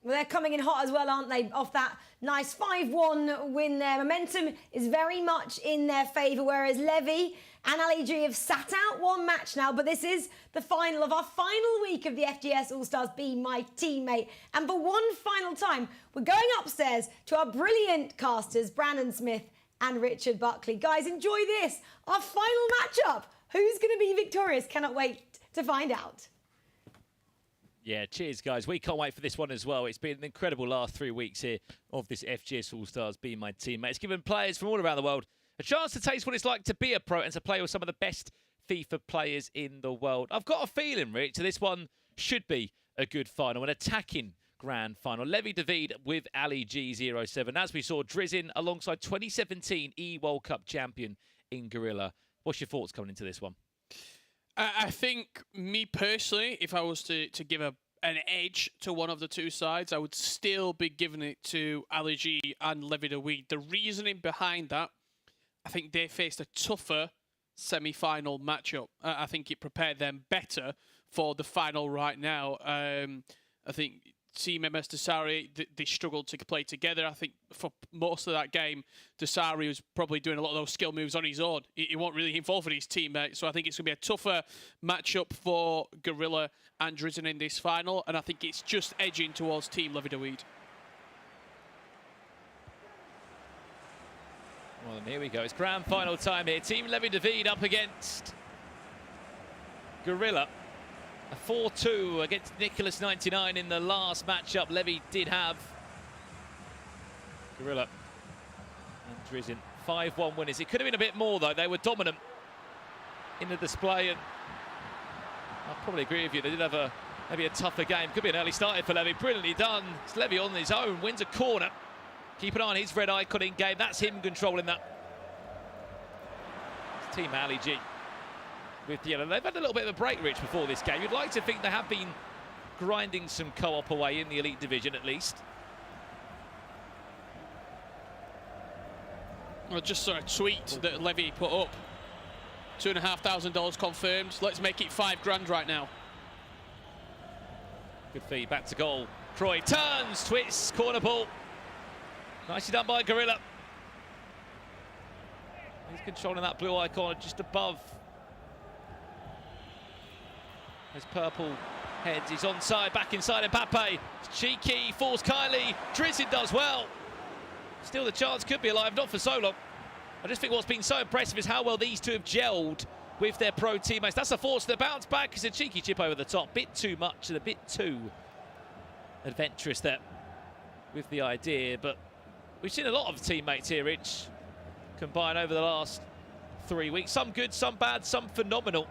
S3: Well, they're coming in hot as well, aren't they, off that nice 5-1 win there. Momentum is very much in their favour, whereas Levi and Ali G have sat out one match now, but this is the final of our final week of the FGS All-Stars Be My Teammate. And for one final time, we're going upstairs to our brilliant casters, Brandon Smith and Richard Buckley. Guys, enjoy this, our final matchup. Who's going to be victorious? Cannot wait to find out.
S5: Yeah, cheers, guys. We can't wait for this one as well. It's been an incredible last 3 weeks here of this FGS All-Stars Be My Teammate. It's given players from all around the world a chance to taste what it's like to be a pro and to play with some of the best FIFA players in the world. I've got a feeling, Rich, this one should be a good final, an attacking grand final. Levi David with Ali G07. As we saw, Drissin alongside 2017 World Cup champion in Gorilla. What's your thoughts coming into this one?
S6: I think, me personally, if I was to give an edge to one of the two sides, I would still be giving it to Ali G and Levi David. The reasoning behind that, I think they faced a tougher semi-final matchup. I think it prepared them better for the final right now. I think Team MS Dasari, they struggled to play together. I think for most of that game, Dasari was probably doing a lot of those skill moves on his own. He wasn't really involved with his teammate. So I think it's going to be a tougher matchup for Gorilla and Drissin in this final. And I think it's just edging towards Team Levi David.
S5: Well, and here we go. It's grand final time here. Team Levi David up against Gorilla. A 4-2 against Nicholas 99 in the last matchup. Levy did have Gorilla and Drizin. 5-1 winners. It could have been a bit more though. They were dominant in the display, and I'll probably agree with you. They did have maybe a tougher game. Could be an early start for Levy. Brilliantly done. It's Levy on his own. Wins a corner. Keep an eye on his red icon in game. That's him controlling that. It's Team Ali G with the yellow. They've had a little bit of a break, Rich, before this game. You'd like to think they have been grinding some co-op away in the Elite Division at least.
S6: I just saw a tweet that Levy put up. $2,500 confirmed. Let's make it $5,000 right now.
S5: Good feed, back to goal. Croy turns, twists, corner ball. Nicely done by Gorilla. He's controlling that blue icon just above his purple heads. He's onside, back inside Mbappe. It's cheeky, falls Kylie. Drizin does well. Still the chance could be alive, not for so long. I just think what's been so impressive is how well these two have gelled with their pro teammates. That's a force to bounce back. It's a cheeky chip over the top. Bit too much and a bit too adventurous there with the idea. But we've seen a lot of teammates here, Rich, combine over the last 3 weeks. Some good, some bad, some phenomenal.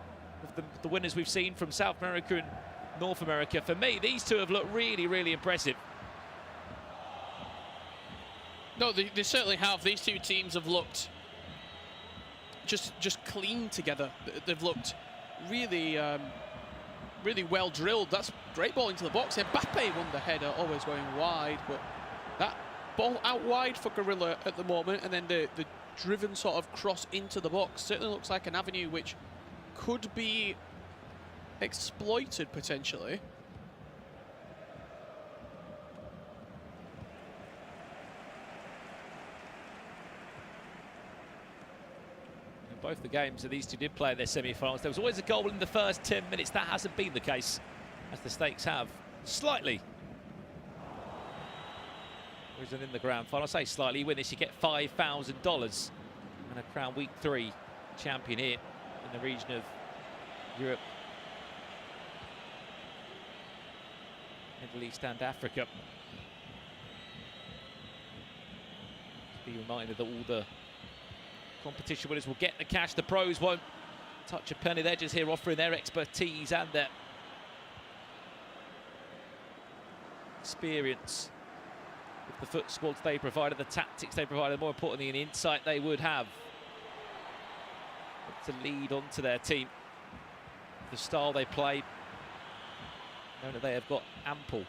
S5: With the winners we've seen from South America and North America. For me, these two have looked really, really impressive.
S6: No, they certainly have. These two teams have looked just clean together. They've looked really, really well drilled. That's great ball into the box. Mbappe won the header, always going wide, but that ball out wide for Gorilla at the moment, and then the driven sort of cross into the box certainly looks like an avenue which could be exploited potentially.
S5: Both the games that these two did play in their semi-finals, there was always a goal in the first 10 minutes. That hasn't been the case, as the stakes have slightly risen in the grand final. I say slightly. You win this, you get $5,000 and a crown week 3 champion here in the region of Europe, Middle East and Africa. Be reminded that all the competition winners will get the cash. The pros won't touch a penny. They're just here offering their expertise and their experience with the foot squads they provided, the tactics they provided, more importantly, the insight they would have to lead onto their team. The style they play, knowing that they have got ample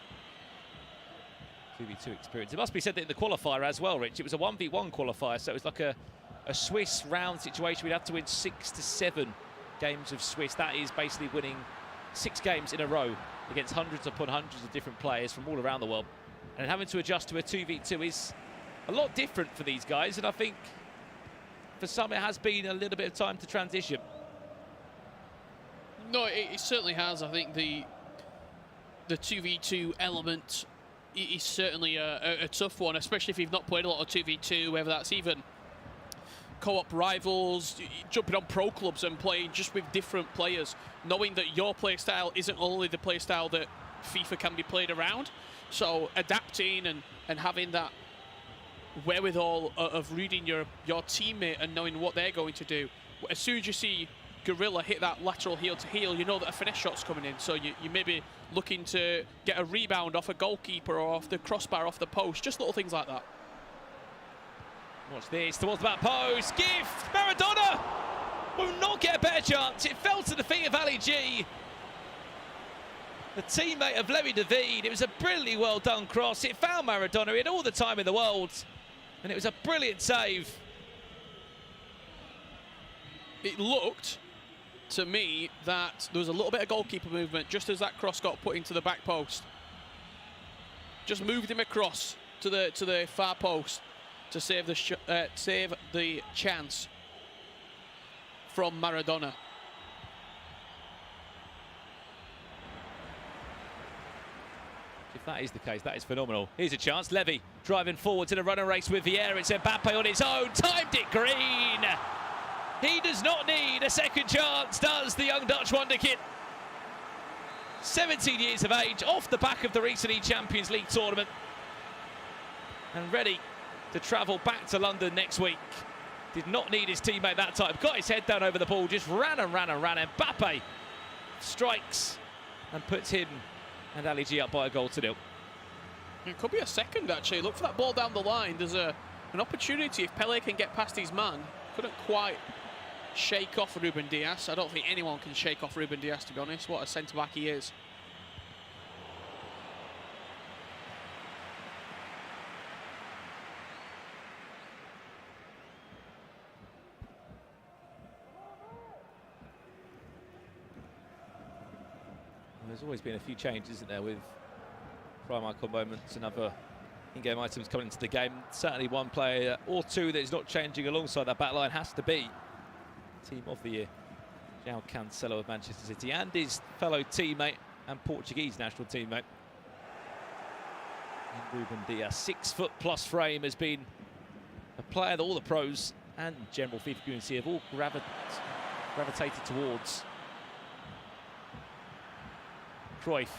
S5: 2v2 experience. It must be said that in the qualifier as well, Rich, it was a 1v1 qualifier, so it was like a Swiss round situation. We'd have to win 6 to 7 games of Swiss. That is basically winning 6 games in a row against hundreds upon hundreds of different players from all around the world. And having to adjust to a 2v2 is a lot different for these guys, and I think for some it has been a little bit of time to transition.
S6: No, it certainly has. I think the 2v2 element is certainly a tough one, especially if you've not played a lot of 2v2, whether that's even co-op rivals, jumping on pro clubs and playing just with different players, knowing that your play style isn't only the play style that FIFA can be played around. So adapting and having that wherewithal of reading your teammate and knowing what they're going to do. As soon as you see Gorilla hit that lateral heel to heel, you know that a finesse shot's coming in. So you may be looking to get a rebound off a goalkeeper or off the crossbar, off the post, just little things like that.
S5: Watch this, towards the back post, gift, Maradona will not get a better chance. It fell to the feet of Ali G, the teammate of Levy David. It was a brilliantly well done cross. It found Maradona, he had all the time in the world, and it was a brilliant save.
S6: It looked to me that there was a little bit of goalkeeper movement just as that cross got put into the back post. Just moved him across to the far post to save the chance from Maradona.
S5: If that is the case, that is phenomenal. Here's a chance. Levy driving forward in a runner race with Vieira. It's Mbappe on his own. Timed it green. He does not need a second chance, does the young Dutch wonder kid. 17 years of age, off the back of the recent Champions League tournament, and ready to travel back to London next week. Did not need his teammate that time. Got his head down over the ball, just ran and ran and ran. Mbappe strikes and puts him and Ali G up by a goal to nil.
S6: It could be a second, actually. Look for that ball down the line. There's an opportunity if Pele can get past his man. Couldn't quite shake off Ruben Dias. I don't think anyone can shake off Ruben Dias, to be honest. What a centre-back he is.
S5: There's always been a few changes, isn't there, with prime icon moments and other in-game items coming into the game. Certainly one player or two that is not changing alongside that back line has to be Team of the Year, Gill Cancelo of Manchester City, and his fellow teammate and Portuguese national teammate. And Ruben Dias, 6 foot plus frame, has been a player that all the pros and general FIFA community have all gravitated towards. Cruyff.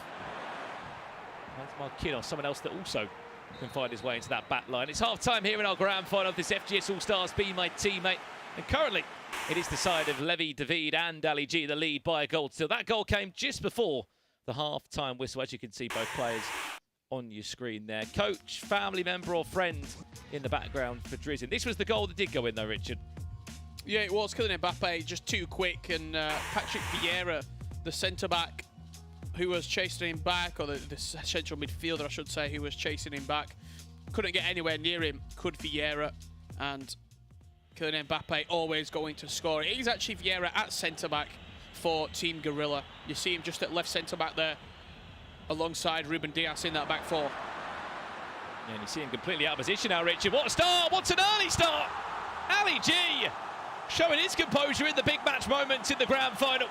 S5: That's Makita, someone else that also can find his way into that back line. It's half-time here in our grand final of this FGS All-Stars Be My Teammate. And currently, it is the side of Levy, David and Ali G, the lead by a goal. So that goal came just before the half-time whistle. As you can see, both players on your screen there. Coach, family member or friend in the background for Drizzy. This was the goal that did go in though, Richard.
S6: Yeah, it was. Kylian Mbappe just too quick, and Patrick Vieira, the centre-back, who was chasing him back, or the central midfielder, I should say, who was chasing him back, couldn't get anywhere near him. Could Vieira, and Kylian Mbappe always going to score. It is actually Vieira at centre-back for Team Gorilla. You see him just at left centre-back there, alongside Ruben Dias in that back four.
S5: Yeah, and you see him completely out of position now, Richard. What a start! What an early start! Ali G showing his composure in the big match moments in the grand final.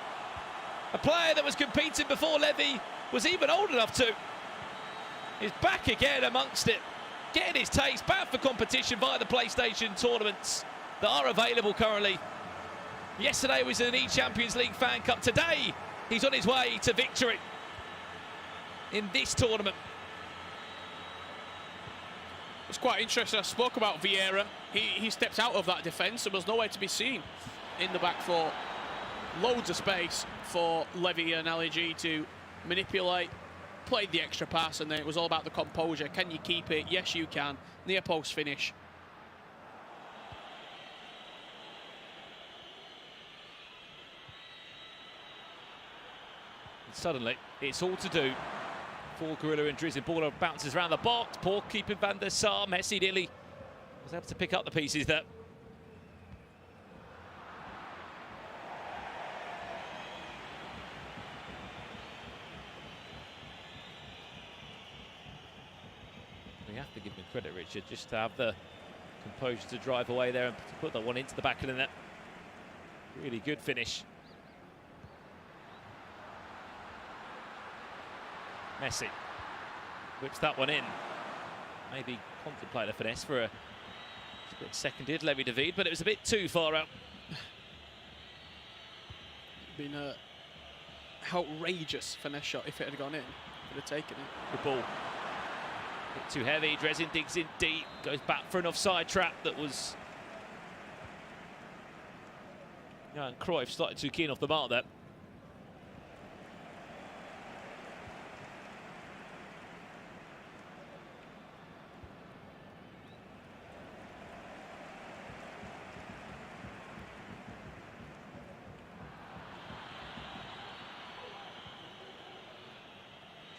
S5: A player that was competing before Levy was even old enough to. Is back again amongst it. Getting his taste back for competition via the PlayStation tournaments that are available currently. Yesterday was an E-Champions League Fan Cup. Today, he's on his way to victory in this tournament.
S6: It's quite interesting. I spoke about Vieira. He stepped out of that defence and was nowhere to be seen in the back four. Loads of space for Levy and Ali G to manipulate. Played the extra pass, and then it was all about the composure. Can you keep it? Yes, you can. Near post finish.
S5: And suddenly, it's all to do for Gorilla and Drizzy. Ball bounces around the box. Poor keeper Van der Sar. Messi nearly was able to pick up the pieces there. We have to give him credit, Richard, just to have the composure to drive away there and to put that one into the back of the net. Really good finish. Messi whips that one in. Maybe contemplate a finesse for a split seconded Levy David, but it was a bit too far out.
S6: Been a outrageous finesse shot if it had gone in. Would have taken it.
S5: The ball. Bit too heavy. Dresden digs in deep, goes back for an offside trap that was. Yeah, and Cruyff started too keen off the mark there.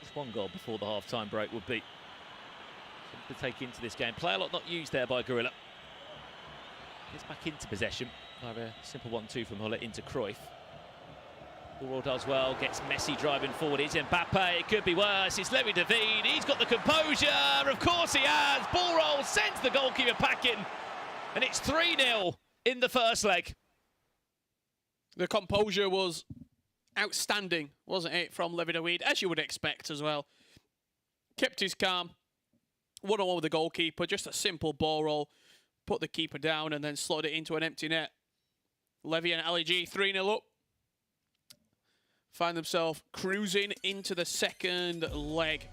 S5: Just one goal before the half-time break would be to take into this game. Play a lot not used there by Gorilla. Gets back into possession. A simple 1-2 from Huller into Cruyff. Ball does well, gets Messi driving forward. It's Mbappe, it could be worse. It's Levy David, he's got the composure. Of course he has. Ball roll, sends the goalkeeper packing. And it's 3-0 in the first leg.
S6: The composure was outstanding, wasn't it, from Levy David, as you would expect as well. Kept his calm. 1-on-1 with the goalkeeper, just a simple ball roll, put the keeper down and then slotted it into an empty net. Levy and Ali G 3-0 up find themselves cruising into the second leg.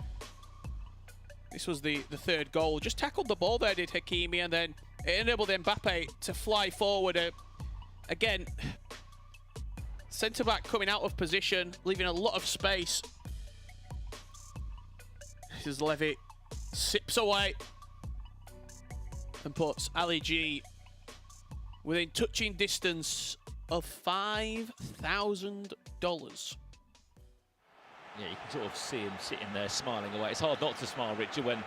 S6: This was the third goal. Just tackled the ball there, did Hakimi, and then it enabled Mbappe to fly forward. Again, centre-back coming out of position, leaving a lot of space. This is Levy, sips away and puts Ali G within touching distance of $5,000.
S5: Yeah, you can sort of see him sitting there smiling away. It's hard not to smile, Richard, when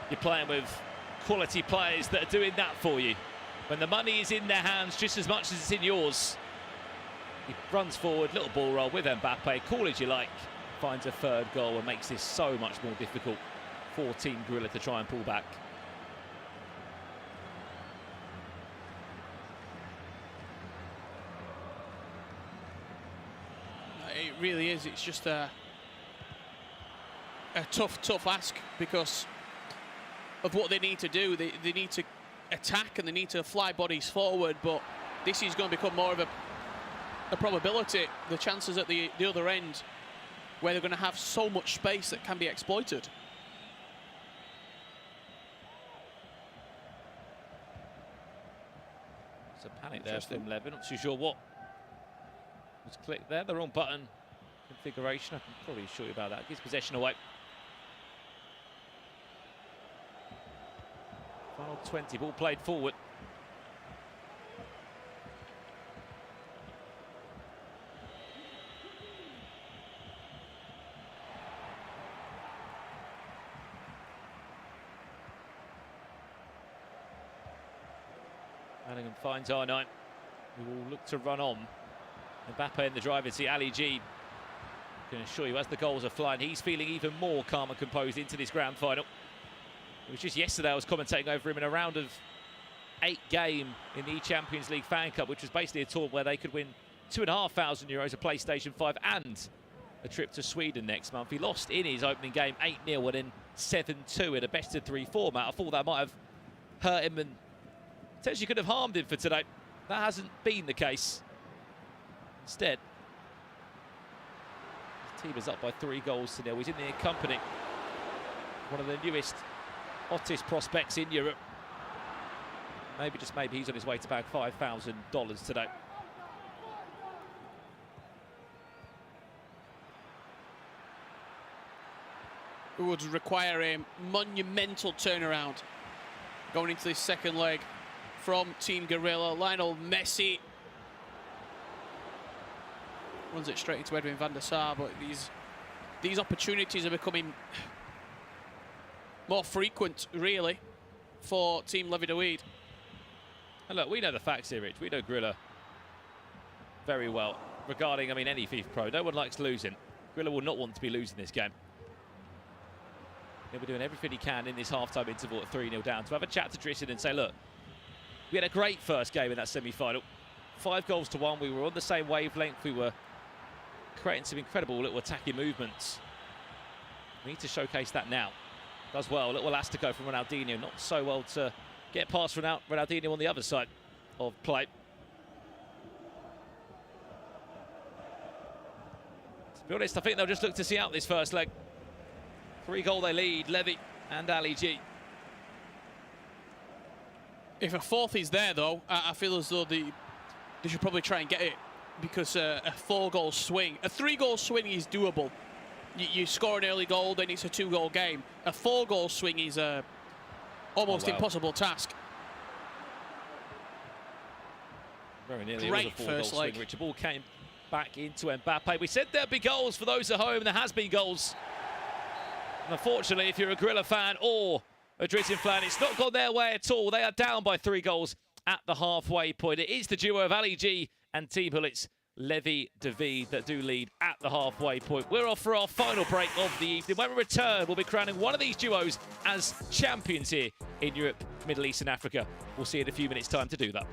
S5: you're playing with quality players that are doing that for you. When the money is in their hands just as much as it's in yours. He runs forward, little ball roll with Mbappe, call it you like, finds a third goal and makes this so much more difficult for Team Gorilla to try and pull back.
S6: It really is. It's just a tough ask because of what they need to do. They need to attack and they need to fly bodies forward, but this is going to become more of a probability. The chances at the other end where they're going to have so much space that can be exploited.
S5: It's a panic there from Levin. Not too sure what was clicked there. The wrong button configuration. I can probably assure you about that. Gives possession away. Final 20. Ball played forward. Manningham finds R9, who will look to run on. Mbappe in the driver's seat. Ali G, can assure you, as the goals are flying, he's feeling even more calm and composed into this grand final. It was just yesterday I was commentating over him in a round of 8 game in the Champions League Fan Cup, which was basically a tournament where they could win €2,500, a PlayStation 5 and a trip to Sweden next month. He lost in his opening game 8-0 and then 7-2 in a best-of-3 format. I thought that might have hurt him and potentially could have harmed him for today. That hasn't been the case. Instead, his team is up by 3-0. He's in the company, one of the newest, hottest prospects in Europe. Maybe, just maybe, he's on his way to bag $5,000 today.
S6: It would require a monumental turnaround going into this second leg from Team Gorilla. Lionel Messi runs it straight into Edwin van der Sar, but these opportunities are becoming more frequent, really, for Team Levi-Daweed.
S5: And look, we know the facts here, Rich. We know Gorilla very well regarding, I mean, any FIFA Pro. No one likes losing. Gorilla will not want to be losing this game. He'll be doing everything he can in this half-time interval at 3-0 down to have a chat to Tristan and say, look, we had a great first game in that semi-final. 5-1. We were on the same wavelength. We were creating some incredible little attacking movements. We need to showcase that now. Does well. A little elastico from Ronaldinho. Not so well to get past Ronaldinho on the other side of play. To be honest, I think they'll just look to see out this first leg. 3-goal they lead, Levy and Ali G.
S6: If a fourth is there, though, I feel as though they should probably try and get it, because a 4-goal swing, a 3-goal swing is doable. You score an early goal, then it's a 2-goal game. A 4-goal swing is a almost impossible task.
S5: Very nearly
S6: Great
S5: was a 4-goal
S6: first
S5: swing.
S6: leg.
S5: Richard, ball came back into Mbappe. We said there'd be goals for those at home, and there has been goals. And unfortunately, if you're a Gorilla fan or a Drizzin fan, it's not gone their way at all. They are down by 3 goals at the halfway point. It is the duo of Ali G and Team Hullit's Levi-Daweed that do lead at the halfway point. We're off for our final break of the evening. When we return, we'll be crowning one of these duos as champions here in Europe, Middle East and Africa. We'll see you in a few minutes' time to do that.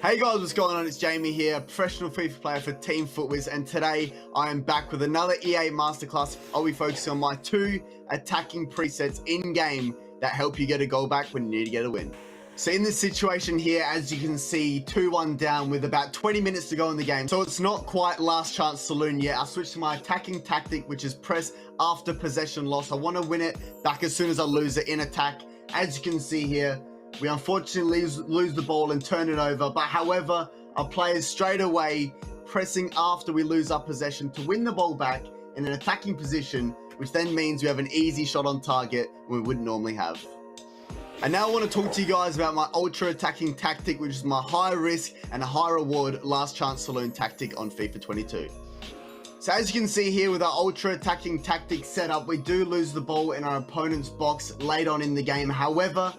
S2: Hi
S9: Hey guys, what's going on? It's Jamie here, professional FIFA player for Team Footwiz, and today I am back with another EA Masterclass. I'll be focusing on my 2 attacking presets in-game that help you get a goal back when you need to get a win. So in this situation here, as you can see, 2-1 down with about 20 minutes to go in the game. So it's not quite last chance saloon yet. I switched to my attacking tactic, which is press after possession loss. I want to win it back as soon as I lose it in attack. As you can see here, we unfortunately lose the ball and turn it over, but however, our players straight away pressing after we lose our possession to win the ball back in an attacking position, which then means we have an easy shot on target we wouldn't normally have. And now I want to talk to you guys about my ultra attacking tactic, which is my high risk and high reward last chance saloon tactic on FIFA 22. So as you can see here with our ultra attacking tactic setup, we do lose the ball in our opponent's box late on in the game. However,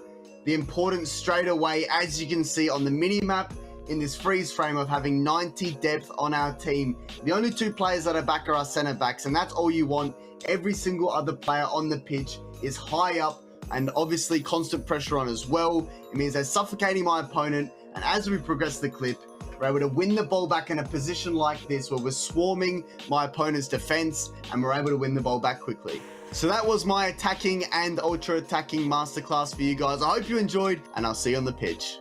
S9: the importance straight away, as you can see on the mini map in this freeze frame of having 90 depth on our team. The only 2 players that are back are our centre backs, and that's all you want. Every single other player on the pitch is high up and obviously constant pressure on as well. It means they're suffocating my opponent, and as we progress the clip, we're able to win the ball back in a position like this where we're swarming my opponent's defense and we're able to win the ball back quickly. So that was my attacking and ultra attacking masterclass for you guys. I hope you enjoyed, and I'll see you on the pitch.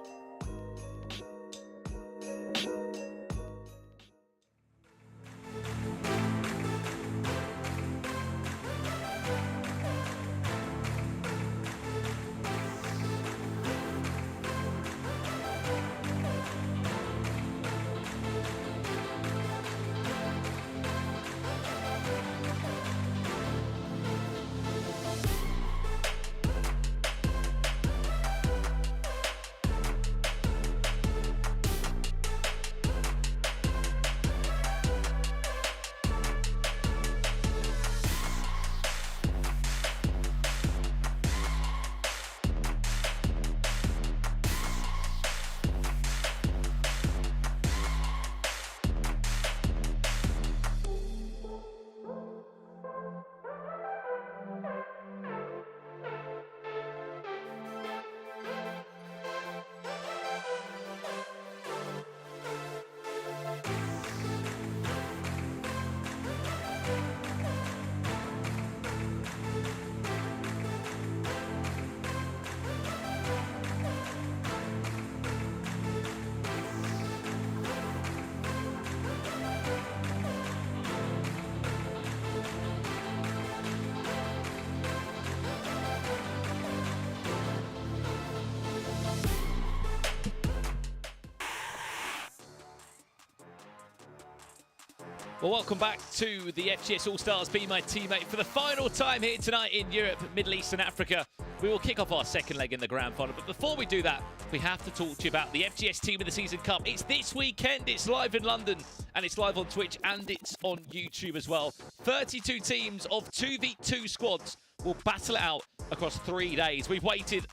S5: Well, welcome back to the FGS All-Stars Be My Teammate for the final time here tonight in Europe, Middle East and Africa. We will kick off our second leg in the grand final, but before we do that, we have to talk to you about the FGS Team of the Season Cup. It's this weekend, it's live in London, and it's live on Twitch, and it's on YouTube as well. 32 teams of 2v2 squads will battle it out across 3 days. We've waited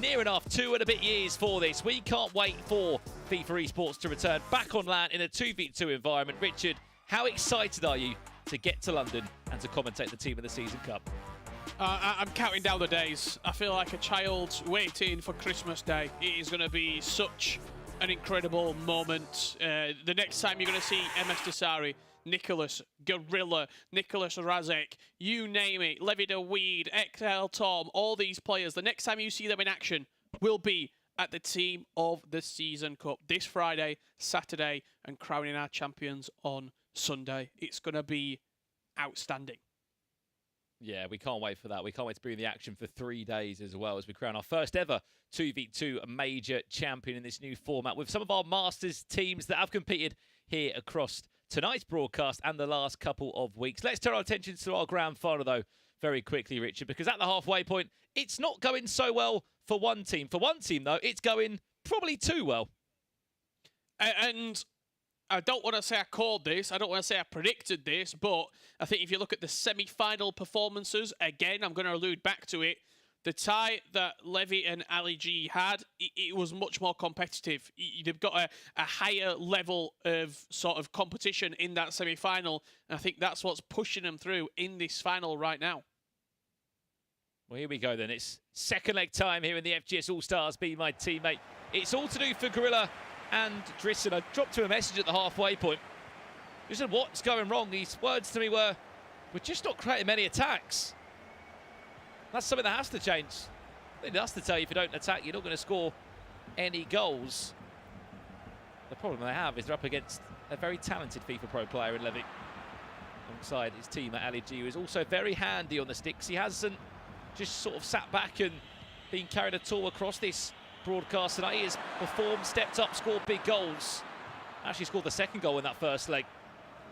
S5: near enough 2 and a bit years for this. We can't wait for FIFA Esports to return back on land in a 2v2 environment. Richard, how excited are you to get to London and to commentate the Team of the Season Cup?
S6: I'm counting down the days. I feel like a child waiting for Christmas Day. It is going to be such an incredible moment. The next time you're going to see MS Desari, Nicholas, Gorilla, Nicholas Razek, you name it, Levi de Weed, XL Tom, all these players, the next time you see them in action will be at the Team of the Season Cup this Friday, Saturday, and crowning our champions on Sunday. It's going to be outstanding.
S5: Yeah, we can't wait for that. We can't wait to be in the action for 3 days as well as we crown our first ever 2v2 major champion in this new format with some of our Masters teams that have competed here across tonight's broadcast and the last couple of weeks. Let's turn our attention to our grand final, though, very quickly, Richard, because at the halfway point, it's not going so well for one team. For one team, though, it's going probably too well.
S6: And I don't want to say I called this, I don't want to say I predicted this, but I think if you look at the semi-final performances, again, I'm going to allude back to it, the tie that Levy and Ali G had, it was much more competitive. They've got a higher level of sort of competition in that semi-final, and I think that's what's pushing them through in this final right now.
S5: Well, here we go then. It's second leg time here in the FGS All-Stars Be My Teammate. It's all to do for Gorilla and Drissen. I dropped him a message at the halfway point. He said, what's going wrong? His words to me were, we're just not creating many attacks. That's something that has to change. I think that's to tell you, if you don't attack, you're not going to score any goals. The problem they have is they're up against a very talented FIFA Pro player in Levy, alongside his team at Ali G, who is also very handy on the sticks. He hasn't just sort of sat back and been carried at all across this broadcast tonight. He has performed, stepped up, scored big goals. Actually scored the second goal in that first leg.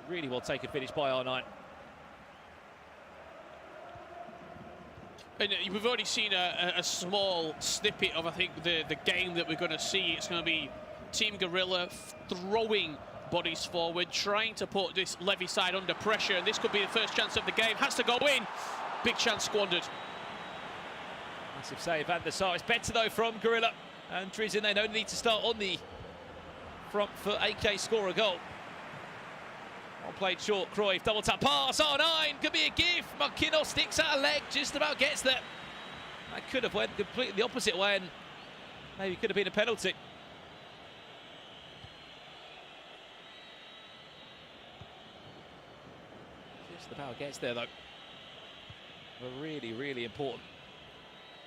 S5: Really well taken finish by R9.
S6: And we've already seen a small snippet of, I think, the game that we're going to see. It's going to be Team Gorilla throwing bodies forward, trying to put this Levy side under pressure, and this could be the first chance of the game. Has to go in. Big chance squandered.
S5: Massive save, Van der Sar. It's better though from Gorilla. And Drissen, they don't need to start on the front foot. AK score a goal. One played short, Cruyff, double tap pass, R9, could be a gift. Makita sticks out a leg, just about gets there. That could have went completely the opposite way and maybe could have been a penalty. Just about gets there though. A really, really important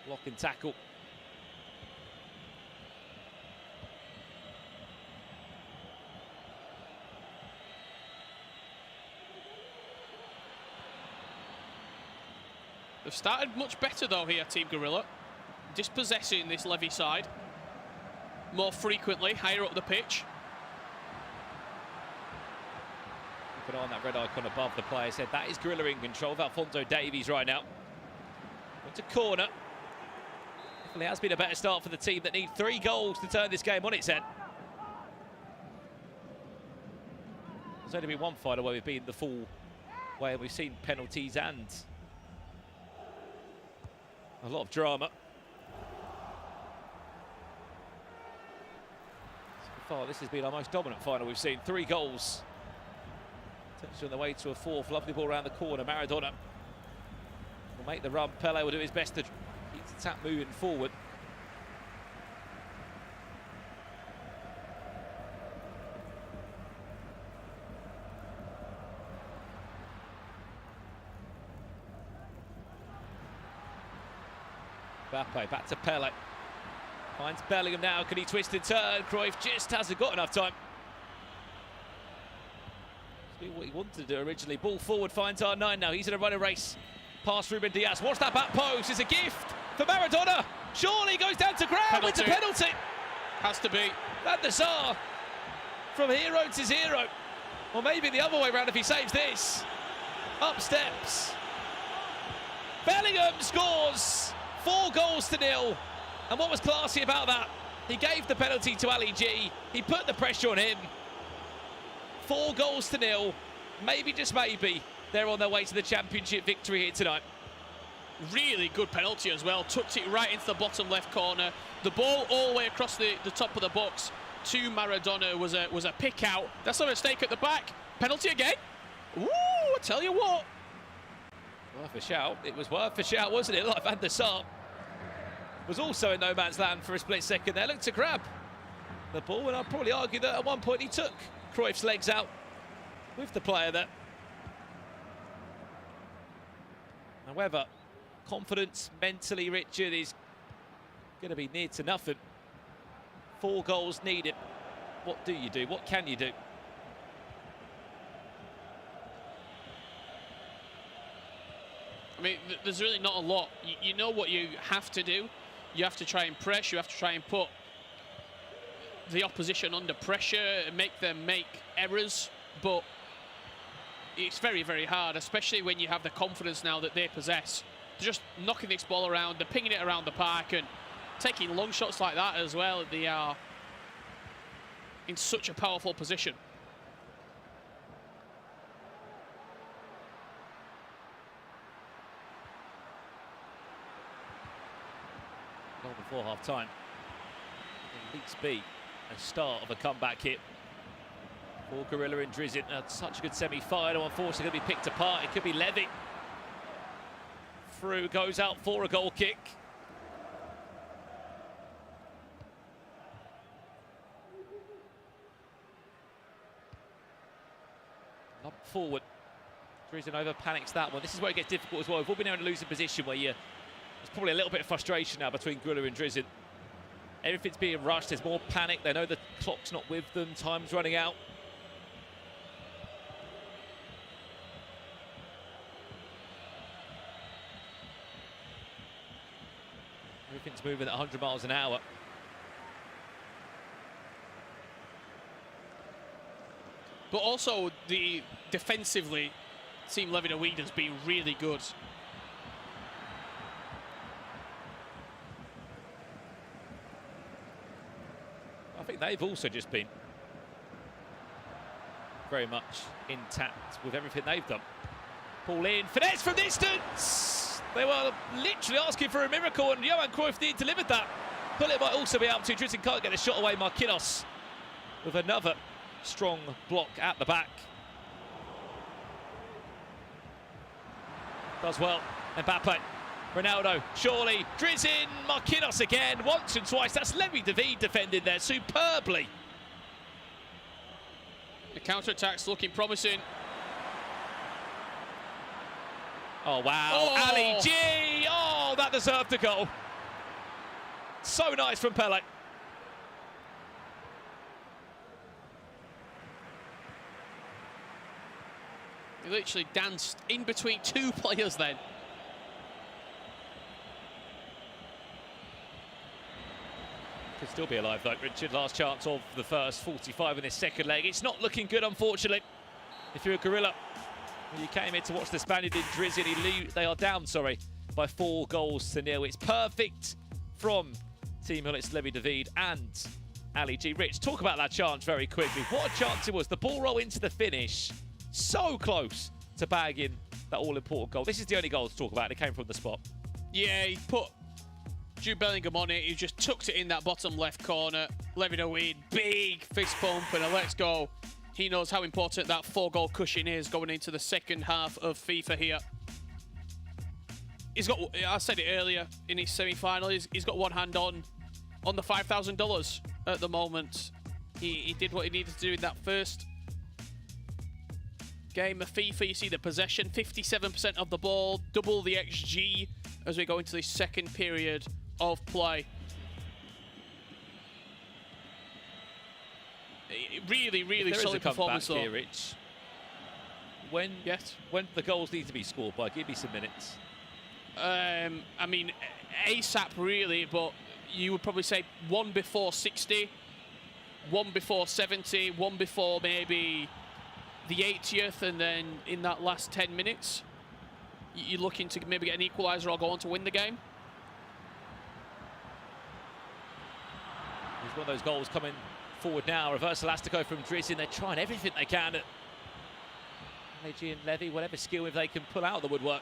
S5: block and tackle.
S6: They've started much better though here, Team Gorilla. Dispossessing this Levy side more frequently, higher up the pitch.
S5: Keep an eye on that red icon above the player's head. That is Gorilla in control of Alphonso Davies right now. Went to corner. Definitely has been a better start for the team that need 3 goals to turn this game on its head. There's only been one final where we've been the full way. We've seen penalties and a lot of drama. So far, this has been our most dominant final we've seen. 3 goals. Potentially on the way to a 4th. Lovely ball around the corner. Maradona will make the run. Pele will do his best to keep the tap moving forward. Mbappe back to Pele. Finds Bellingham now. Can he twist and turn? Cruyff just hasn't got enough time. Do what he wanted to do originally. Ball forward, finds R9 now. He's in a running race. Past Ruben Diaz. Watch that back post. It's a gift for Maradona. Surely goes down to ground. It's a penalty.
S6: Has to be.
S5: Van der Sar from hero to zero. Or maybe the other way around if he saves this. Up steps. Bellingham scores. 4 goals to 0. And what was classy about that? He gave the penalty to Ali G. He put the pressure on him. 4 goals to 0. Maybe, just maybe, they're on their way to the championship victory here tonight.
S6: Really good penalty as well. Tucked it right into the bottom left corner. The ball all the way across the top of the box to Maradona was a pick out. That's a mistake at the back. Penalty again. Ooh, I tell you what.
S5: Worth a shout. It was worth a shout, wasn't it? Like Van der Sar was also in no man's land for a split second there. Looked to grab the ball, and I'd probably argue that at one point he took Cruyff's legs out with the player there. However, confidence mentally, Richard, is going to be near to nothing. 4 goals needed. What do you do? What can you do?
S6: I mean, there's really not a lot. You know what you have to do. You have to try and press. You have to try and put the opposition under pressure and make them make errors. But it's very, very hard, especially when you have the confidence now that they possess. They're just knocking this ball around. They're pinging it around the park and taking long shots like that as well. They are in such a powerful position.
S5: Goal before half-time. At least be a start of a comeback hit for Gorilla and Drissen. Such a good semi-final. Unfortunately, going to be picked apart. It could be Levy. Through, goes out for a goal kick. forward. Drizin over panics that one. This is where it gets difficult as well. We've all been able to lose a position where there's probably a little bit of frustration now between Griller and Drizin. Everything's being rushed, there's more panic, they know the clock's not with them, time's running out. Everything's moving at 100 miles an hour.
S6: But also, defensively, Team Levidaweed has been really good.
S5: I think they've also just been very much intact with everything they've done. Ball in, finesse from distance! They were literally asking for a miracle, and Johan Cruyff delivered that. But it might also be up to Drizin, can't get the shot away. Marquinhos with another strong block at the back. Does well. Mbappe, Ronaldo, surely, Drizin, Marquinhos again, once and twice. That's Levi David defending there superbly.
S6: The counter-attack's looking promising.
S5: Oh, wow.
S6: Oh.
S5: Ali G. Oh, that deserved a goal. So nice from Pele.
S6: He literally danced in between two players then.
S5: Could still be alive though, Richard. Last chance of the first 45 in this second leg. It's not looking good, unfortunately. If you're a gorilla, you came here to watch the Spaniard in Drizin. They are down, by 4 goals to 0. It's perfect from Team Hullet's Levi David and Ali G. Rich, talk about that chance very quickly. What a chance it was. The ball roll into the finish. So close to bagging that all-important goal. This is the only goal to talk about. It came from the spot.
S6: Yeah, he put Jude Bellingham on it. He just tucked it in that bottom left corner. Levidaweed, big fist pump and a let's go. He knows how important that 4-goal cushion is going into the second half of FIFA here. He's got, I said it earlier, in his semi-final, he's got one hand on the $5,000 at the moment. He did what he needed to do in that first game of FIFA. You see the possession, 57% of the ball, double the XG as we go into the second period of play. Really, really solid performance though.
S5: Here, Rich. When the goals need to be scored by, give me some minutes.
S6: I mean, ASAP really, but you would probably say one before 60, one before 70, one before maybe the 80th, and then in that last 10 minutes, you're looking to maybe get an equaliser or go on to win the game.
S5: There's one of those goals coming forward now. Reverse elastico from Drizin. They're trying everything they can. LG and Levy, whatever skill if they can pull out the woodwork.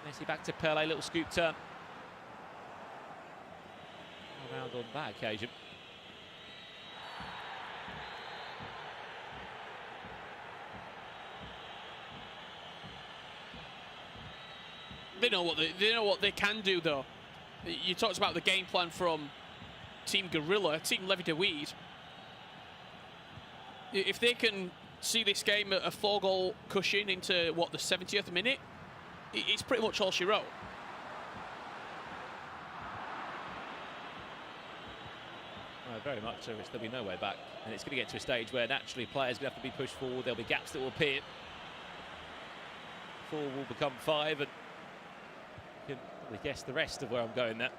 S5: Messi back to Pele, little scoop turn. Around on that occasion.
S6: They know what they can do though. You talked about the game plan from Team Gorilla, Team Levidaweed. If they can see this game at a 4-goal cushion into what, the 70th minute, it's pretty much all she wrote.
S5: Very much so. There'll be no way back, and it's going to get to a stage where naturally players are going to have to be pushed forward. There'll be gaps that will appear. 4 will become 5, and you can probably guess the rest of where I'm going there.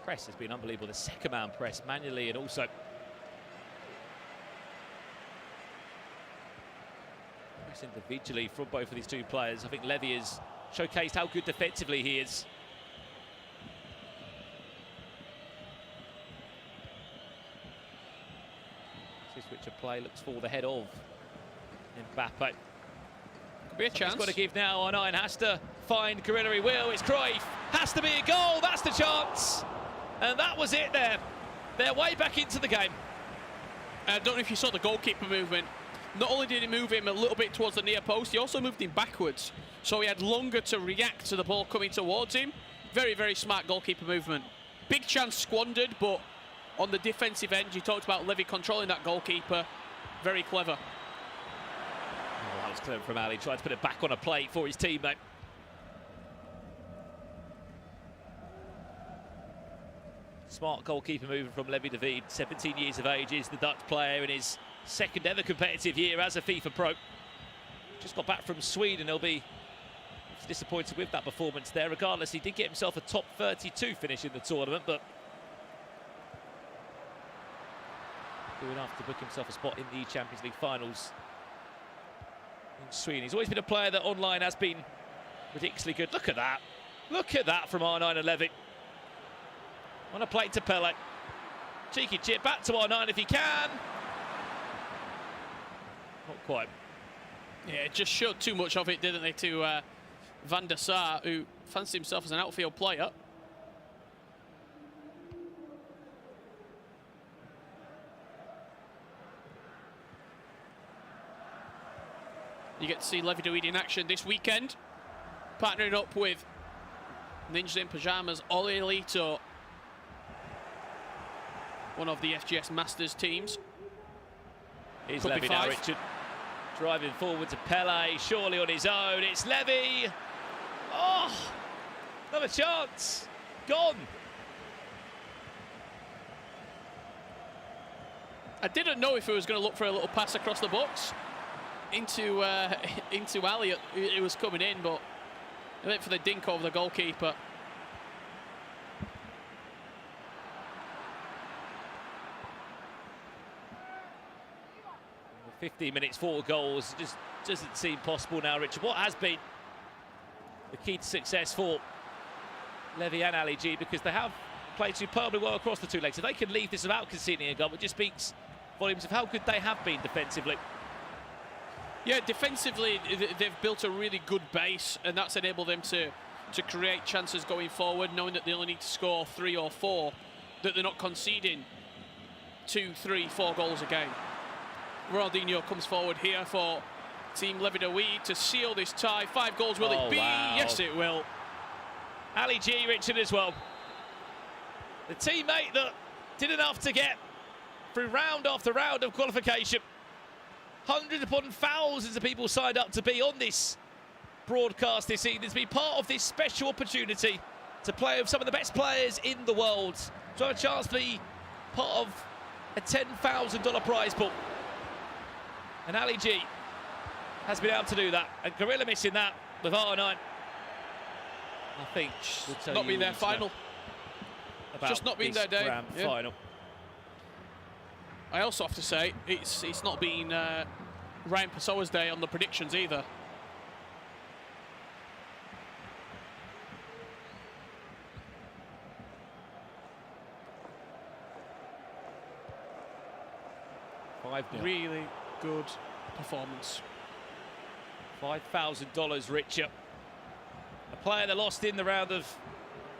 S5: Press has been unbelievable. The second man press manually, and also press individually from both of these two players. I think Levy has showcased how good defensively he is. Switch of play looks for the head of Mbappe.
S6: Could be a chance.
S5: He's got to give now on Iron. Has to find Gorilla. He will. It's Cruyff. Has to be a goal. That's the chance. And that was it there. They're way back into the game.
S6: I don't know if you saw the goalkeeper movement. Not only did he move him a little bit towards the near post, he also moved him backwards. So he had longer to react to the ball coming towards him. Very, very smart goalkeeper movement. Big chance squandered, but on the defensive end. You talked about Levy controlling that goalkeeper. Very clever.
S5: Oh, that was clever from Ali. Tried to put it back on a plate for his teammate. Smart goalkeeper moving from Levy David, 17 years of age, is the Dutch player in his second ever competitive year as a FIFA Pro. Just got back from Sweden. He'll be disappointed with that performance there. Regardless, he did get himself a top 32 finish in the tournament, but good enough to book himself a spot in the Champions League finals in Sweden. He's always been a player that online has been ridiculously good. Look at that. Look at that from R9 and Levy. On a plate to Pele. Cheeky chip back to R9 if he can. Not quite.
S6: Yeah, it just showed too much of it, didn't they, to Van der Sar, who fancied himself as an outfield player. You get to see Levy David in action this weekend, partnering up with Ninjas in Pyjamas, Ole Lito, one of the FGS Masters teams.
S5: Here's
S6: Could
S5: Levy
S6: be
S5: now,
S6: five.
S5: Richard. Driving forward to Pele, surely on his own. It's Levy. Oh, another chance. Gone.
S6: I didn't know if he was going to look for a little pass across the box into Ali. It was coming in, but he went for the dink over the goalkeeper.
S5: 15 minutes, 4 goals. Just doesn't seem possible now, Richard. What has been the key to success for Levy and Ali G, because they have played superbly well across the two legs. If they can leave this without conceding a goal, it just speaks volumes of how good they have been defensively.
S6: Yeah, defensively, they've built a really good base, and that's enabled them to create chances going forward, knowing that they only need to score 3 or 4, that they're not conceding 2, 3, 4 goals a game. Ronaldinho comes forward here for Team Levy David to seal this tie. 5 goals, will it be?
S5: Wow.
S6: Yes, it will.
S5: Ali G, Richard, as well. The teammate that did enough to get through round after round of qualification. Hundreds upon thousands of people signed up to be on this broadcast this evening, to be part of this special opportunity to play with some of the best players in the world, to have a chance to be part of a $10,000 prize pool. And Ali G has been able to do that, and Gorilla missing that with R9. I think
S6: Not been their final. Just not been their day.
S5: Grand final.
S6: I also have to say, it's not been Ryan Pessoa's day on the predictions either. Really good performance.
S5: $5,000 richer. A player that lost in the round of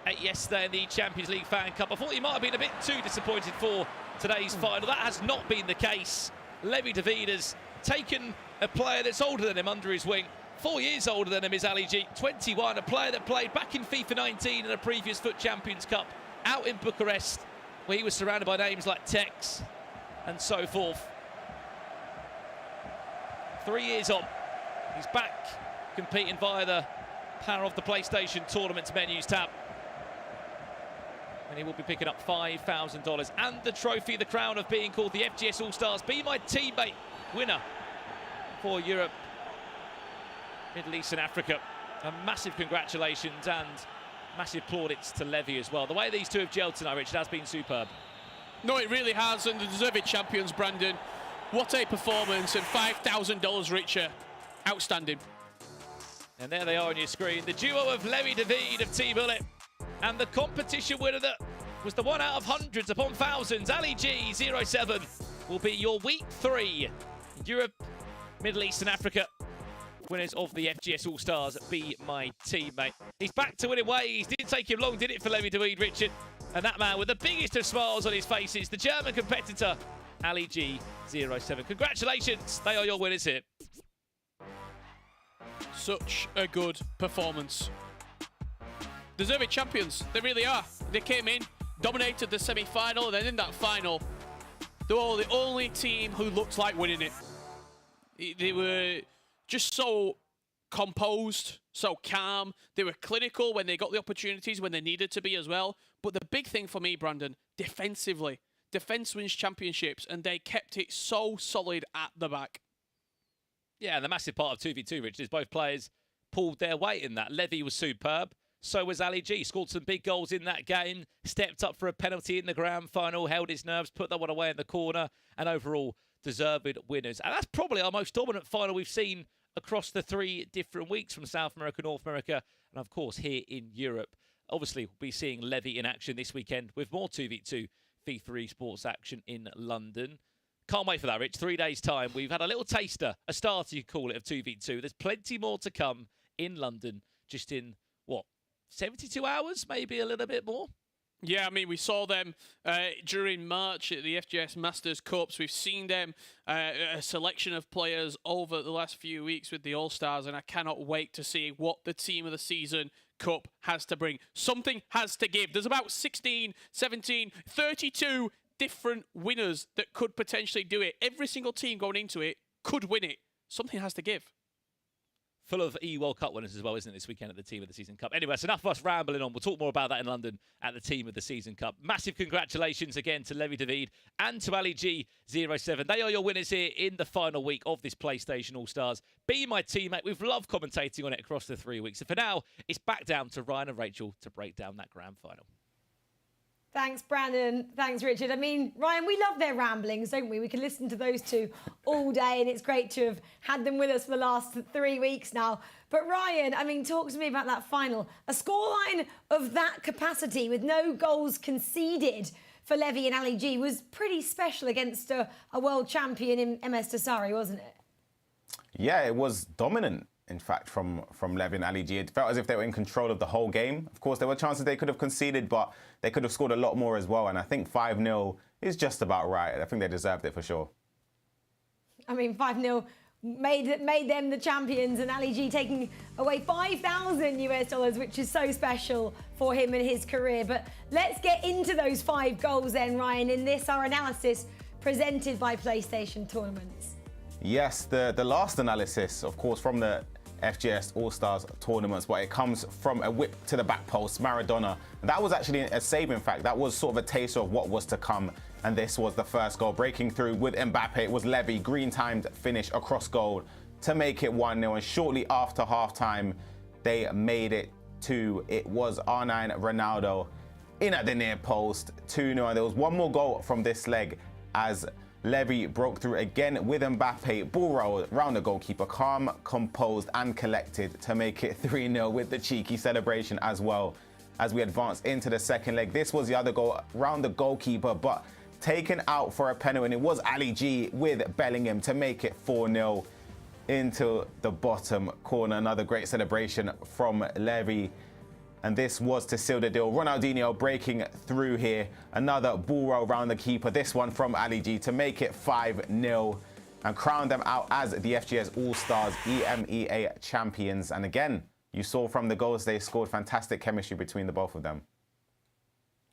S5: 8 yesterday in the Champions League Fan Cup. I thought he might have been a bit too disappointed for today's final. That has not been the case. Levy David has taken a player that's older than him under his wing. 4 years older than him is Ali G, 21, a player that played back in FIFA 19 in a previous FUT Champions Cup out in Bucharest, where he was surrounded by names like Tex and so forth. 3 years on, he's back competing via the power of the PlayStation Tournaments menus tab. And he will be picking up $5,000 and the trophy, the crown of being called the FGS All-Stars Be My Teammate winner for Europe, Middle East and Africa. A massive congratulations and massive plaudits to Levy as well. The way these two have gelled tonight, Richard, has been superb.
S6: No, it really has, and the deserved champions, Brandon. What a performance, and $5,000 richer. Outstanding.
S5: And there they are on your screen. The duo of Levy David of Team Hullet and the competition winner that was the one out of hundreds upon thousands, Ali G 07, will be your Week 3 Europe, Middle East and Africa winners of the FGS All-Stars Be My Teammate. He's back to winning ways. Didn't take him long, did it, for Levy David, Richard? And that man with the biggest of smiles on his face is the German competitor, Ali G 07. Congratulations, they are your winners here.
S6: Such a good performance. Deserved champions, they really are. They came in dominated the semi-final, and then in that final, they were the only team who looked like winning it. They were just so composed, so calm. They were clinical when they got the opportunities, when they needed to be as well. But the big thing for me, Brandon, defensively. Defense wins championships, and they kept it so solid at the back.
S5: Yeah, and the massive part of 2v2, Richard, is both players pulled their weight in that. Levy was superb. So was Ali G. Scored some big goals in that game. Stepped up for a penalty in the grand final. Held his nerves. Put that one away in the corner. And overall, deserved winners. And that's probably our most dominant final we've seen across the 3 different weeks from South America, North America, and of course here in Europe. Obviously, we'll be seeing Levy in action this weekend with more 2v2 FIFA Esports action in London. Can't wait for that, Rich. 3 days' time. We've had a little taster, a starter, you call it, of 2v2. There's plenty more to come in London, just in, what, 72 hours? Maybe a little bit more?
S6: Yeah, I mean, we saw them during March at the FGS Masters Cups. We've seen them, a selection of players over the last few weeks with the All-Stars, and I cannot wait to see what the Team of the Season Cup has to bring. Something has to give. There's about 16, 17, 32 different winners that could potentially do it. Every single team going into it could win it. Something has to give.
S5: Full of World Cup winners as well, isn't it, this weekend at the Team of the Season Cup? Anyway, it's enough of us rambling on. We'll talk more about that in London at the Team of the Season Cup. Massive congratulations again to Levy David and to Ali G07. They are your winners here in the final week of this PlayStation All-Stars. Be my teammate. We've loved commentating on it across the 3 weeks. So for now, it's back down to Ryan and Rachel to break down that grand final.
S3: Thanks, Brandon. Thanks, Richard. I mean, Ryan, we love their ramblings, don't we? We can listen to those two all day, and it's great to have had them with us for the last 3 weeks now. But Ryan, I mean, talk to me about that final. A scoreline of that capacity with no goals conceded for Levy and Ali G was pretty special against a world champion in MS Tasari, wasn't it?
S4: Yeah, it was dominant. In fact, from Levy and Ali G. It felt as if they were in control of the whole game. Of course, there were chances they could have conceded, but they could have scored a lot more as well. And I think 5-0 is just about right. I think they deserved it for sure.
S3: I mean, 5-0 made them the champions, and Ali G taking away $5,000 US, which is so special for him and his career. But let's get into those 5 goals then, Ryan, in this, our analysis presented by PlayStation Tournaments.
S4: Yes, the last analysis, of course, from the FGS All-Stars tournaments, but it comes from a whip to the back post, Maradona. And that was actually a save, in fact. That was sort of a taste of what was to come. And this was the first goal. Breaking through with Mbappe, it was Levy, green-timed finish across goal to make it 1-0. And shortly after half-time, they made it 2. It was R9 Ronaldo in at the near post, 2-0. And there was one more goal from this leg as Levy broke through again with Mbappe, ball roll round the goalkeeper, calm, composed and collected to make it 3-0 with the cheeky celebration as well as we advance into the second leg. This was the other goal round the goalkeeper, but taken out for a penalty, and it was Ali G with Bellingham to make it 4-0 into the bottom corner. Another great celebration from Levy. And this was to seal the deal. Ronaldinho breaking through here. Another ball roll around the keeper. This one from Ali G to make it 5-0 and crown them out as the FGS All-Stars EMEA champions. And again, you saw from the goals they scored, fantastic chemistry between the both of them.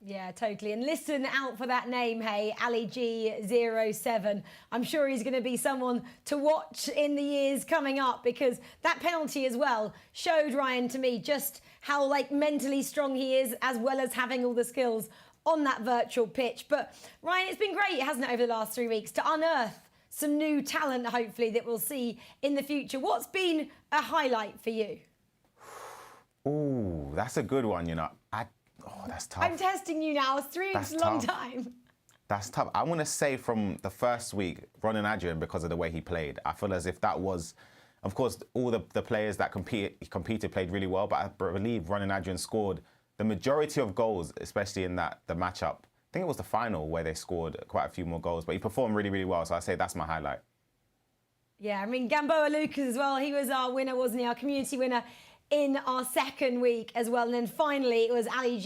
S3: Yeah, totally. And listen out for that name, hey, Ali G07. I'm sure he's going to be someone to watch in the years coming up, because that penalty as well showed, Ryan, to me, just how mentally strong he is, as well as having all the skills on that virtual pitch. But Ryan, it's been great, hasn't it, over the last 3 weeks to unearth some new talent, hopefully, that we'll see in the future. What's been a highlight for you?
S4: Ooh, that's a good one, you know. Oh, that's tough.
S3: I'm testing you now. 3 weeks is a long time.
S4: That's tough. I want to say from the first week, Ronan Adrian, because of the way he played. I feel as if that was, of course, all the players that competed played really well, but I believe Ronan Adrian scored the majority of goals, especially in the matchup. I think it was the final where they scored quite a few more goals, but he performed really, really well. So I say that's my highlight.
S3: Yeah, I mean, Gamboa Lucas as well. He was our winner, wasn't he? Our community winner in our second week as well. And then finally, it was Ali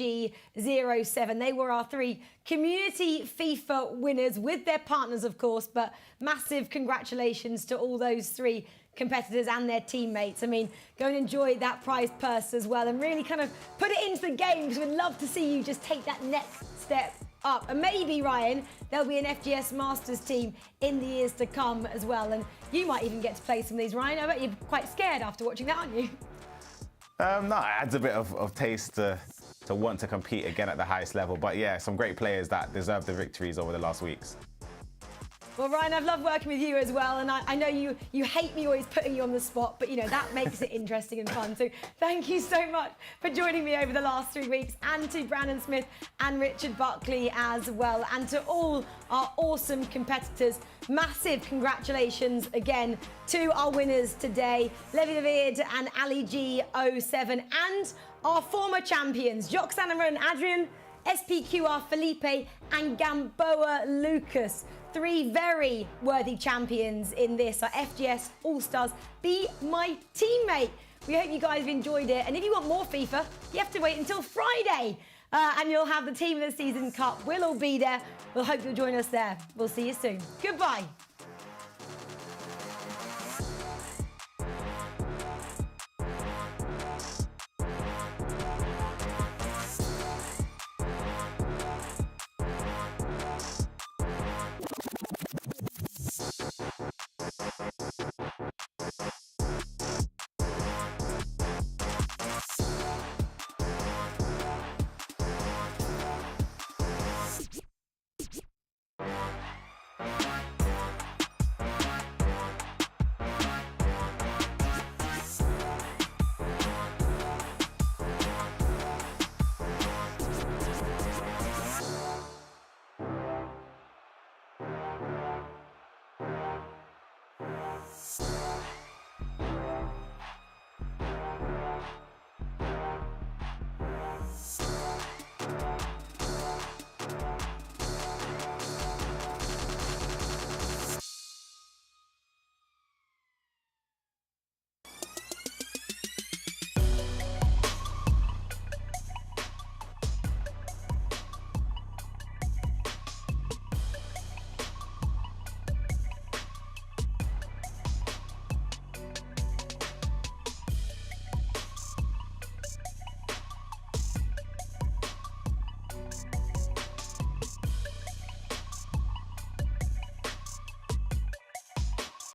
S3: G07. They were our 3 community FIFA winners with their partners, of course, but massive congratulations to all those 3 competitors and their teammates. I mean, go and enjoy that prize purse as well and really kind of put it into the game, because we'd love to see you just take that next step up. And maybe, Ryan, there'll be an FGS Masters team in the years to come as well. And you might even get to play some of these, Ryan. I bet you're quite scared after watching that, aren't you?
S4: No, it adds a bit of taste to want to compete again at the highest level. But yeah, some great players that deserve the victories over the last weeks.
S3: Well, Ryan, I've loved working with you as well, and I know you hate me always putting you on the spot, but, you know, that makes it interesting and fun. So thank you so much for joining me over the last 3 weeks, and to Brandon Smith and Richard Buckley as well, and to all our awesome competitors. Massive congratulations again to our winners today, Levi David and Ali G07, and our former champions, Joxana and Adrian, SPQR Felipe and Gamboa Lucas. 3 very worthy champions in this, our FGS All-Stars Be My Teammate. We hope you guys have enjoyed it. And if you want more FIFA, you have to wait until Friday. And you'll have the Team of the Season Cup. We'll all be there. We'll hope you'll join us there. We'll see you soon. Goodbye.